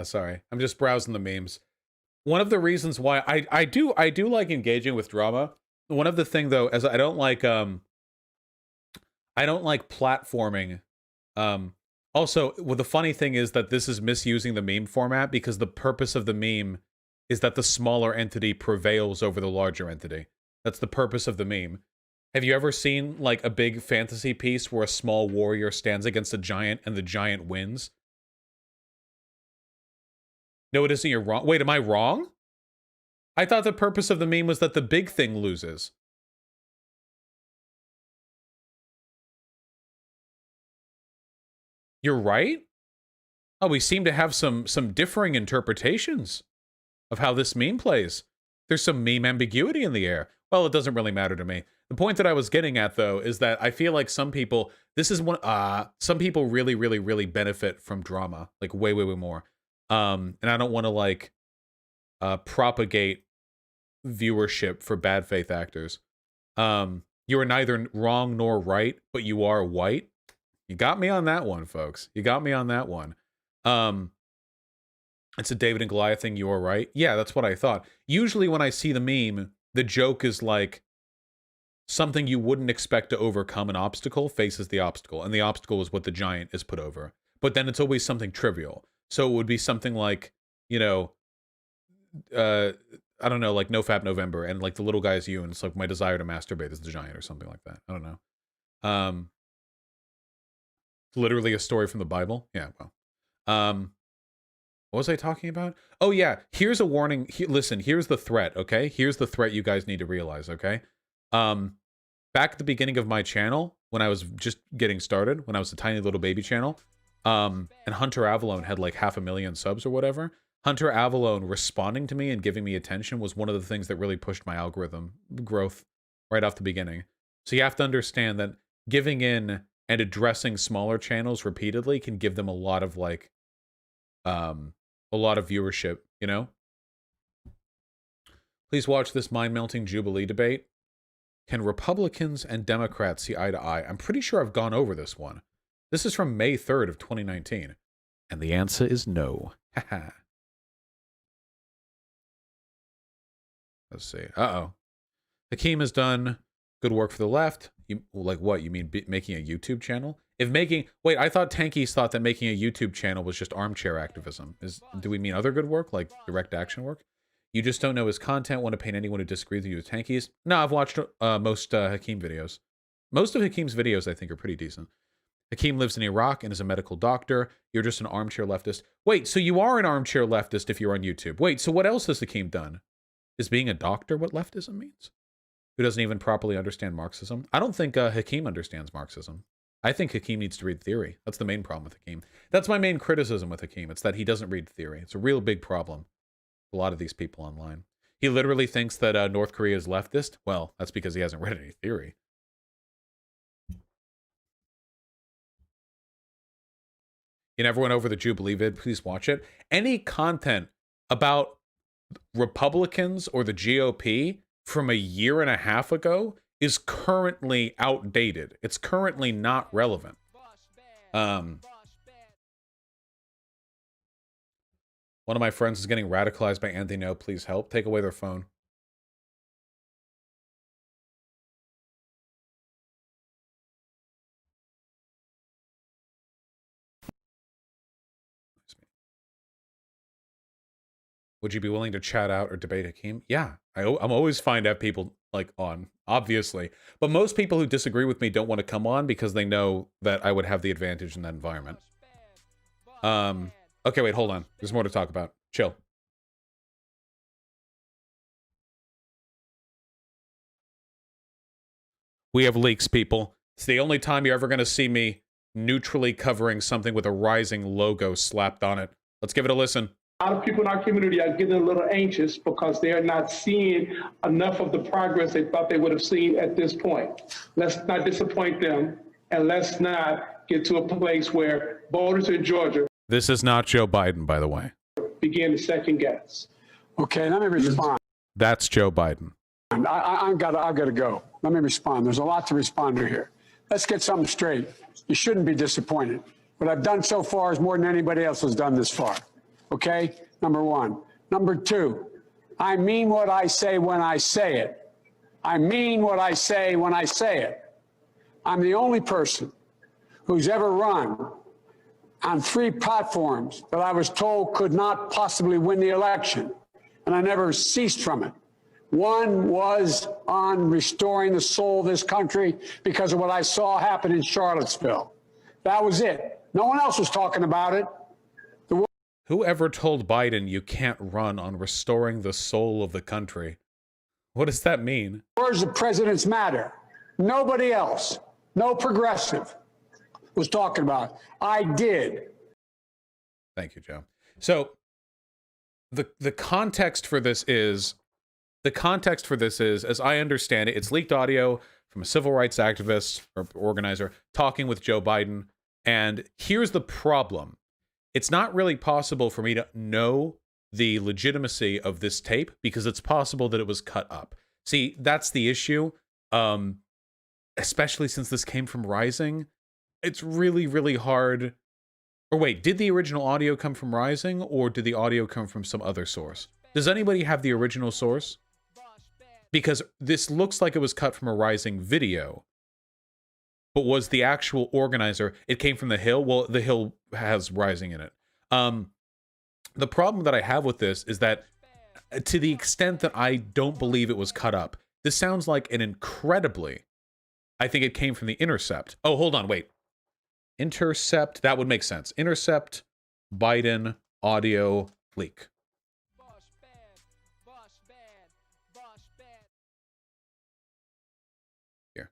Sorry. I'm just browsing the memes. One of the reasons why I do like engaging with drama. One of the thing though, is I don't like platforming. Also, well, the funny thing is that this is misusing the meme format because the purpose of the meme is that the smaller entity prevails over the larger entity. That's the purpose of the meme. Have you ever seen like a big fantasy piece where a small warrior stands against a giant and the giant wins? No, it isn't. You're wrong. Wait, am I wrong? I thought the purpose of the meme was that the big thing loses. You're right? Oh, we seem to have some differing interpretations of how this meme plays. There's some meme ambiguity in the air. Well, it doesn't really matter to me. The point that I was getting at, though, is that I feel like some people, some people really, really, really benefit from drama. Like, way, way, way more. And I don't want to, like, propagate viewership for bad faith actors. You are neither wrong nor right, but you are white. You got me on that one, folks. You got me on that one. It's a David and Goliath thing. You are right. Yeah, that's what I thought. Usually when I see the meme, the joke is like something you wouldn't expect to overcome an obstacle faces the obstacle. And the obstacle is what the giant is put over. But then it's always something trivial. So it would be something like, you know, I don't know, like NoFap November. And like the little guy is you. And it's like my desire to masturbate is the giant or something like that. I don't know. Literally a story from the Bible. Yeah, well. What was I talking about? Oh yeah, here's a warning. Listen, here's the threat, okay? Here's the threat you guys need to realize, okay? Back at the beginning of my channel, when I was just getting started, when I was a tiny little baby channel, and Hunter Avalone had like 500,000 subs or whatever, Hunter Avalone responding to me and giving me attention was one of the things that really pushed my algorithm growth right off the beginning. So you have to understand that giving in and addressing smaller channels repeatedly can give them a lot of like, a lot of viewership, you know? Please watch this mind-melting Jubilee debate. Can Republicans and Democrats see eye to eye? I'm pretty sure I've gone over this one. This is from May 3rd of 2019. And the answer is no. Haha. Let's see. Uh-oh. Hakeem has done good work for the left. You, like what? You mean making a YouTube channel? If making... Wait, I thought Tankie thought that making a YouTube channel was just armchair activism. Do we mean other good work, like direct action work? You just don't know his content, want to paint anyone who disagrees with you with Tankies? No, I've watched most Hakeem videos. Most of Hakeem's videos, I think, are pretty decent. Hakeem lives in Iraq and is a medical doctor. You're just an armchair leftist. Wait, so you are an armchair leftist if you're on YouTube. Wait, so what else has Hakeem done? Is being a doctor what leftism means? Who doesn't even properly understand Marxism? I don't think Hakeem understands Marxism. I think Hakeem needs to read theory. That's the main problem with Hakeem. That's my main criticism with Hakeem. It's that he doesn't read theory. It's a real big problem. A lot of these people online. He literally thinks that North Korea is leftist. Well, that's because he hasn't read any theory. You never went over the Jubilee vid. Please watch it. Any content about Republicans or the GOP from a year and a half ago is currently outdated. It's currently not relevant. One of my friends is getting radicalized by Anthony. No, please help. Take away their phone. Would you be willing to chat out or debate Hakeem? Yeah, I'm always fine to have people like on, obviously. But most people who disagree with me don't want to come on because they know that I would have the advantage in that environment. Okay, wait, hold on. There's more to talk about. Chill. We have leaks, people. It's the only time you're ever going to see me neutrally covering something with a rising logo slapped on it. Let's give it a listen. A lot of people in our community are getting a little anxious because they are not seeing enough of the progress they thought they would have seen at this point. Let's not disappoint them, and let's not get to a place where voters in Georgia... This is not Joe Biden, by the way. ...begin to second guess. Okay, let me respond. That's Joe Biden. I've got to go. Let me respond. There's a lot to respond to here. Let's get something straight. You shouldn't be disappointed. What I've done so far is more than anybody else has done this far. Okay? Number one. Number two, I mean what I say when I say it. I mean what I say when I say it. I'm the only person who's ever run on 3 platforms that I was told could not possibly win the election, and I never ceased from it. One was on restoring the soul of this country because of what I saw happen in Charlottesville. That was it. No one else was talking about it. Whoever told Biden you can't run on restoring the soul of the country? What does that mean? Words of presidents matter. Nobody else, no progressive, was talking about it. I did. Thank you, Joe. So the context for this is, as I understand it, it's leaked audio from a civil rights activist or organizer talking with Joe Biden. And here's the problem. It's not really possible for me to know the legitimacy of this tape because it's possible that it was cut up. See, that's the issue. Especially since this came from Rising. It's really, really hard. Or wait, did the original audio come from Rising or did the audio come from some other source? Does anybody have the original source? Because this looks like it was cut from a Rising video. But was the actual organizer, it came from The Hill? Well, The Hill has Rising in it. The problem that I have with this is that to the extent that I don't believe it was cut up, this sounds like an incredibly, I think it came from The Intercept. Oh, hold on, wait. Intercept, that would make sense. Intercept, Biden, audio leak. Here.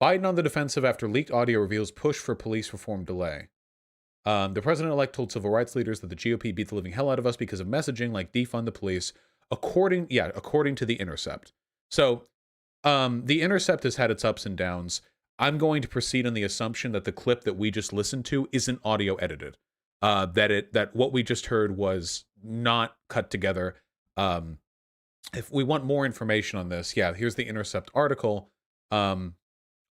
Biden on the defensive after leaked audio reveals push for police reform delay. The president-elect told civil rights leaders that the GOP beat the living hell out of us because of messaging like defund the police, according to The Intercept. So, The Intercept has had its ups and downs. I'm going to proceed on the assumption that the clip that we just listened to isn't audio edited. That what we just heard was not cut together. If we want more information on this, here's the Intercept article on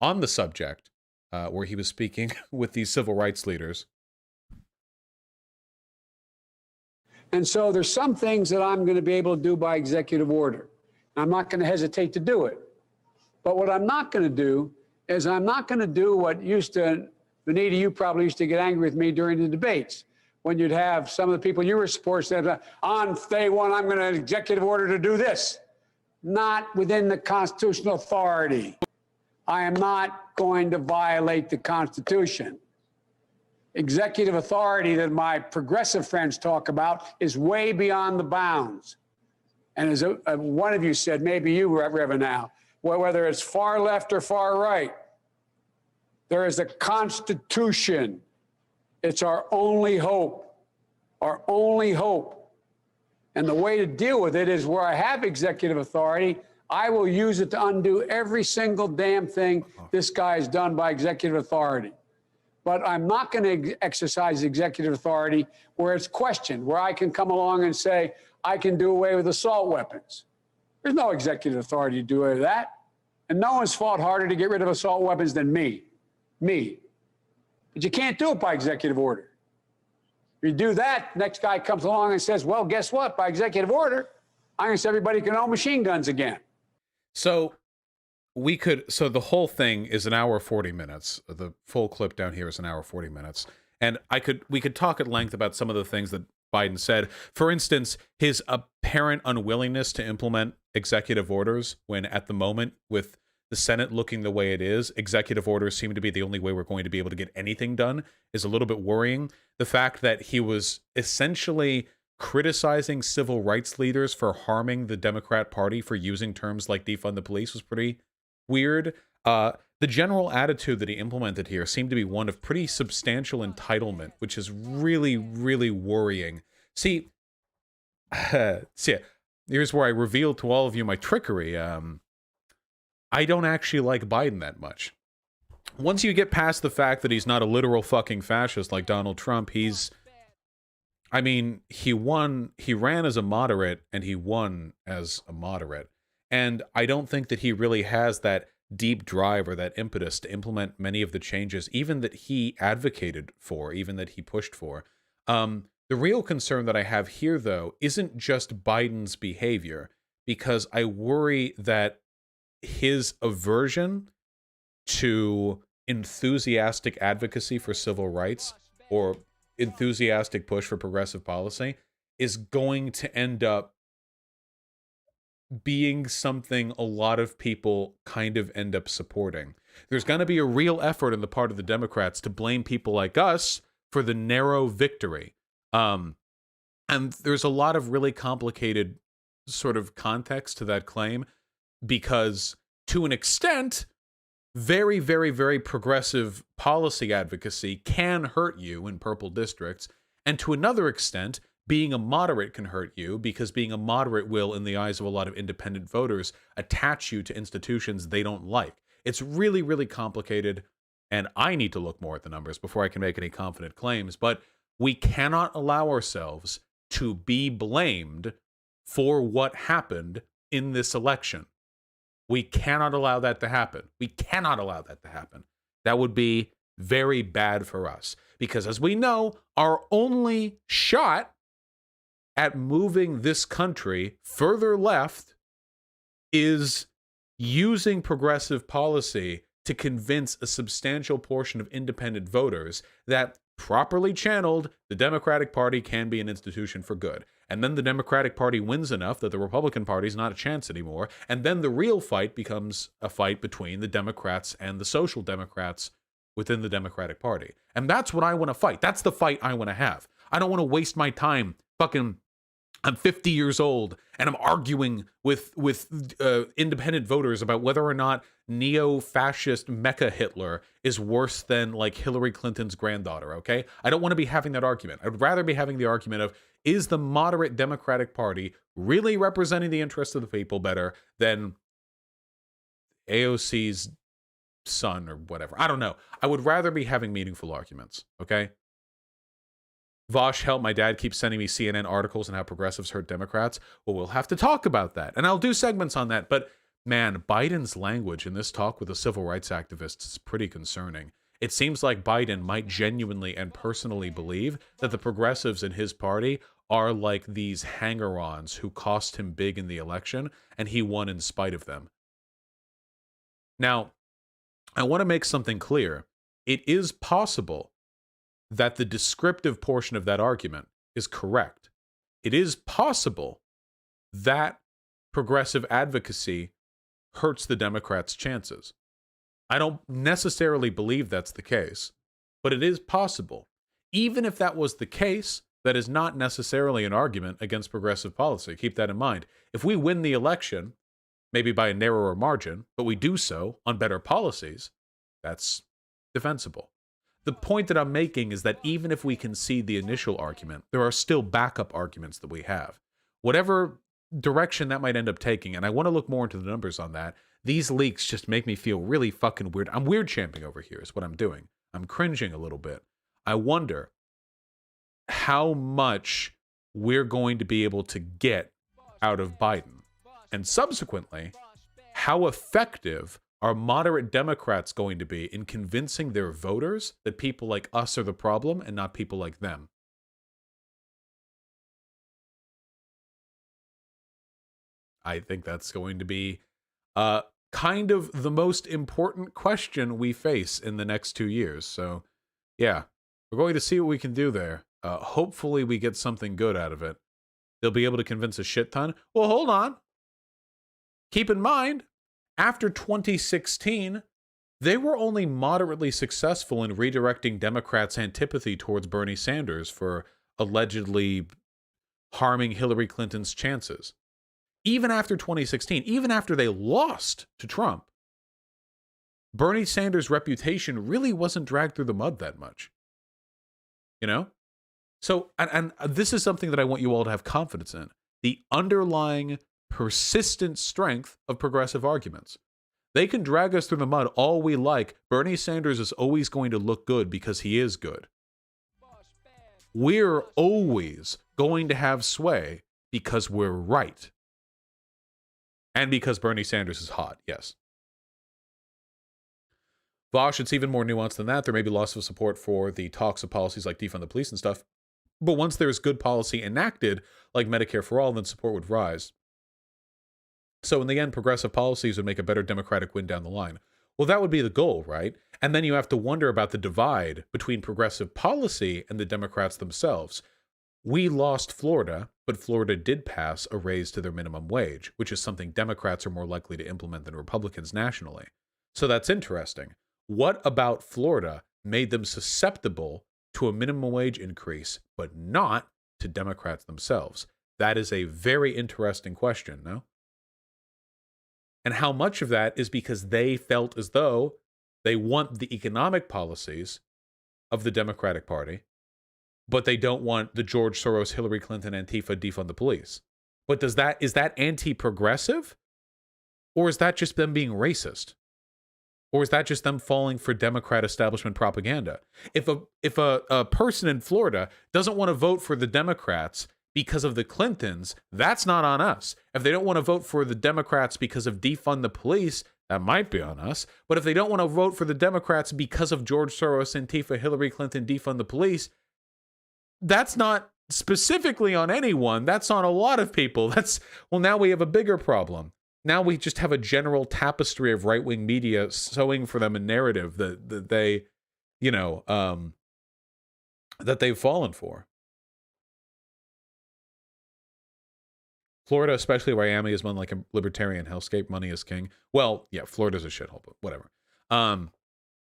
the subject where he was speaking with these civil rights leaders. And so there's some things that I'm going to be able to do by executive order. I'm not going to hesitate to do it. But what I'm not going to do is I'm not going to do what used to, Vanita, you probably used to get angry with me during the debates when you'd have some of the people you were supporting say, on day one, I'm going to executive order to do this. Not within the constitutional authority. I am not going to violate the Constitution. Executive authority that my progressive friends talk about is way beyond the bounds. And as one of you said, maybe you, Reverend, now, whether it's far left or far right, there is a Constitution. It's our only hope, our only hope. And the way to deal with it is where I have executive authority, I will use it to undo every single damn thing this guy's done by executive authority. But I'm not going to exercise executive authority where it's questioned, where I can come along and say, I can do away with assault weapons. There's no executive authority to do away with that. And no one's fought harder to get rid of assault weapons than me. But you can't do it by executive order. If you do that, next guy comes along and says, well, guess what? By executive order, I'm going to say everybody can own machine guns again. So the whole thing is an hour 40 minutes. The full clip down here is an hour 40 minutes. And we could talk at length about some of the things that Biden said. For instance, his apparent unwillingness to implement executive orders when at the moment with the Senate looking the way it is, executive orders seem to be the only way we're going to be able to get anything done is a little bit worrying. The fact that he was essentially criticizing civil rights leaders for harming the Democrat Party for using terms like defund the police was pretty weird. The general attitude that he implemented here seemed to be one of pretty substantial entitlement, which is really, really worrying. See, here's where I reveal to all of you my trickery. I don't actually like Biden that much. Once you get past the fact that he's not a literal fucking fascist like Donald Trump, he ran as a moderate and he won as a moderate. And I don't think that he really has that deep drive or that impetus to implement many of the changes, even that he advocated for, even that he pushed for. The real concern that I have here, though, isn't just Biden's behavior, because I worry that his aversion to enthusiastic advocacy for civil rights or enthusiastic push for progressive policy is going to end up being something a lot of people kind of end up supporting. There's going to be a real effort on the part of the Democrats to blame people like us for the narrow victory. And there's a lot of really complicated sort of context to that claim, because to an extent, very, very, very progressive policy advocacy can hurt you in purple districts. And to another extent, being a moderate can hurt you, because being a moderate will, in the eyes of a lot of independent voters, attach you to institutions they don't like. It's really, really complicated, and I need to look more at the numbers before I can make any confident claims, but we cannot allow ourselves to be blamed for what happened in this election. We cannot allow that to happen. We cannot allow that to happen. That would be very bad for us, because as we know, our only shot at moving this country further left is using progressive policy to convince a substantial portion of independent voters that, properly channeled, the Democratic Party can be an institution for good. And then the Democratic Party wins enough that the Republican Party is not a chance anymore. And then the real fight becomes a fight between the Democrats and the Social Democrats within the Democratic Party. And that's what I want to fight. That's the fight I want to have. I don't want to waste my time fucking. I'm 50 years old and I'm arguing with independent voters about whether or not neo-fascist mecha Hitler is worse than like Hillary Clinton's granddaughter, okay? I don't want to be having that argument. I'd rather be having the argument of, is the moderate Democratic Party really representing the interests of the people better than AOC's son or whatever? I don't know. I would rather be having meaningful arguments, okay? Vosh, help, my dad keeps sending me CNN articles on how progressives hurt Democrats. Well, we'll have to talk about that. And I'll do segments on that. But man, Biden's language in this talk with the civil rights activists is pretty concerning. It seems like Biden might genuinely and personally believe that the progressives in his party are like these hanger-ons who cost him big in the election, and he won in spite of them. Now, I want to make something clear. It is possible that the descriptive portion of that argument is correct. It is possible that progressive advocacy hurts the Democrats' chances. I don't necessarily believe that's the case, but it is possible. Even if that was the case, that is not necessarily an argument against progressive policy. Keep that in mind. If we win the election, maybe by a narrower margin, but we do so on better policies, that's defensible. The point that I'm making is that even if we concede the initial argument, there are still backup arguments that we have. Whatever direction that might end up taking, and I want to look more into the numbers on that, these leaks just make me feel really fucking weird. I'm weird champing over here is what I'm doing. I'm cringing a little bit. I wonder how much we're going to be able to get out of Biden. And subsequently, how effective are moderate Democrats going to be in convincing their voters that people like us are the problem and not people like them? I think that's going to be kind of the most important question we face in the next 2 years. So, yeah, we're going to see what we can do there. Hopefully we get something good out of it. They'll be able to convince a shit ton. Well, hold on. Keep in mind, after 2016, they were only moderately successful in redirecting Democrats' antipathy towards Bernie Sanders for allegedly harming Hillary Clinton's chances. Even after 2016, even after they lost to Trump, Bernie Sanders' reputation really wasn't dragged through the mud that much. You know? So, and this is something that I want you all to have confidence in. The underlying persistent strength of progressive arguments. They can drag us through the mud all we like. Bernie Sanders is always going to look good because he is good. We're always going to have sway because we're right. And because Bernie Sanders is hot, yes. Vosh, it's even more nuanced than that. There may be loss of support for the talks of policies like defund the police and stuff. But once there's good policy enacted, like Medicare for all, then support would rise. So in the end, progressive policies would make a better Democratic win down the line. Well, that would be the goal, right? And then you have to wonder about the divide between progressive policy and the Democrats themselves. We lost Florida, but Florida did pass a raise to their minimum wage, which is something Democrats are more likely to implement than Republicans nationally. So that's interesting. What about Florida made them susceptible to a minimum wage increase, but not to Democrats themselves? That is a very interesting question, no? And how much of that is because they felt as though they want the economic policies of the Democratic Party, but they don't want the George Soros, Hillary Clinton, Antifa, defund the police. But is that anti-progressive? Or is that just them being racist? Or is that just them falling for Democrat establishment propaganda? If a person in Florida doesn't want to vote for the Democrats because of the Clintons, that's not on us. If they don't want to vote for the Democrats because of defund the police, that might be on us. But if they don't want to vote for the Democrats because of George Soros, Antifa, Hillary Clinton, defund the police, that's not specifically on anyone. That's on a lot of people. Well, now we have a bigger problem. Now we just have a general tapestry of right-wing media sewing for them a narrative that they, that they've fallen for. Florida, especially Miami, is one like a libertarian hellscape. Money is king. Well, yeah, Florida's a shithole, but whatever.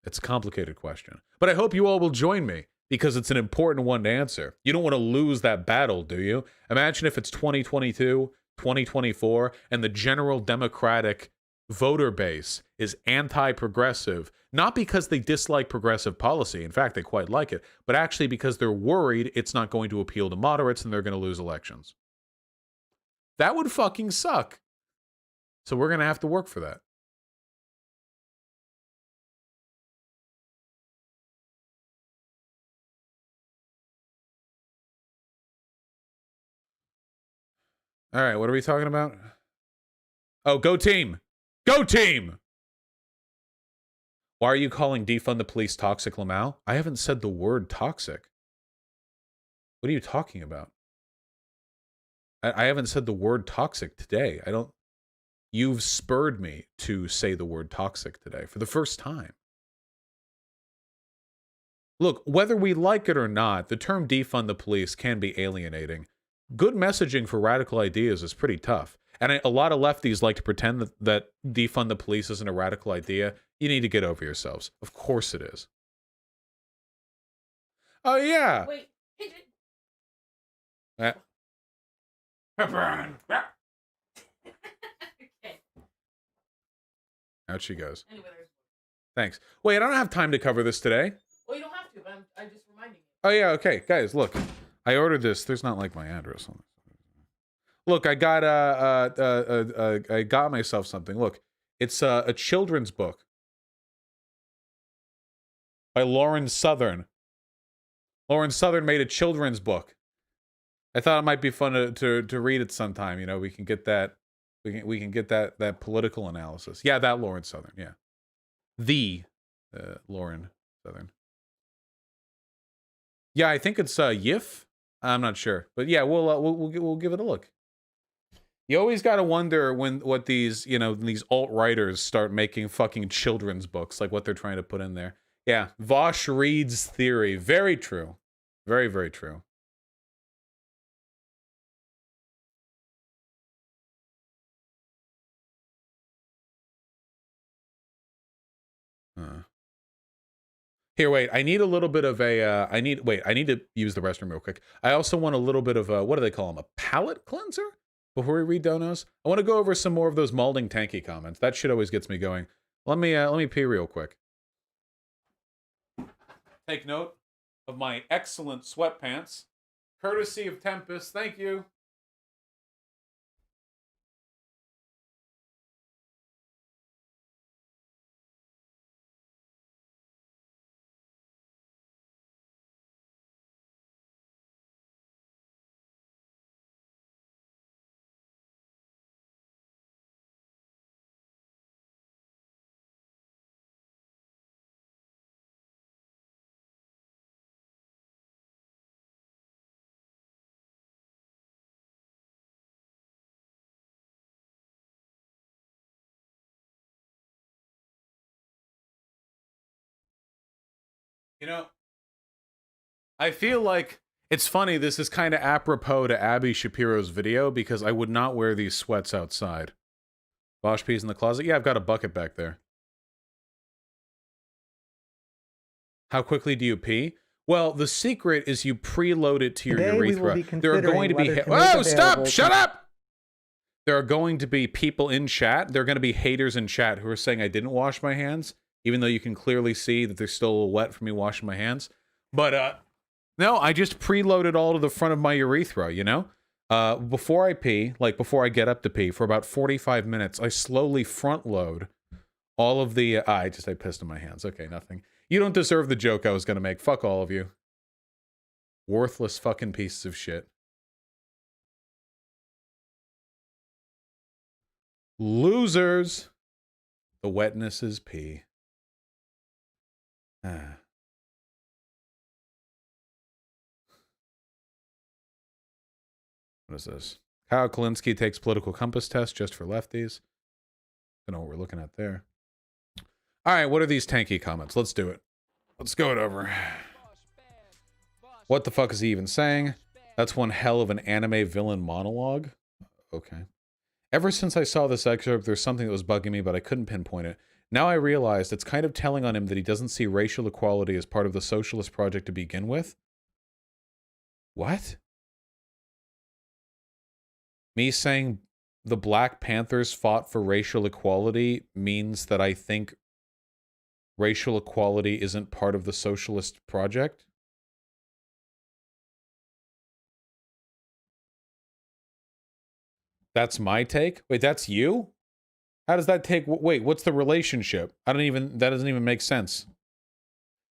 It's a complicated question. But I hope you all will join me because it's an important one to answer. You don't want to lose that battle, do you? Imagine if it's 2022, 2024, and the general Democratic voter base is anti-progressive, not because they dislike progressive policy, in fact, they quite like it, but actually because they're worried it's not going to appeal to moderates and they're going to lose elections. That would fucking suck. So we're going to have to work for that. All right, what are we talking about? Oh, go team! Go team! Why are you calling defund the police toxic, Lamau? I haven't said the word toxic. What are you talking about? I haven't said the word toxic today. I don't... You've spurred me to say the word toxic today for the first time. Look, whether we like it or not, the term defund the police can be alienating. Good messaging for radical ideas is pretty tough. And a lot of lefties like to pretend that defund the police isn't a radical idea. You need to get over yourselves. Of course it is. Oh, yeah. Wait. Burn. Out she goes. Thanks. Wait, I don't have time to cover this today. Well, you don't have to, but I'm just reminding you. Oh, yeah, okay. Guys, look. I ordered this. There's not like my address on it. Look, I got I got myself something. Look, it's a children's book by Lauren Southern. Lauren Southern made a children's book. I thought it might be fun to read it sometime. You know, we can get that we can get that political analysis. Yeah, that Lauren Southern. Yeah, the Lauren Southern. Yeah, I think it's Yif. I'm not sure, but yeah, we'll give it a look. You always got to wonder what these, you know, these alt-writers start making fucking children's books, like what they're trying to put in there. Yeah, Vosh Reed's theory. Very true. Very, very true. Here, wait. I need a little bit of a. I need to use the restroom real quick. I also want a little bit of a. What do they call them? A palate cleanser? Before we read donos, I want to go over some more of those Malding Tankie comments. That shit always gets me going. Let me pee real quick. Take note of my excellent sweatpants, courtesy of Tempest. Thank you. You know, I feel like it's funny. This is kind of apropos to Abby Shapiro's video because I would not wear these sweats outside. Bosch peas in the closet. Yeah, I've got a bucket back there. How quickly do you pee? Well, the secret is you preload it to your urethra. There are going to be... Oh, stop! Shut up! There are going to be people in chat. There are going to be haters in chat who are saying I didn't wash my hands, even though you can clearly see that they're still a little wet from me washing my hands. But, no, I just preload it all to the front of my urethra, you know? Before I pee, like before I get up to pee, for about 45 minutes, I slowly front load all of the... I pissed in my hands. Okay, nothing. You don't deserve the joke I was going to make. Fuck all of you. Worthless fucking pieces of shit. Losers. The wetness is pee. What is this? Kyle Kalinske takes political compass test just for lefties. Don't know what we're looking at there. All right, what are these tanky comments? Let's do it. Let's go it over. What the fuck is he even saying? That's one hell of an anime villain monologue. Okay. Ever since I saw this excerpt, there's something that was bugging me, but I couldn't pinpoint it. Now I realized it's kind of telling on him that he doesn't see racial equality as part of the socialist project to begin with. What? Me saying the Black Panthers fought for racial equality means that I think racial equality isn't part of the socialist project? That's my take? Wait, that's you? How does that take? Wait, what's the relationship? That doesn't even make sense.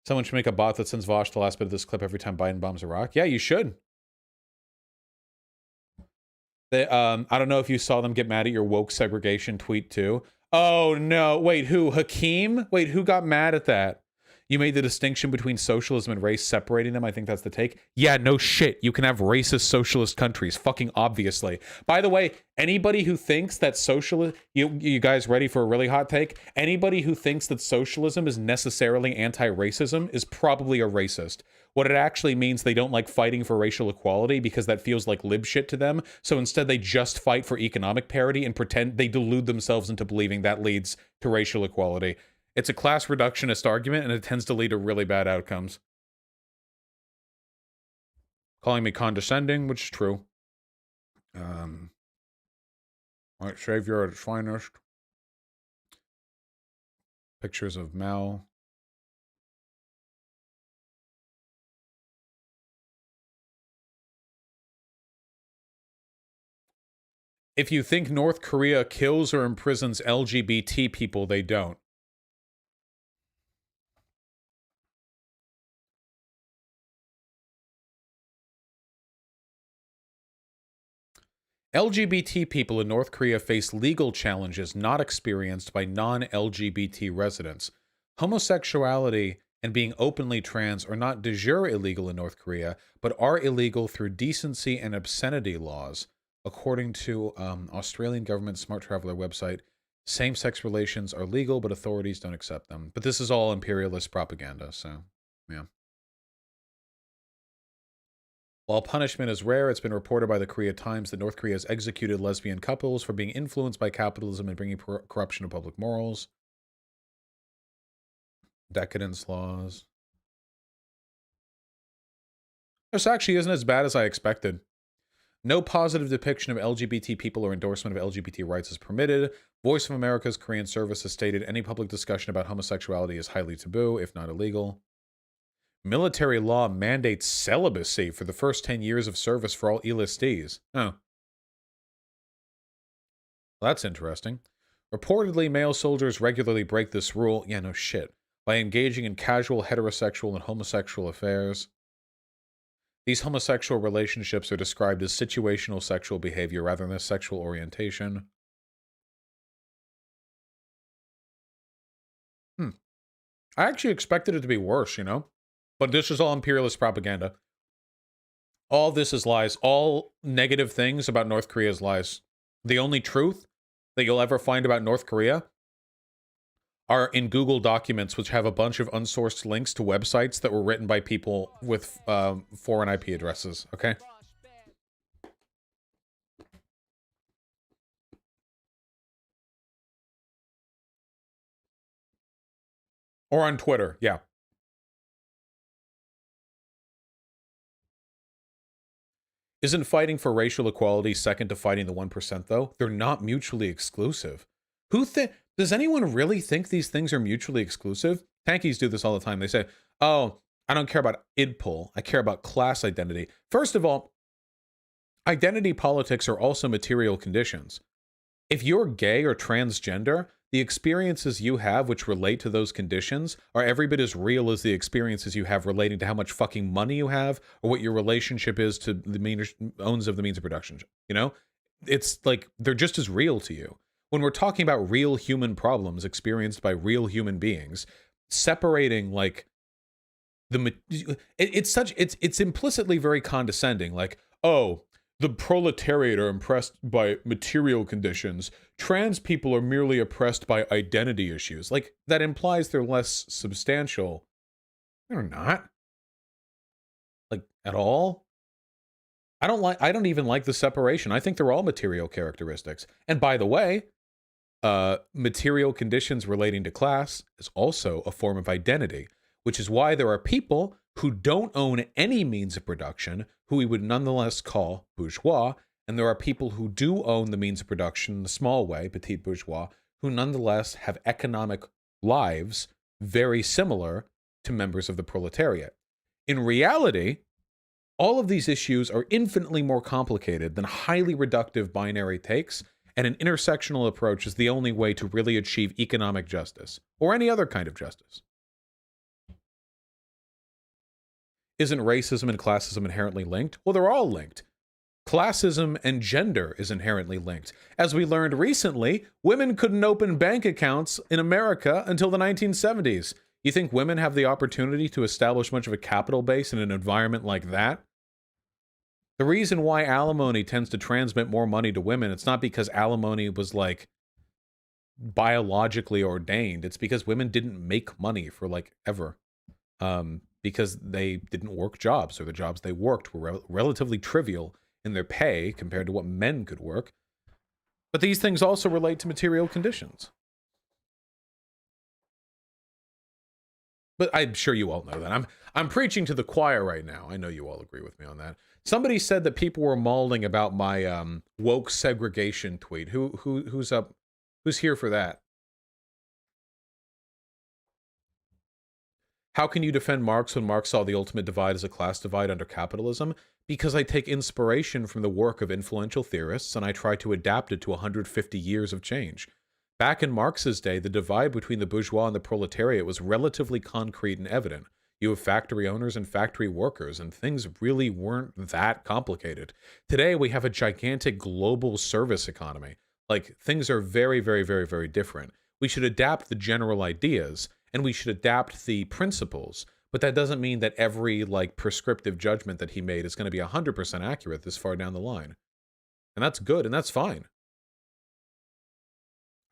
Someone should make a bot that sends Vosh the last bit of this clip every time Biden bombs Iraq. Yeah, you should. I don't know if you saw them get mad at your woke segregation tweet too. Oh no, wait, who? Hakeem? Wait, who got mad at that? You made the distinction between socialism and race, separating them. I think that's the take. Yeah, no shit. You can have racist socialist countries. Fucking obviously. By the way, anybody who thinks that socialism... You guys ready for a really hot take? Anybody who thinks that socialism is necessarily anti-racism is probably a racist. What it actually means, they don't like fighting for racial equality because that feels like lib shit to them. So instead they just fight for economic parity and pretend they delude themselves into believing that leads to racial equality. It's a class reductionist argument, and it tends to lead to really bad outcomes. Calling me condescending, which is true. White savior at its finest. Pictures of Mao. If you think North Korea kills or imprisons LGBT people, they don't. LGBT people in North Korea face legal challenges not experienced by non-LGBT residents. Homosexuality and being openly trans are not de jure illegal in North Korea, but are illegal through decency and obscenity laws. According to Australian government Smart Traveler website, same-sex relations are legal, but authorities don't accept them. But this is all imperialist propaganda, so, yeah. While punishment is rare, it's been reported by the Korea Times that North Korea has executed lesbian couples for being influenced by capitalism and bringing corruption to public morals. Decadence laws. This actually isn't as bad as I expected. No positive depiction of LGBT people or endorsement of LGBT rights is permitted. Voice of America's Korean service has stated any public discussion about homosexuality is highly taboo, if not illegal. Military law mandates celibacy for the first 10 years of service for all enlistees. Oh. Well, that's interesting. Reportedly, male soldiers regularly break this rule, yeah, no shit, by engaging in casual heterosexual and homosexual affairs. These homosexual relationships are described as situational sexual behavior rather than sexual orientation. I actually expected it to be worse, you know? But this is all imperialist propaganda. All this is lies. All negative things about North Korea is lies. The only truth that you'll ever find about North Korea are in Google documents, which have a bunch of unsourced links to websites that were written by people with foreign IP addresses, okay? Or on Twitter, yeah. Isn't fighting for racial equality second to fighting the 1%, though? They're not mutually exclusive. Does anyone really think these things are mutually exclusive? Tankies do this all the time. They say, oh, I don't care about idpol. I care about class identity. First of all, identity politics are also material conditions. If you're gay or transgender, the experiences you have which relate to those conditions are every bit as real as the experiences you have relating to how much fucking money you have or what your relationship is to the owns of the means of production. You know, it's like they're just as real to you. When we're talking about real human problems experienced by real human beings, separating like it's implicitly very condescending. Like, oh, the proletariat are impressed by material conditions. Trans people are merely oppressed by identity issues. Like, that implies they're less substantial. They're not. Like, at all. I don't even like the separation. I think they're all material characteristics. And by the way, Material conditions relating to class is also a form of identity, which is why there are people who don't own any means of production who we would nonetheless call bourgeois, and there are people who do own the means of production in a small way, petit bourgeois, who nonetheless have economic lives very similar to members of the proletariat. In reality, all of these issues are infinitely more complicated than highly reductive binary takes, and an intersectional approach is the only way to really achieve economic justice, or any other kind of justice. Isn't racism and classism inherently linked? Well, they're all linked. Classism and gender is inherently linked. As we learned recently, women couldn't open bank accounts in America until the 1970s. You think women have the opportunity to establish much of a capital base in an environment like that? The reason why alimony tends to transmit more money to women, it's not because alimony was like biologically ordained. It's because women didn't make money for like ever. Because they didn't work jobs, or the jobs they worked were relatively trivial in their pay compared to what men could work. But these things also relate to material conditions. But I'm sure you all know that. I'm preaching to the choir right now. I know you all agree with me on that. Somebody said that people were mauling about my woke segregation tweet. Who's up? Who's here for that? How can you defend Marx when Marx saw the ultimate divide as a class divide under capitalism? Because I take inspiration from the work of influential theorists and I try to adapt it to 150 years of change. Back in Marx's day, the divide between the bourgeois and the proletariat was relatively concrete and evident. You have factory owners and factory workers, and things really weren't that complicated. Today, we have a gigantic global service economy. Like, things are very, very, very, very different. We should adapt the general ideas, and we should adapt the principles, but that doesn't mean that every, like, prescriptive judgment that he made is going to be 100% accurate this far down the line. And that's good, and that's fine.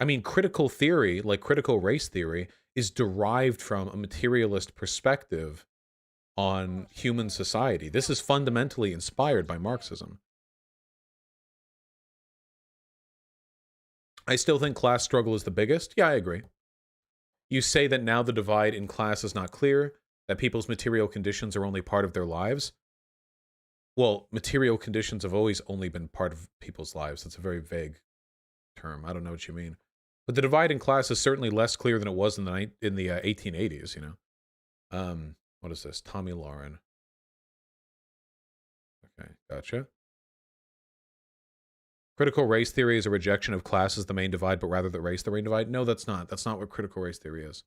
I mean, critical theory, like critical race theory, is derived from a materialist perspective on human society. This is fundamentally inspired by Marxism. I still think class struggle is the biggest. Yeah, I agree. You say that now the divide in class is not clear, that people's material conditions are only part of their lives. Well, material conditions have always only been part of people's lives. That's a very vague term. I don't know what you mean. But the divide in class is certainly less clear than it was in the 1880s, you know. What is this? Tommy Lauren. Okay, gotcha. Critical race theory is a rejection of class as the main divide, but rather that race the main divide. No, that's not. That's not what critical race theory is.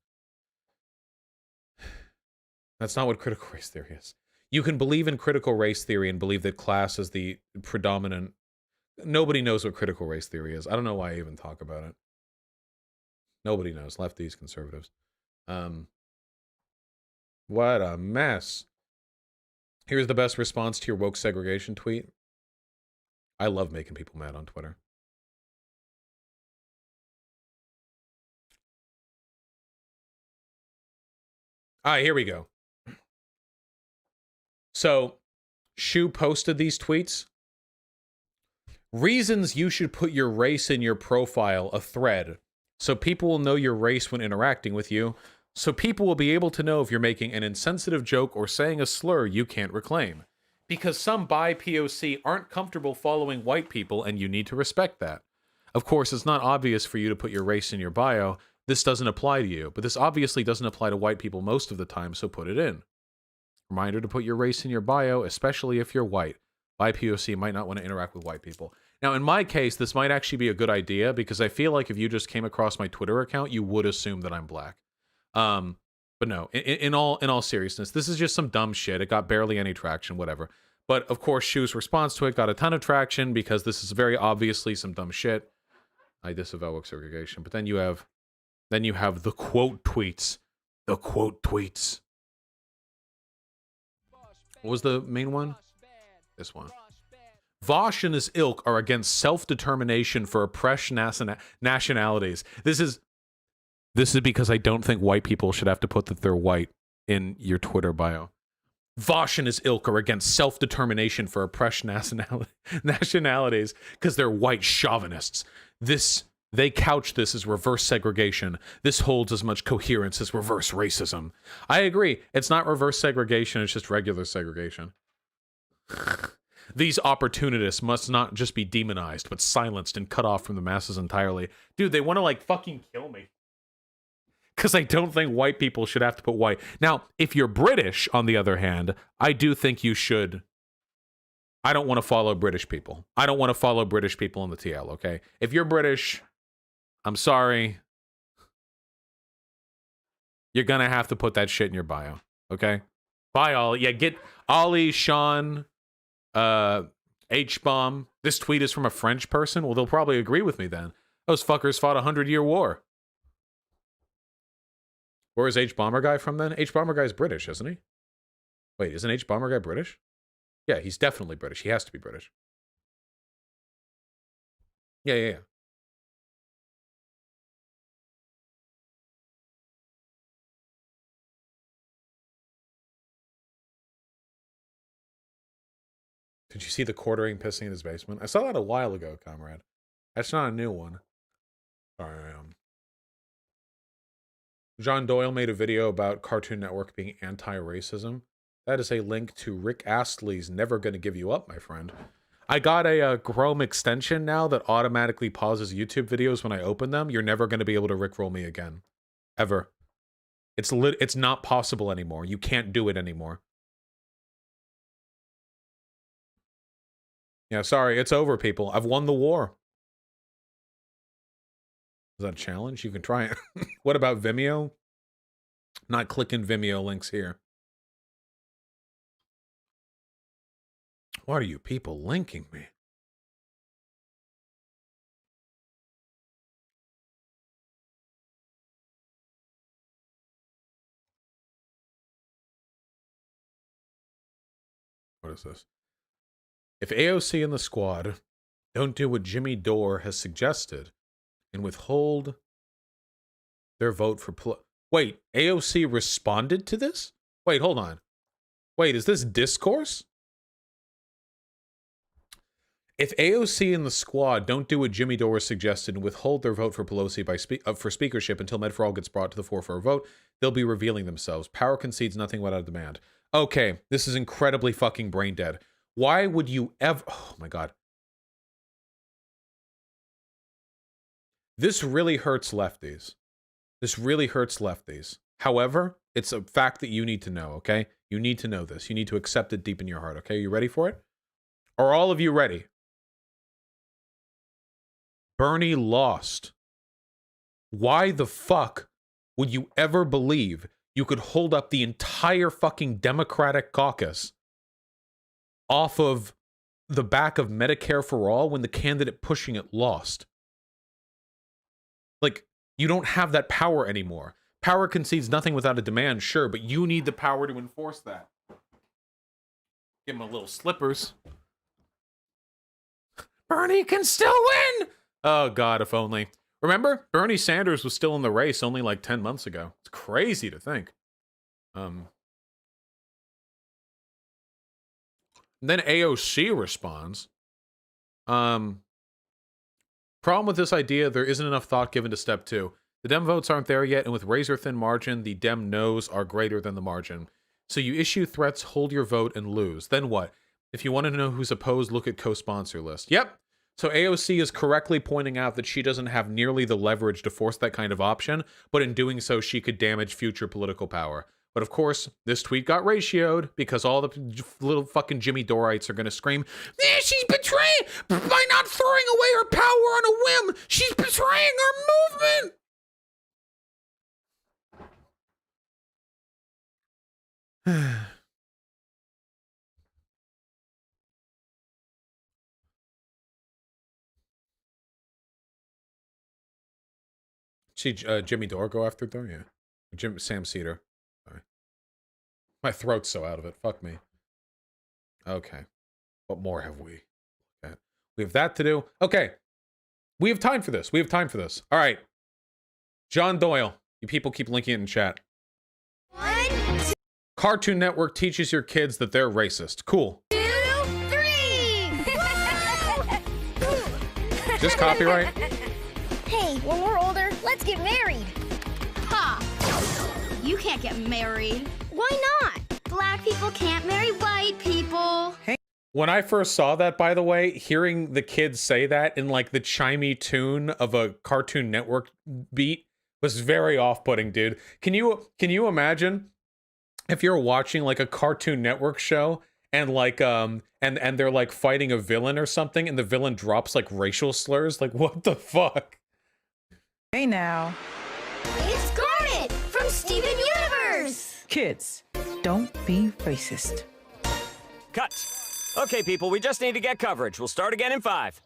That's not what critical race theory is. You can believe in critical race theory and believe that class is the predominant. Nobody knows what critical race theory is. I don't know why I even talk about it. Nobody knows. Lefties, conservatives. What a mess. Here's the best response to your woke segregation tweet. I love making people mad on Twitter. All right, here we go. So, Shu posted these tweets. Reasons you should put your race in your profile, a thread, so people will know your race when interacting with you, so people will be able to know if you're making an insensitive joke or saying a slur you can't reclaim. Because some bi-POC aren't comfortable following white people, and you need to respect that. Of course, it's not obvious for you to put your race in your bio. This doesn't apply to you, but this obviously doesn't apply to white people most of the time, so put it in. Reminder to put your race in your bio, especially if you're white. Bi-POC might not want to interact with white people. Now, in my case, this might actually be a good idea, because I feel like if you just came across my Twitter account, you would assume that I'm black. But no, in all seriousness, this is just some dumb shit. It got barely any traction, whatever. But of course, Shu's response to it got a ton of traction because this is very obviously some dumb shit. I disavow woke segregation. But then you have the quote tweets. The quote tweets. What was the main one? This one. Vosh and his ilk are against self-determination for oppressed nationalities. This is because I don't think white people should have to put that they're white in your Twitter bio. Vosh and his ilk are against self-determination for oppressed nationalities because they're white chauvinists. This They couch this as reverse segregation. This holds as much coherence as reverse racism. I agree. It's not reverse segregation. It's just regular segregation. These opportunists must not just be demonized, but silenced and cut off from the masses entirely. Dude, they want to like fucking kill me. Because I don't think white people should have to put white. Now, if you're British, on the other hand, I do think you should. I don't want to follow British people. I don't want to follow British people in the TL, okay? If you're British, I'm sorry. You're going to have to put that shit in your bio, okay? Bye, Ollie. Yeah, get Ollie, Sean, H-Bomb. This tweet is from a French person? Well, they'll probably agree with me then. Those fuckers fought a 100-year war. Where is H-Bomber guy from then? H-Bomber guy's British, isn't he? Wait, isn't H-Bomber guy British? Yeah, he's definitely British. He has to be British. Yeah. Did you see the quartering pissing in his basement? I saw that a while ago, comrade. That's not a new one. Sorry, I am. John Doyle made a video about Cartoon Network being anti-racism. That is a link to Rick Astley's Never Gonna Give You Up, my friend. I got a Chrome extension now that automatically pauses YouTube videos when I open them. You're never going to be able to Rickroll me again. Ever. It's not possible anymore. You can't do it anymore. Yeah, sorry. It's over, people. I've won the war. Is that a challenge? You can try it. What about Vimeo? Not clicking Vimeo links here. What are you people linking me? What is this? If AOC and the squad don't do what Jimmy Dore has suggested and withhold their vote for... Wait, AOC responded to this? Wait, hold on. Wait, is this discourse? If AOC and the squad don't do what Jimmy Dore suggested and withhold their vote for Pelosi for speakership until Medfor gets brought to the fore for a vote, they'll be revealing themselves. Power concedes nothing without demand. Okay, this is incredibly fucking brain dead. Why would you ever... Oh my god. This really hurts lefties. This really hurts lefties. However, it's a fact that you need to know, okay? You need to know this. You need to accept it deep in your heart, okay? You ready for it? Are all of you ready? Bernie lost. Why the fuck would you ever believe you could hold up the entire fucking Democratic caucus off of the back of Medicare for All when the candidate pushing it lost? Like, you don't have that power anymore. Power concedes nothing without a demand, sure, but you need the power to enforce that. Give him a little slippers. Bernie can still win! Oh, God, if only. Remember, Bernie Sanders was still in the race only like 10 months ago. It's crazy to think. Then AOC responds. Problem with this idea, there isn't enough thought given to step 2. The Dem votes aren't there yet, and with razor-thin margin, the Dem no's are greater than the margin. So you issue threats, hold your vote, and lose. Then what? If you want to know who's opposed, look at co-sponsor list. Yep. So AOC is correctly pointing out that she doesn't have nearly the leverage to force that kind of option, but in doing so, she could damage future political power. But of course, this tweet got ratioed because all the little fucking Jimmy Dorites are going to scream, she's betraying by not throwing away her power on a whim. She's betraying her movement. See Jimmy Dore go after though? Yeah. Sam Cedar. Sorry. My throat's so out of it. Fuck me. Okay. What more have we? Okay. We have that to do. Okay. We have time for this. We have time for this. All right. John Doyle. You people keep linking it in chat. Cartoon Network teaches your kids that they're racist. Cool. 2, 3. Is this copyright? Hey, get married. Ha! You can't get married. Why not? Black people can't marry white people. When I first saw that, by the way, hearing the kids say that in like the chimey tune of a Cartoon Network beat was very off-putting, dude. Can you imagine if you're watching like a Cartoon Network show and like and they're like fighting a villain or something and the villain drops like racial slurs? Like, what the fuck? Hey now. It's Garnet from Steven Universe. Kids, don't be racist. Cut. Okay, people, we just need to get coverage. We'll start again in 5.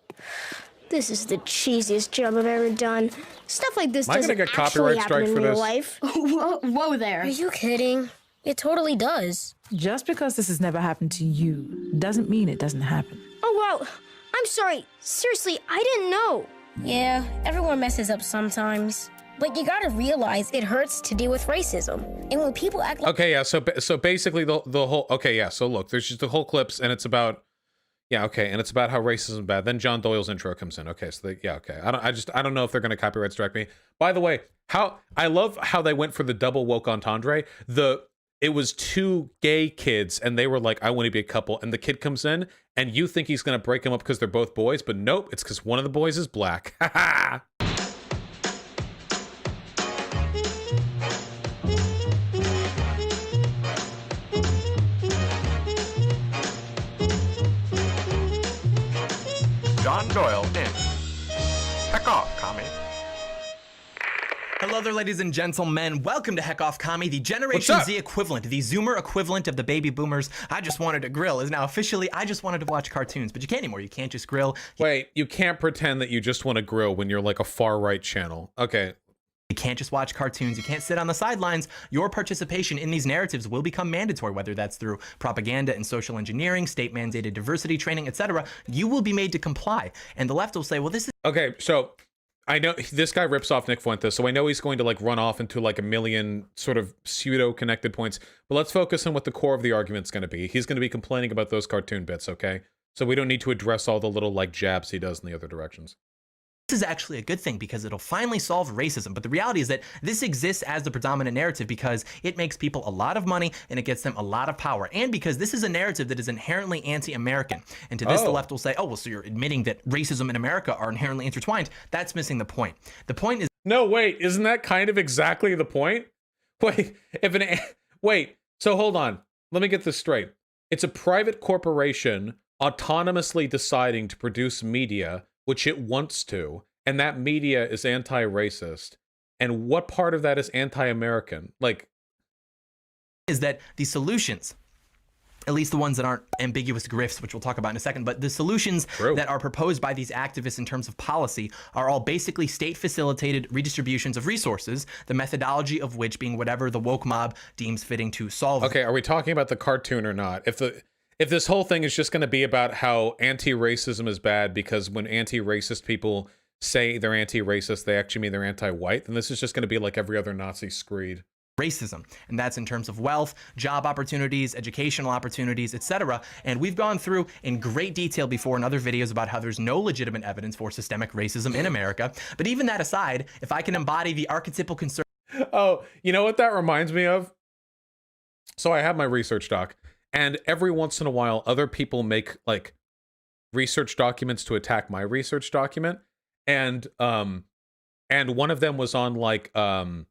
This is the cheesiest job I've ever done. Stuff like this Am I gonna doesn't get actually copyright happen strike in for real this? life. Whoa there. Are you kidding? It totally does. Just because this has never happened to you doesn't mean it doesn't happen. Oh, wow. I'm sorry. Seriously, I didn't know. Yeah, everyone messes up sometimes. But you gotta realize it hurts to deal with racism. And when people act like... Okay, yeah, so basically the whole... Okay, yeah, so look, there's just the whole clips, and it's about... Yeah, okay, and it's about how racism is bad. Then John Doyle's intro comes in. Okay, so yeah, okay. I don't know if they're gonna copyright strike me. By the way, I love how they went for the double woke entendre. It was 2 gay kids, and they were like, I want to be a couple, and the kid comes in, and you think he's gonna break them up because they're both boys, but nope, it's because one of the boys is black. Haha. John Doyle in. Heck off, commie. Hello there, ladies and gentlemen. Welcome to Heck Off Commie, the Generation Z equivalent, the Zoomer equivalent of the baby boomers. I just wanted to grill is now officially I just wanted to watch cartoons, but you can't anymore. You can't just grill. Wait, you can't pretend that you just want to grill when you're like a far-right channel. Okay. You can't just watch cartoons. You can't sit on the sidelines. Your participation in these narratives will become mandatory, whether that's through propaganda and social engineering, state-mandated diversity training, etc. You will be made to comply. And the left will say, well, this is... Okay, so I know this guy rips off Nick Fuentes, so I know he's going to like run off into like a million sort of pseudo-connected points, but let's focus on what the core of the argument's going to be. He's going to be complaining about those cartoon bits, okay? So we don't need to address all the little like jabs he does in the other directions. This is actually a good thing because it'll finally solve racism. But the reality is that this exists as the predominant narrative because it makes people a lot of money and it gets them a lot of power. And because this is a narrative that is inherently anti-American. And to this, the left will say, oh, well, so you're admitting that racism and America are inherently intertwined. That's missing the point. The point is... No, wait, isn't that kind of exactly the point? Wait, wait, so hold on. Let me get this straight. It's a private corporation autonomously deciding to produce media which it wants to, and that media is anti-racist. And what part of that is anti-American? Like, is that the solutions, at least the ones that aren't ambiguous grifts, which we'll talk about in a second, but the solutions that are proposed by these activists in terms of policy are all basically state-facilitated redistributions of resources, the methodology of which being whatever the woke mob deems fitting to solve. Okay, are we talking about the cartoon or not? If this whole thing is just going to be about how anti-racism is bad because when anti-racist people say they're anti-racist, they actually mean they're anti-white, then this is just going to be like every other Nazi screed. Racism, and that's in terms of wealth, job opportunities, educational opportunities, etc. And we've gone through in great detail before in other videos about how there's no legitimate evidence for systemic racism in America. But even that aside, if I can embody the archetypal concern... Oh, you know what that reminds me of? So I have my research doc. And every once in a while, other people make like research documents to attack my research document. And one of them was on like crime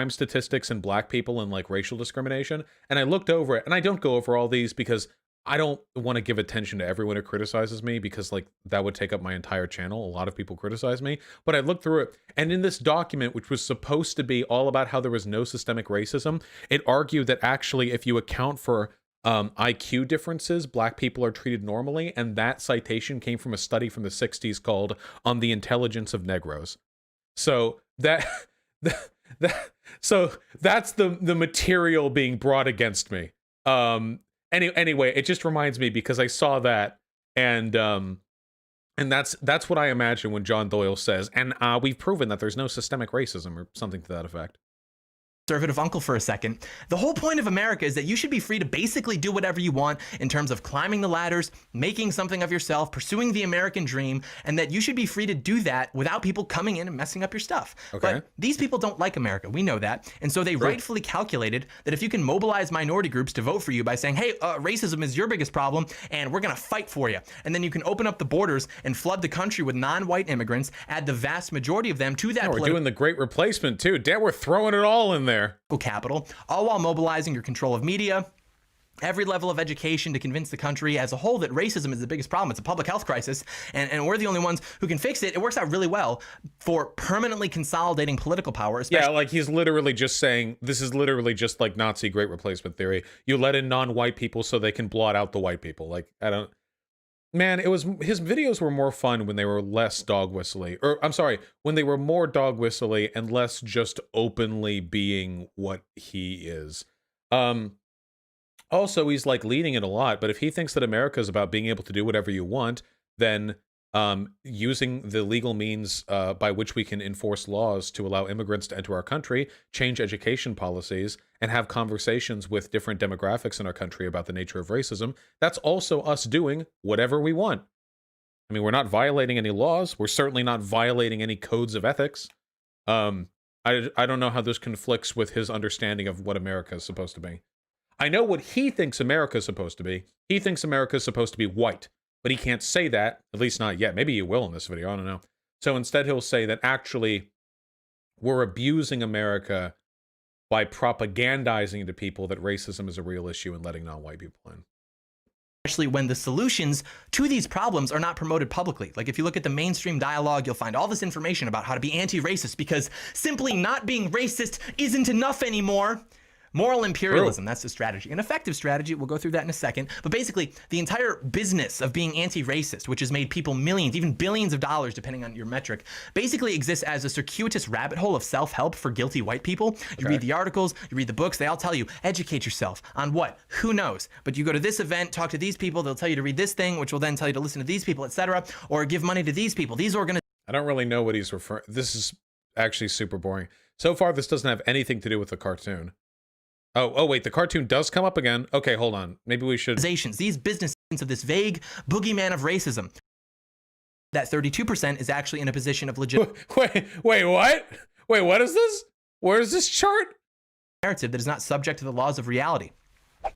statistics and black people and like racial discrimination. And I looked over it, and I don't go over all these because I don't want to give attention to everyone who criticizes me because like that would take up my entire channel. A lot of people criticize me, but I looked through it, and in this document, which was supposed to be all about how there was no systemic racism, it argued that actually if you account for IQ differences, black people are treated normally, and that citation came from a study from the 60s called On the Intelligence of Negroes. So so that's the material being brought against me. Anyway, it just reminds me because I saw that, and that's what I imagine when John Doyle says, and we've proven that there's no systemic racism or something to that effect. conservative uncle for a second. The whole point of America is that you should be free to basically do whatever you want in terms of climbing the ladders, making something of yourself, pursuing the American dream, and that you should be free to do that without people coming in and messing up your stuff. Okay. But these people don't like America. We know that. And so they rightfully calculated that if you can mobilize minority groups to vote for you by saying, hey, racism is your biggest problem and we're going to fight for you. And then you can open up the borders and flood the country with non-white immigrants, add the vast majority of them to that we're doing the great replacement too. Damn, we're throwing it all in there. Capital, all while mobilizing your control of media, every level of education to convince the country as a whole that racism is the biggest problem. It's a public health crisis, and we're the only ones who can fix it. It works out really well for permanently consolidating political power. Yeah, like he's literally just saying, this is literally just like Nazi great replacement theory. You let in non-white people so they can blot out the white people. Like, I don't... Man, his videos were more fun when they were less dog whistly, or I'm sorry, when they were more dog whistly and less just openly being what he is. Also, he's like leading it a lot, but if he thinks that America is about being able to do whatever you want, then using the legal means by which we can enforce laws to allow immigrants to enter our country, change education policies, and have conversations with different demographics in our country about the nature of racism, that's also us doing whatever we want. I mean, we're not violating any laws. We're certainly not violating any codes of ethics. I don't know how this conflicts with his understanding of what America is supposed to be. I know what he thinks America is supposed to be. He thinks America is supposed to be white. But he can't say that, at least not yet. Maybe he will in this video, I don't know. So instead he'll say that actually we're abusing America by propagandizing to people that racism is a real issue and letting non-white people in. Especially when the solutions to these problems are not promoted publicly. Like if you look at the mainstream dialogue, you'll find all this information about how to be anti-racist because simply not being racist isn't enough anymore. Moral imperialism, that's the strategy. An effective strategy, we'll go through that in a second. But basically, the entire business of being anti-racist, which has made people millions, even billions of dollars, depending on your metric, basically exists as a circuitous rabbit hole of self-help for guilty white people. You read the articles, you read the books, they all tell you, educate yourself on what? Who knows? But you go to this event, talk to these people, they'll tell you to read this thing, which will then tell you to listen to these people, etc., or give money to these people. These organizations. I don't really know what he's referring. This is actually super boring. So far, this doesn't have anything to do with the cartoon. Oh, wait, the cartoon does come up again. Okay, hold on. Maybe we should... These businesses of this vague boogeyman of racism. That 32% is actually in a position of legit... Wait, what? Wait, what is this? Where is this chart? ...narrative that is not subject to the laws of reality.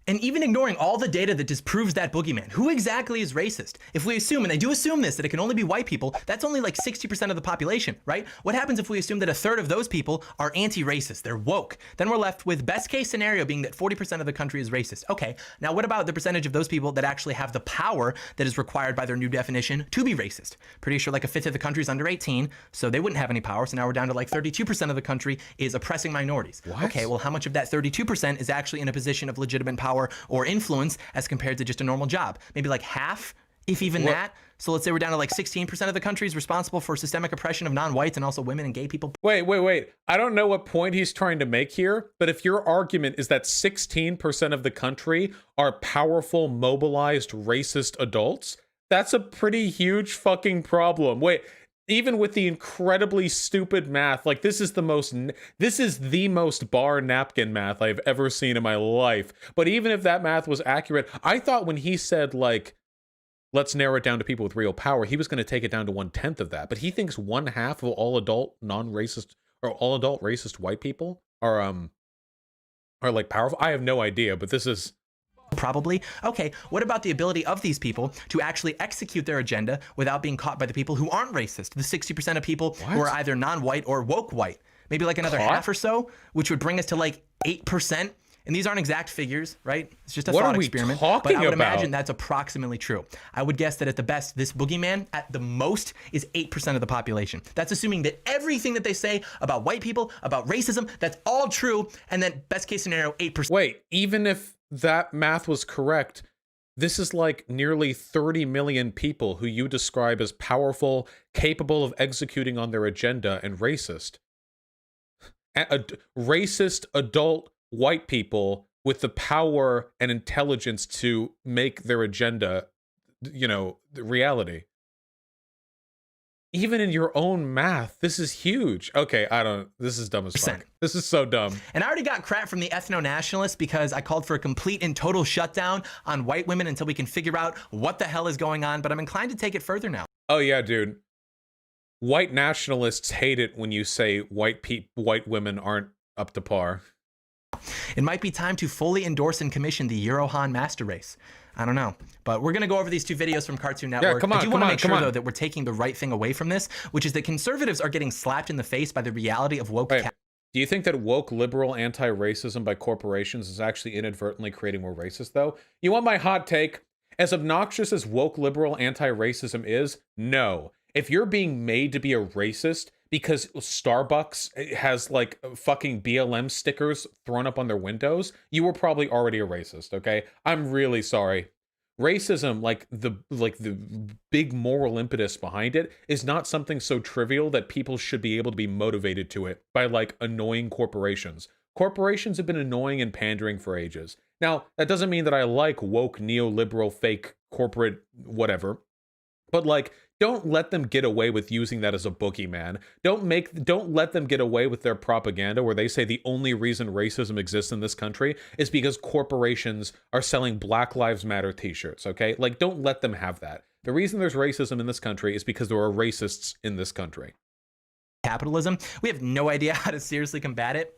And even ignoring all the data that disproves that boogeyman, who exactly is racist? If we assume, and they do assume this, that it can only be white people, that's only like 60% of the population, right? What happens if we assume that a third of those people are anti-racist, they're woke? Then we're left with best case scenario being that 40% of the country is racist. Okay, now what about the percentage of those people that actually have the power that is required by their new definition to be racist? Pretty sure like a fifth of the country is under 18, so they wouldn't have any power, so now we're down to like 32% of the country is oppressing minorities. What? Okay, well how much of that 32% is actually in a position of legitimate power or influence as compared to just a normal job? Maybe like half, if even that. So let's say we're down to like 16% of the country is responsible for systemic oppression of non-whites and also women and gay people. Wait. I don't know what point he's trying to make here, but if your argument is that 16% of the country are powerful, mobilized, racist adults, that's a pretty huge fucking problem. Wait, even with the incredibly stupid math, like this is the most bar napkin math I've ever seen in my life. But even if that math was accurate, I thought when he said like, let's narrow it down to people with real power, he was going to take it down to 1/10 of that. But he thinks 1/2 of all adult non-racist or all adult racist white people are like powerful. I have no idea, but this is... Probably. Okay, what about the ability of these people to actually execute their agenda without being caught by the people who aren't racist? The 60% of people who are either non-white or woke white. Maybe like another half or so, which would bring us to like 8%. And these aren't exact figures, right? It's just a thought experiment. But I would imagine that's approximately true. I would guess that at the best, this boogeyman at the most is 8% of the population. That's assuming that everything that they say about white people, about racism, that's all true. And then best case scenario, 8%. Wait, even if that math was correct, this is like nearly 30 million people who you describe as powerful, capable of executing on their agenda, and racist. Racist adult white people with the power and intelligence to make their agenda, you know, reality. Even in your own math, this is huge. Okay, this is dumb as fuck. This is so dumb. And I already got crap from the ethno-nationalists because I called for a complete and total shutdown on white women until we can figure out what the hell is going on, but I'm inclined to take it further now. Oh yeah, dude. White nationalists hate it when you say white women aren't up to par. It might be time to fully endorse and commission the Eurohan Master Race. I don't know, but we're going to go over these two videos from Cartoon Network. Yeah, come on, I do want to make sure, though, that we're taking the right thing away from this, which is that conservatives are getting slapped in the face by the reality of woke. Do you think that woke liberal anti-racism by corporations is actually inadvertently creating more racist, though? You want my hot take? As obnoxious as woke liberal anti-racism is, no. If you're being made to be a racist because Starbucks has like fucking BLM stickers thrown up on their windows, you were probably already a racist, okay? I'm really sorry. Racism, like the big moral impetus behind it, is not something so trivial that people should be able to be motivated to it by like annoying corporations. Corporations have been annoying and pandering for ages. Now, that doesn't mean that I like woke, neoliberal, fake, corporate, whatever. But like, don't let them get away with using that as a boogeyman. Don't let them get away with their propaganda where they say the only reason racism exists in this country is because corporations are selling Black Lives Matter t-shirts, okay? Like, don't let them have that. The reason there's racism in this country is because there are racists in this country. Capitalism, we have no idea how to seriously combat it.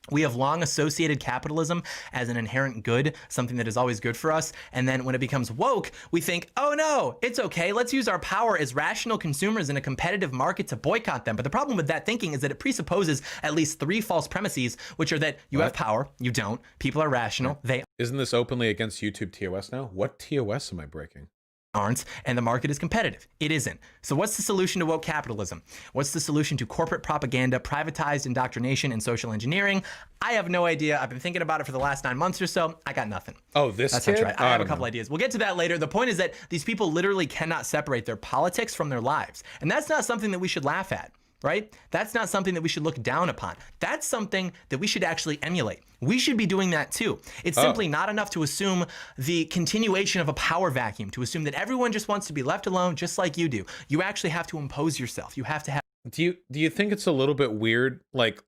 We have long associated capitalism as an inherent good, something that is always good for us. And then when it becomes woke, we think, oh no, it's okay. Let's use our power as rational consumers in a competitive market to boycott them. But the problem with that thinking is that it presupposes at least 3 false premises, which are that you have power, you don't, people are rational, they Isn't this openly against YouTube TOS now? What TOS am I breaking? aren't, and the market is competitive. It isn't. So what's the solution to woke capitalism? What's the solution to corporate propaganda, privatized indoctrination, and social engineering? I have no idea. I've been thinking about it for the last 9 months or so. I got nothing. Oh, this That's kid? not right. I have a couple ideas. We'll get to that later. The point is that these people literally cannot separate their politics from their lives. And that's not something that we should laugh at, right? That's not something that we should look down upon. That's something that we should actually emulate. We should be doing that too. It's simply not enough to assume the continuation of a power vacuum, to assume that everyone just wants to be left alone just like you do. You actually have to impose yourself. You have to have. Do you think it's a little bit weird? Like,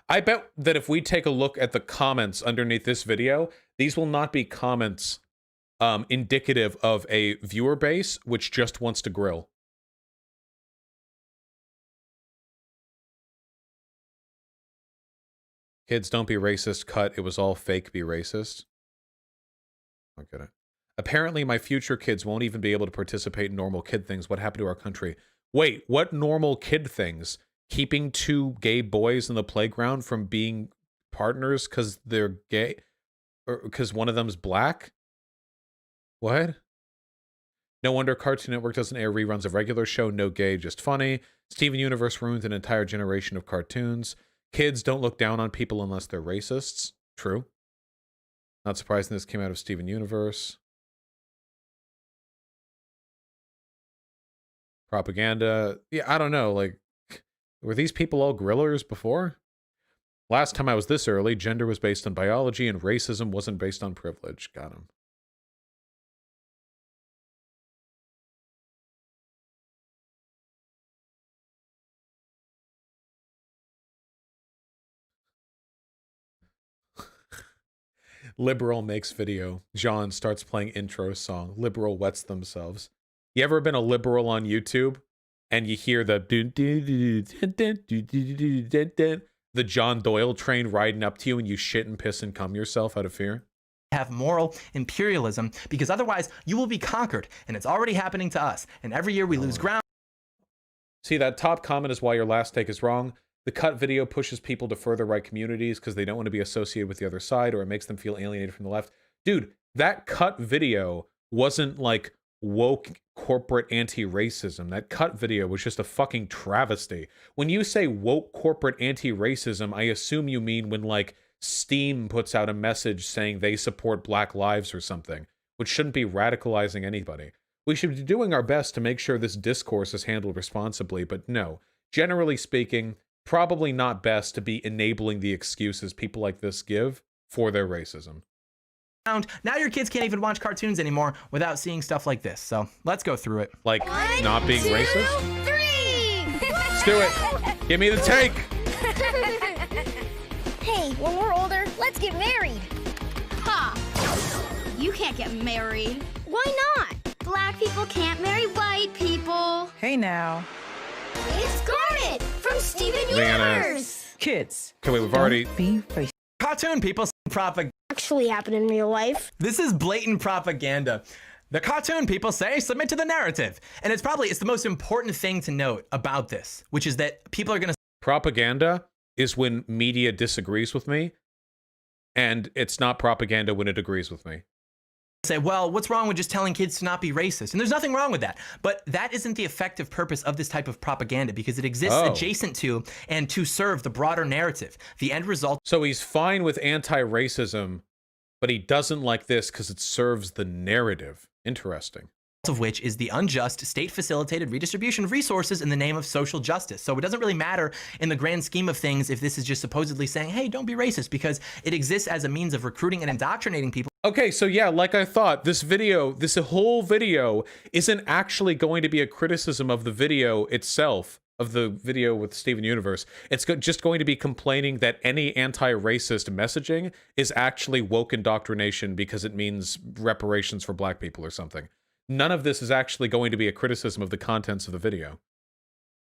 I bet that if we take a look at the comments underneath this video, these will not be comments indicative of a viewer base which just wants to grill. Kids, don't be racist. Cut. It was all fake. Be racist. I get it. Apparently, my future kids won't even be able to participate in normal kid things. What happened to our country? Wait, what normal kid things? Keeping 2 gay boys in the playground from being partners because they're gay? Or because one of them's black? What? No wonder Cartoon Network doesn't air reruns of regular show. No gay, just funny. Steven Universe ruined an entire generation of cartoons. Kids don't look down on people unless they're racists. True. Not surprising this came out of Steven Universe. Propaganda. Yeah, I don't know. Like, were these people all grillers before? Last time I was this early, gender was based on biology and racism wasn't based on privilege. Got him. Liberal makes video. John starts playing intro song. Liberal wets themselves. You ever been a liberal on YouTube and you hear the John Doyle train riding up to you and you shit and piss and cum yourself out of fear? Have moral imperialism, because otherwise you will be conquered, and it's already happening to us. And every year we lose ground. See, that top comment is why your last take is wrong. The cut video pushes people to further right communities because they don't want to be associated with the other side, or it makes them feel alienated from the left. Dude, that cut video wasn't like woke corporate anti-racism. That cut video was just a fucking travesty. When you say woke corporate anti-racism, I assume you mean when like Steam puts out a message saying they support Black lives or something, which shouldn't be radicalizing anybody. We should be doing our best to make sure this discourse is handled responsibly, but no. Generally speaking, probably not best to be enabling the excuses people like this give for their racism. Now your kids can't even watch cartoons anymore without seeing stuff like this. So let's go through it. Like not being racist? 3. Let's do it. Give me the take. Hey, when we're older, let's get married. Ha! You can't get married. Why not? Black people can't marry white people. Hey now. It's Garnet from Steven Rihanna. Universe. Kids. Okay, wait, we've already... Be racist. Cartoon people propaganda. Actually happen in real life. This is blatant propaganda. The cartoon people say submit to the narrative. And it's the most important thing to note about this, which is that people are going to... Propaganda is when media disagrees with me, and it's not propaganda when it agrees with me. Say, well, what's wrong with just telling kids to not be racist? And there's nothing wrong with that. But that isn't the effective purpose of this type of propaganda, because it exists adjacent to and to serve the broader narrative. The end result... So he's fine with anti-racism, but he doesn't like this because it serves the narrative. Interesting. Of which is the unjust state-facilitated redistribution of resources in the name of social justice. So it doesn't really matter in the grand scheme of things if this is just supposedly saying, hey, don't be racist, because it exists as a means of recruiting and indoctrinating people. Okay, so yeah, like I thought, this whole video isn't actually going to be a criticism of the video itself, of the video with Steven Universe. It's just going to be complaining that any anti-racist messaging is actually woke indoctrination because it means reparations for black people or something. None of this is actually going to be a criticism of the contents of the video.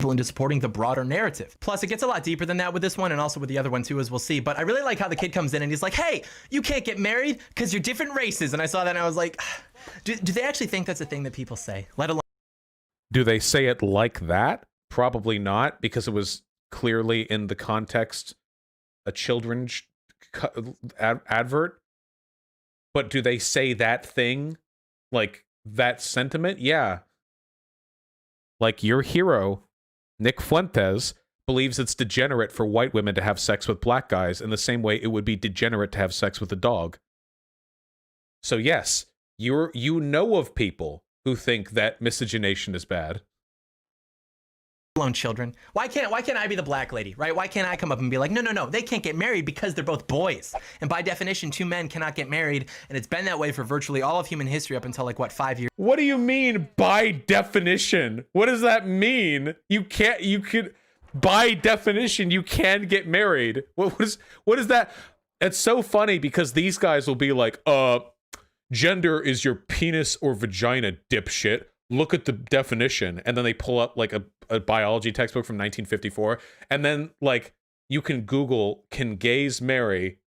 Into supporting the broader narrative. Plus, it gets a lot deeper than that with this one, and also with the other one too, as we'll see. But I really like how the kid comes in and he's like, hey, you can't get married because you're different races. And I saw that and I was like, do they actually think that's a thing that people say? Let alone... Do they say it like that? Probably not, because it was clearly in the context a children's advert. But do they say that thing? Like that sentiment? Yeah. Like your hero, Nick Fuentes, believes it's degenerate for white women to have sex with black guys in the same way it would be degenerate to have sex with a dog. So yes, you know of people who think that miscegenation is bad. Alone children. Why can't I be the black lady, right? Why can't I come up and be like, no, they can't get married because they're both boys. And by definition, two men cannot get married. And it's been that way for virtually all of human history up until like, what, 5 years? What do you mean by definition? What does that mean? By definition, you can get married. What is that? It's so funny because these guys will be like, gender is your penis or vagina, dipshit. Look at the definition. And then they pull up like a biology textbook from 1954. And then like you can Google, can gays marry?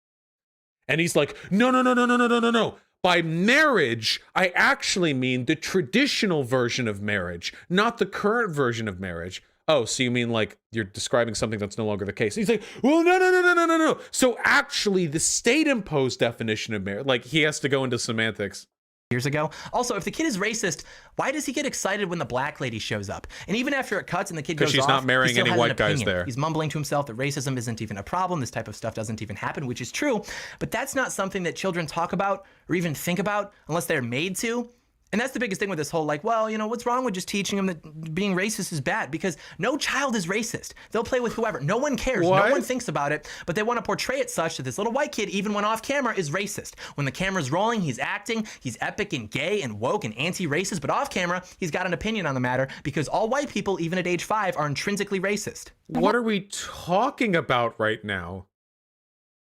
And he's like, no. By marriage, I actually mean the traditional version of marriage, not the current version of marriage. Oh, so you mean like you're describing something that's no longer the case. He's like, well, no. So actually the state imposed definition of marriage, like he has to go into semantics. Years ago. Also, if the kid is racist, why does he get excited when the black lady shows up? And even after it cuts and the kid goes off, she's not marrying any white guys there. He's mumbling to himself that racism isn't even a problem. This type of stuff doesn't even happen, which is true. But that's not something that children talk about or even think about unless they're made to. And that's the biggest thing with this whole, like, well, you know, what's wrong with just teaching them that being racist is bad? Because no child is racist. They'll play with whoever. No one cares. What? No one thinks about it. But they want to portray it such that this little white kid, even when off camera, is racist. When the camera's rolling, he's acting. He's epic and gay and woke and anti-racist. But off camera, he's got an opinion on the matter because all white people, even at age 5, are intrinsically racist. What are we talking about right now?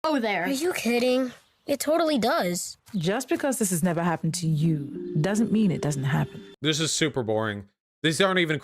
Oh, there. Are you kidding? It totally does. Just because this has never happened to you doesn't mean it doesn't happen. This is super boring. These aren't even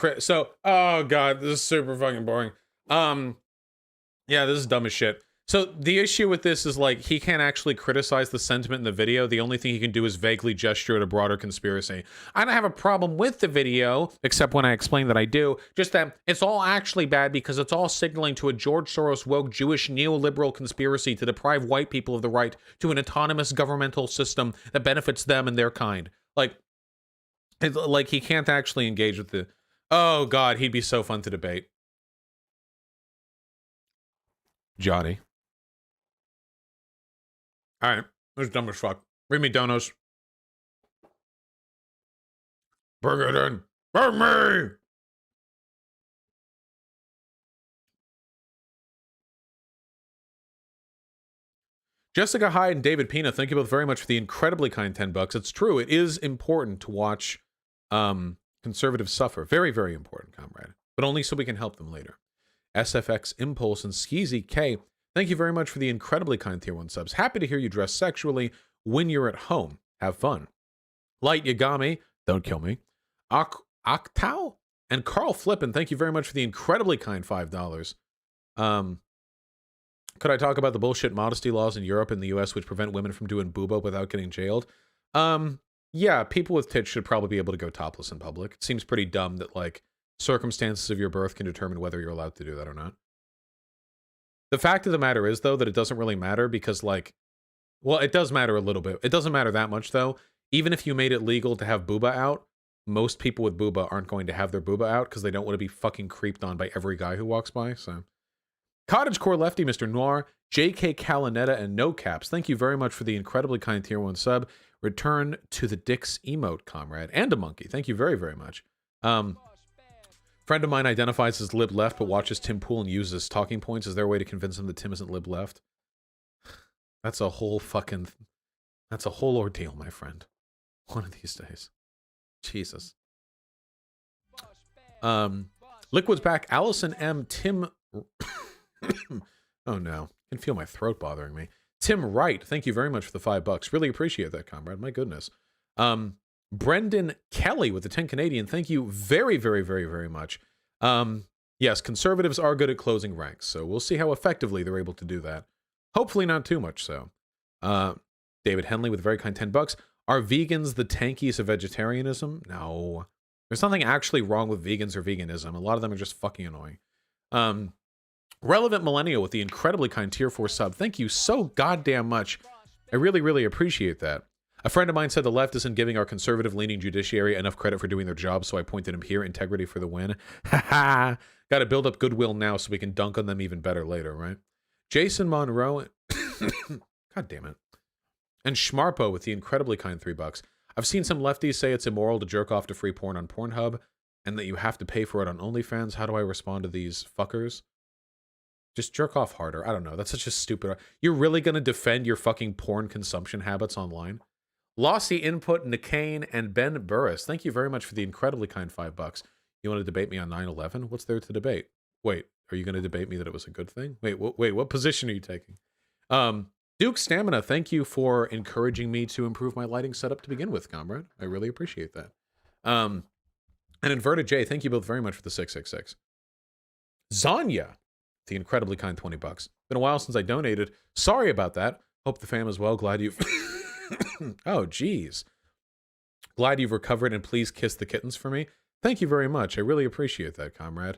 oh god, this is super fucking boring. Yeah, this is dumb as shit. So the issue with this is like he can't actually criticize the sentiment in the video. The only thing he can do is vaguely gesture at a broader conspiracy. I don't have a problem with the video, except when I explain that I do. Just that it's all actually bad because it's all signaling to a George Soros woke Jewish neoliberal conspiracy to deprive white people of the right to an autonomous governmental system that benefits them and their kind. Like he can't actually engage with the... Oh god, he'd be so fun to debate. Johnny. All right, that's dumb as fuck. Read me donos. Bring it in. Bring me! Jessica Hyde and David Pina, thank you both very much for the incredibly kind 10 bucks. It's true. It is important to watch conservatives suffer. Very, very important, comrade. But only so we can help them later. SFX Impulse and Skeezy K, thank you very much for the incredibly kind tier 1 subs. Happy to hear you dress sexually when you're at home. Have fun. Light Yagami, don't kill me. Octao and Carl Flippin, thank you very much for the incredibly kind $5. Could I talk about the bullshit modesty laws in Europe and the US which prevent women from doing boobo without getting jailed? Yeah, people with tits should probably be able to go topless in public. It seems pretty dumb that, like, circumstances of your birth can determine whether you're allowed to do that or not. The fact of the matter is, though, that it doesn't really matter because, like, well, it does matter a little bit. It doesn't matter that much, though. Even if you made it legal to have booba out, most people with booba aren't going to have their booba out because they don't want to be fucking creeped on by every guy who walks by, so... Cottagecore Lefty, Mr. Noir, JK Calinetta, and No Caps, thank you very much for the incredibly kind tier 1 sub. Return to the Dicks emote, comrade. And a monkey. Thank you very, very much. Friend of mine identifies as lib left, but watches Tim Pool and uses talking points. Is there a way to convince him that Tim isn't lib left? That's a whole fucking... That's a whole ordeal, my friend. One of these days. Jesus. Liquid's back. Allison M. Tim... Oh no, I can feel my throat bothering me. Tim Wright, thank you very much for the $5. Really appreciate that, comrade. My goodness. Brendan Kelly with the 10 Canadian, thank you very, very, very, very much. Yes, conservatives are good at closing ranks, so we'll see how effectively they're able to do that. Hopefully not too much so. David Henley with a very kind 10 bucks. Are vegans the tankies of vegetarianism? No. There's nothing actually wrong with vegans or veganism. A lot of them are just fucking annoying. Relevant Millennial with the incredibly kind tier 4 sub. Thank you so goddamn much. I really, really appreciate that. A friend of mine said the left isn't giving our conservative-leaning judiciary enough credit for doing their job, so I pointed him here. Integrity for the win. Ha ha! Gotta build up goodwill now so we can dunk on them even better later, right? Jason Monroe... God damn it. And Schmarpo with the incredibly kind $3. I've seen some lefties say it's immoral to jerk off to free porn on Pornhub, and that you have to pay for it on OnlyFans. How do I respond to these fuckers? Just jerk off harder. I don't know. That's such a stupid... You're really going to defend your fucking porn consumption habits online? Lossy Input, Nikane, and Ben Burris. Thank you very much for the incredibly kind $5. You want to debate me on 9/11? What's there to debate? Wait, are you going to debate me that it was a good thing? Wait, what position are you taking? Duke Stamina, thank you for encouraging me to improve my lighting setup to begin with, comrade. I really appreciate that. And Inverted J, thank you both very much for the 666. Zanya, the incredibly kind $20. Been a while since I donated. Sorry about that. Hope the fam is well. Glad you've... Oh, geez. Glad you've recovered, and please kiss the kittens for me. Thank you very much. I really appreciate that, comrade.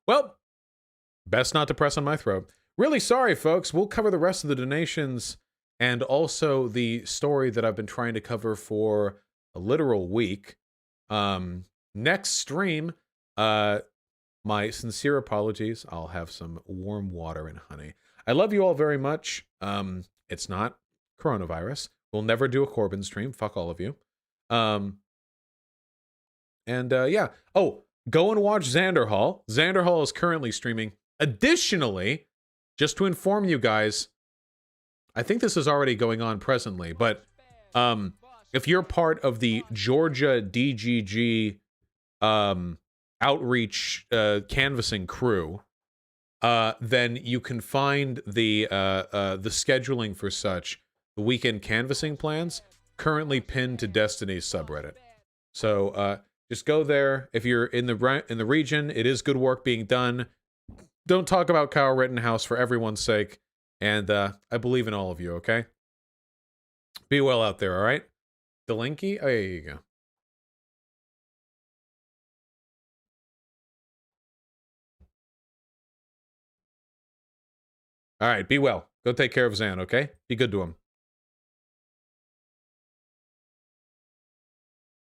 Well, best not to press on my throat. Really sorry, folks. We'll cover the rest of the donations and also the story that I've been trying to cover for a literal week. Next stream, my sincere apologies. I'll have some warm water and honey. I love you all very much. It's not coronavirus. We'll never do a Corbin stream. Fuck all of you. Yeah. Oh, go and watch Xanderhall. Xanderhall is currently streaming. Additionally, just to inform you guys, I think this is already going on presently, but if you're part of the Georgia DGG outreach canvassing crew, then you can find the scheduling for such, the weekend canvassing plans, currently pinned to Destiny's subreddit. So just go there. If you're in the region, it is good work being done. Don't talk about Kyle Rittenhouse for everyone's sake. And I believe in all of you, okay? Be well out there, all right? Delinky? Oh, there you go. All right, be well. Go take care of Zan, okay? Be good to him.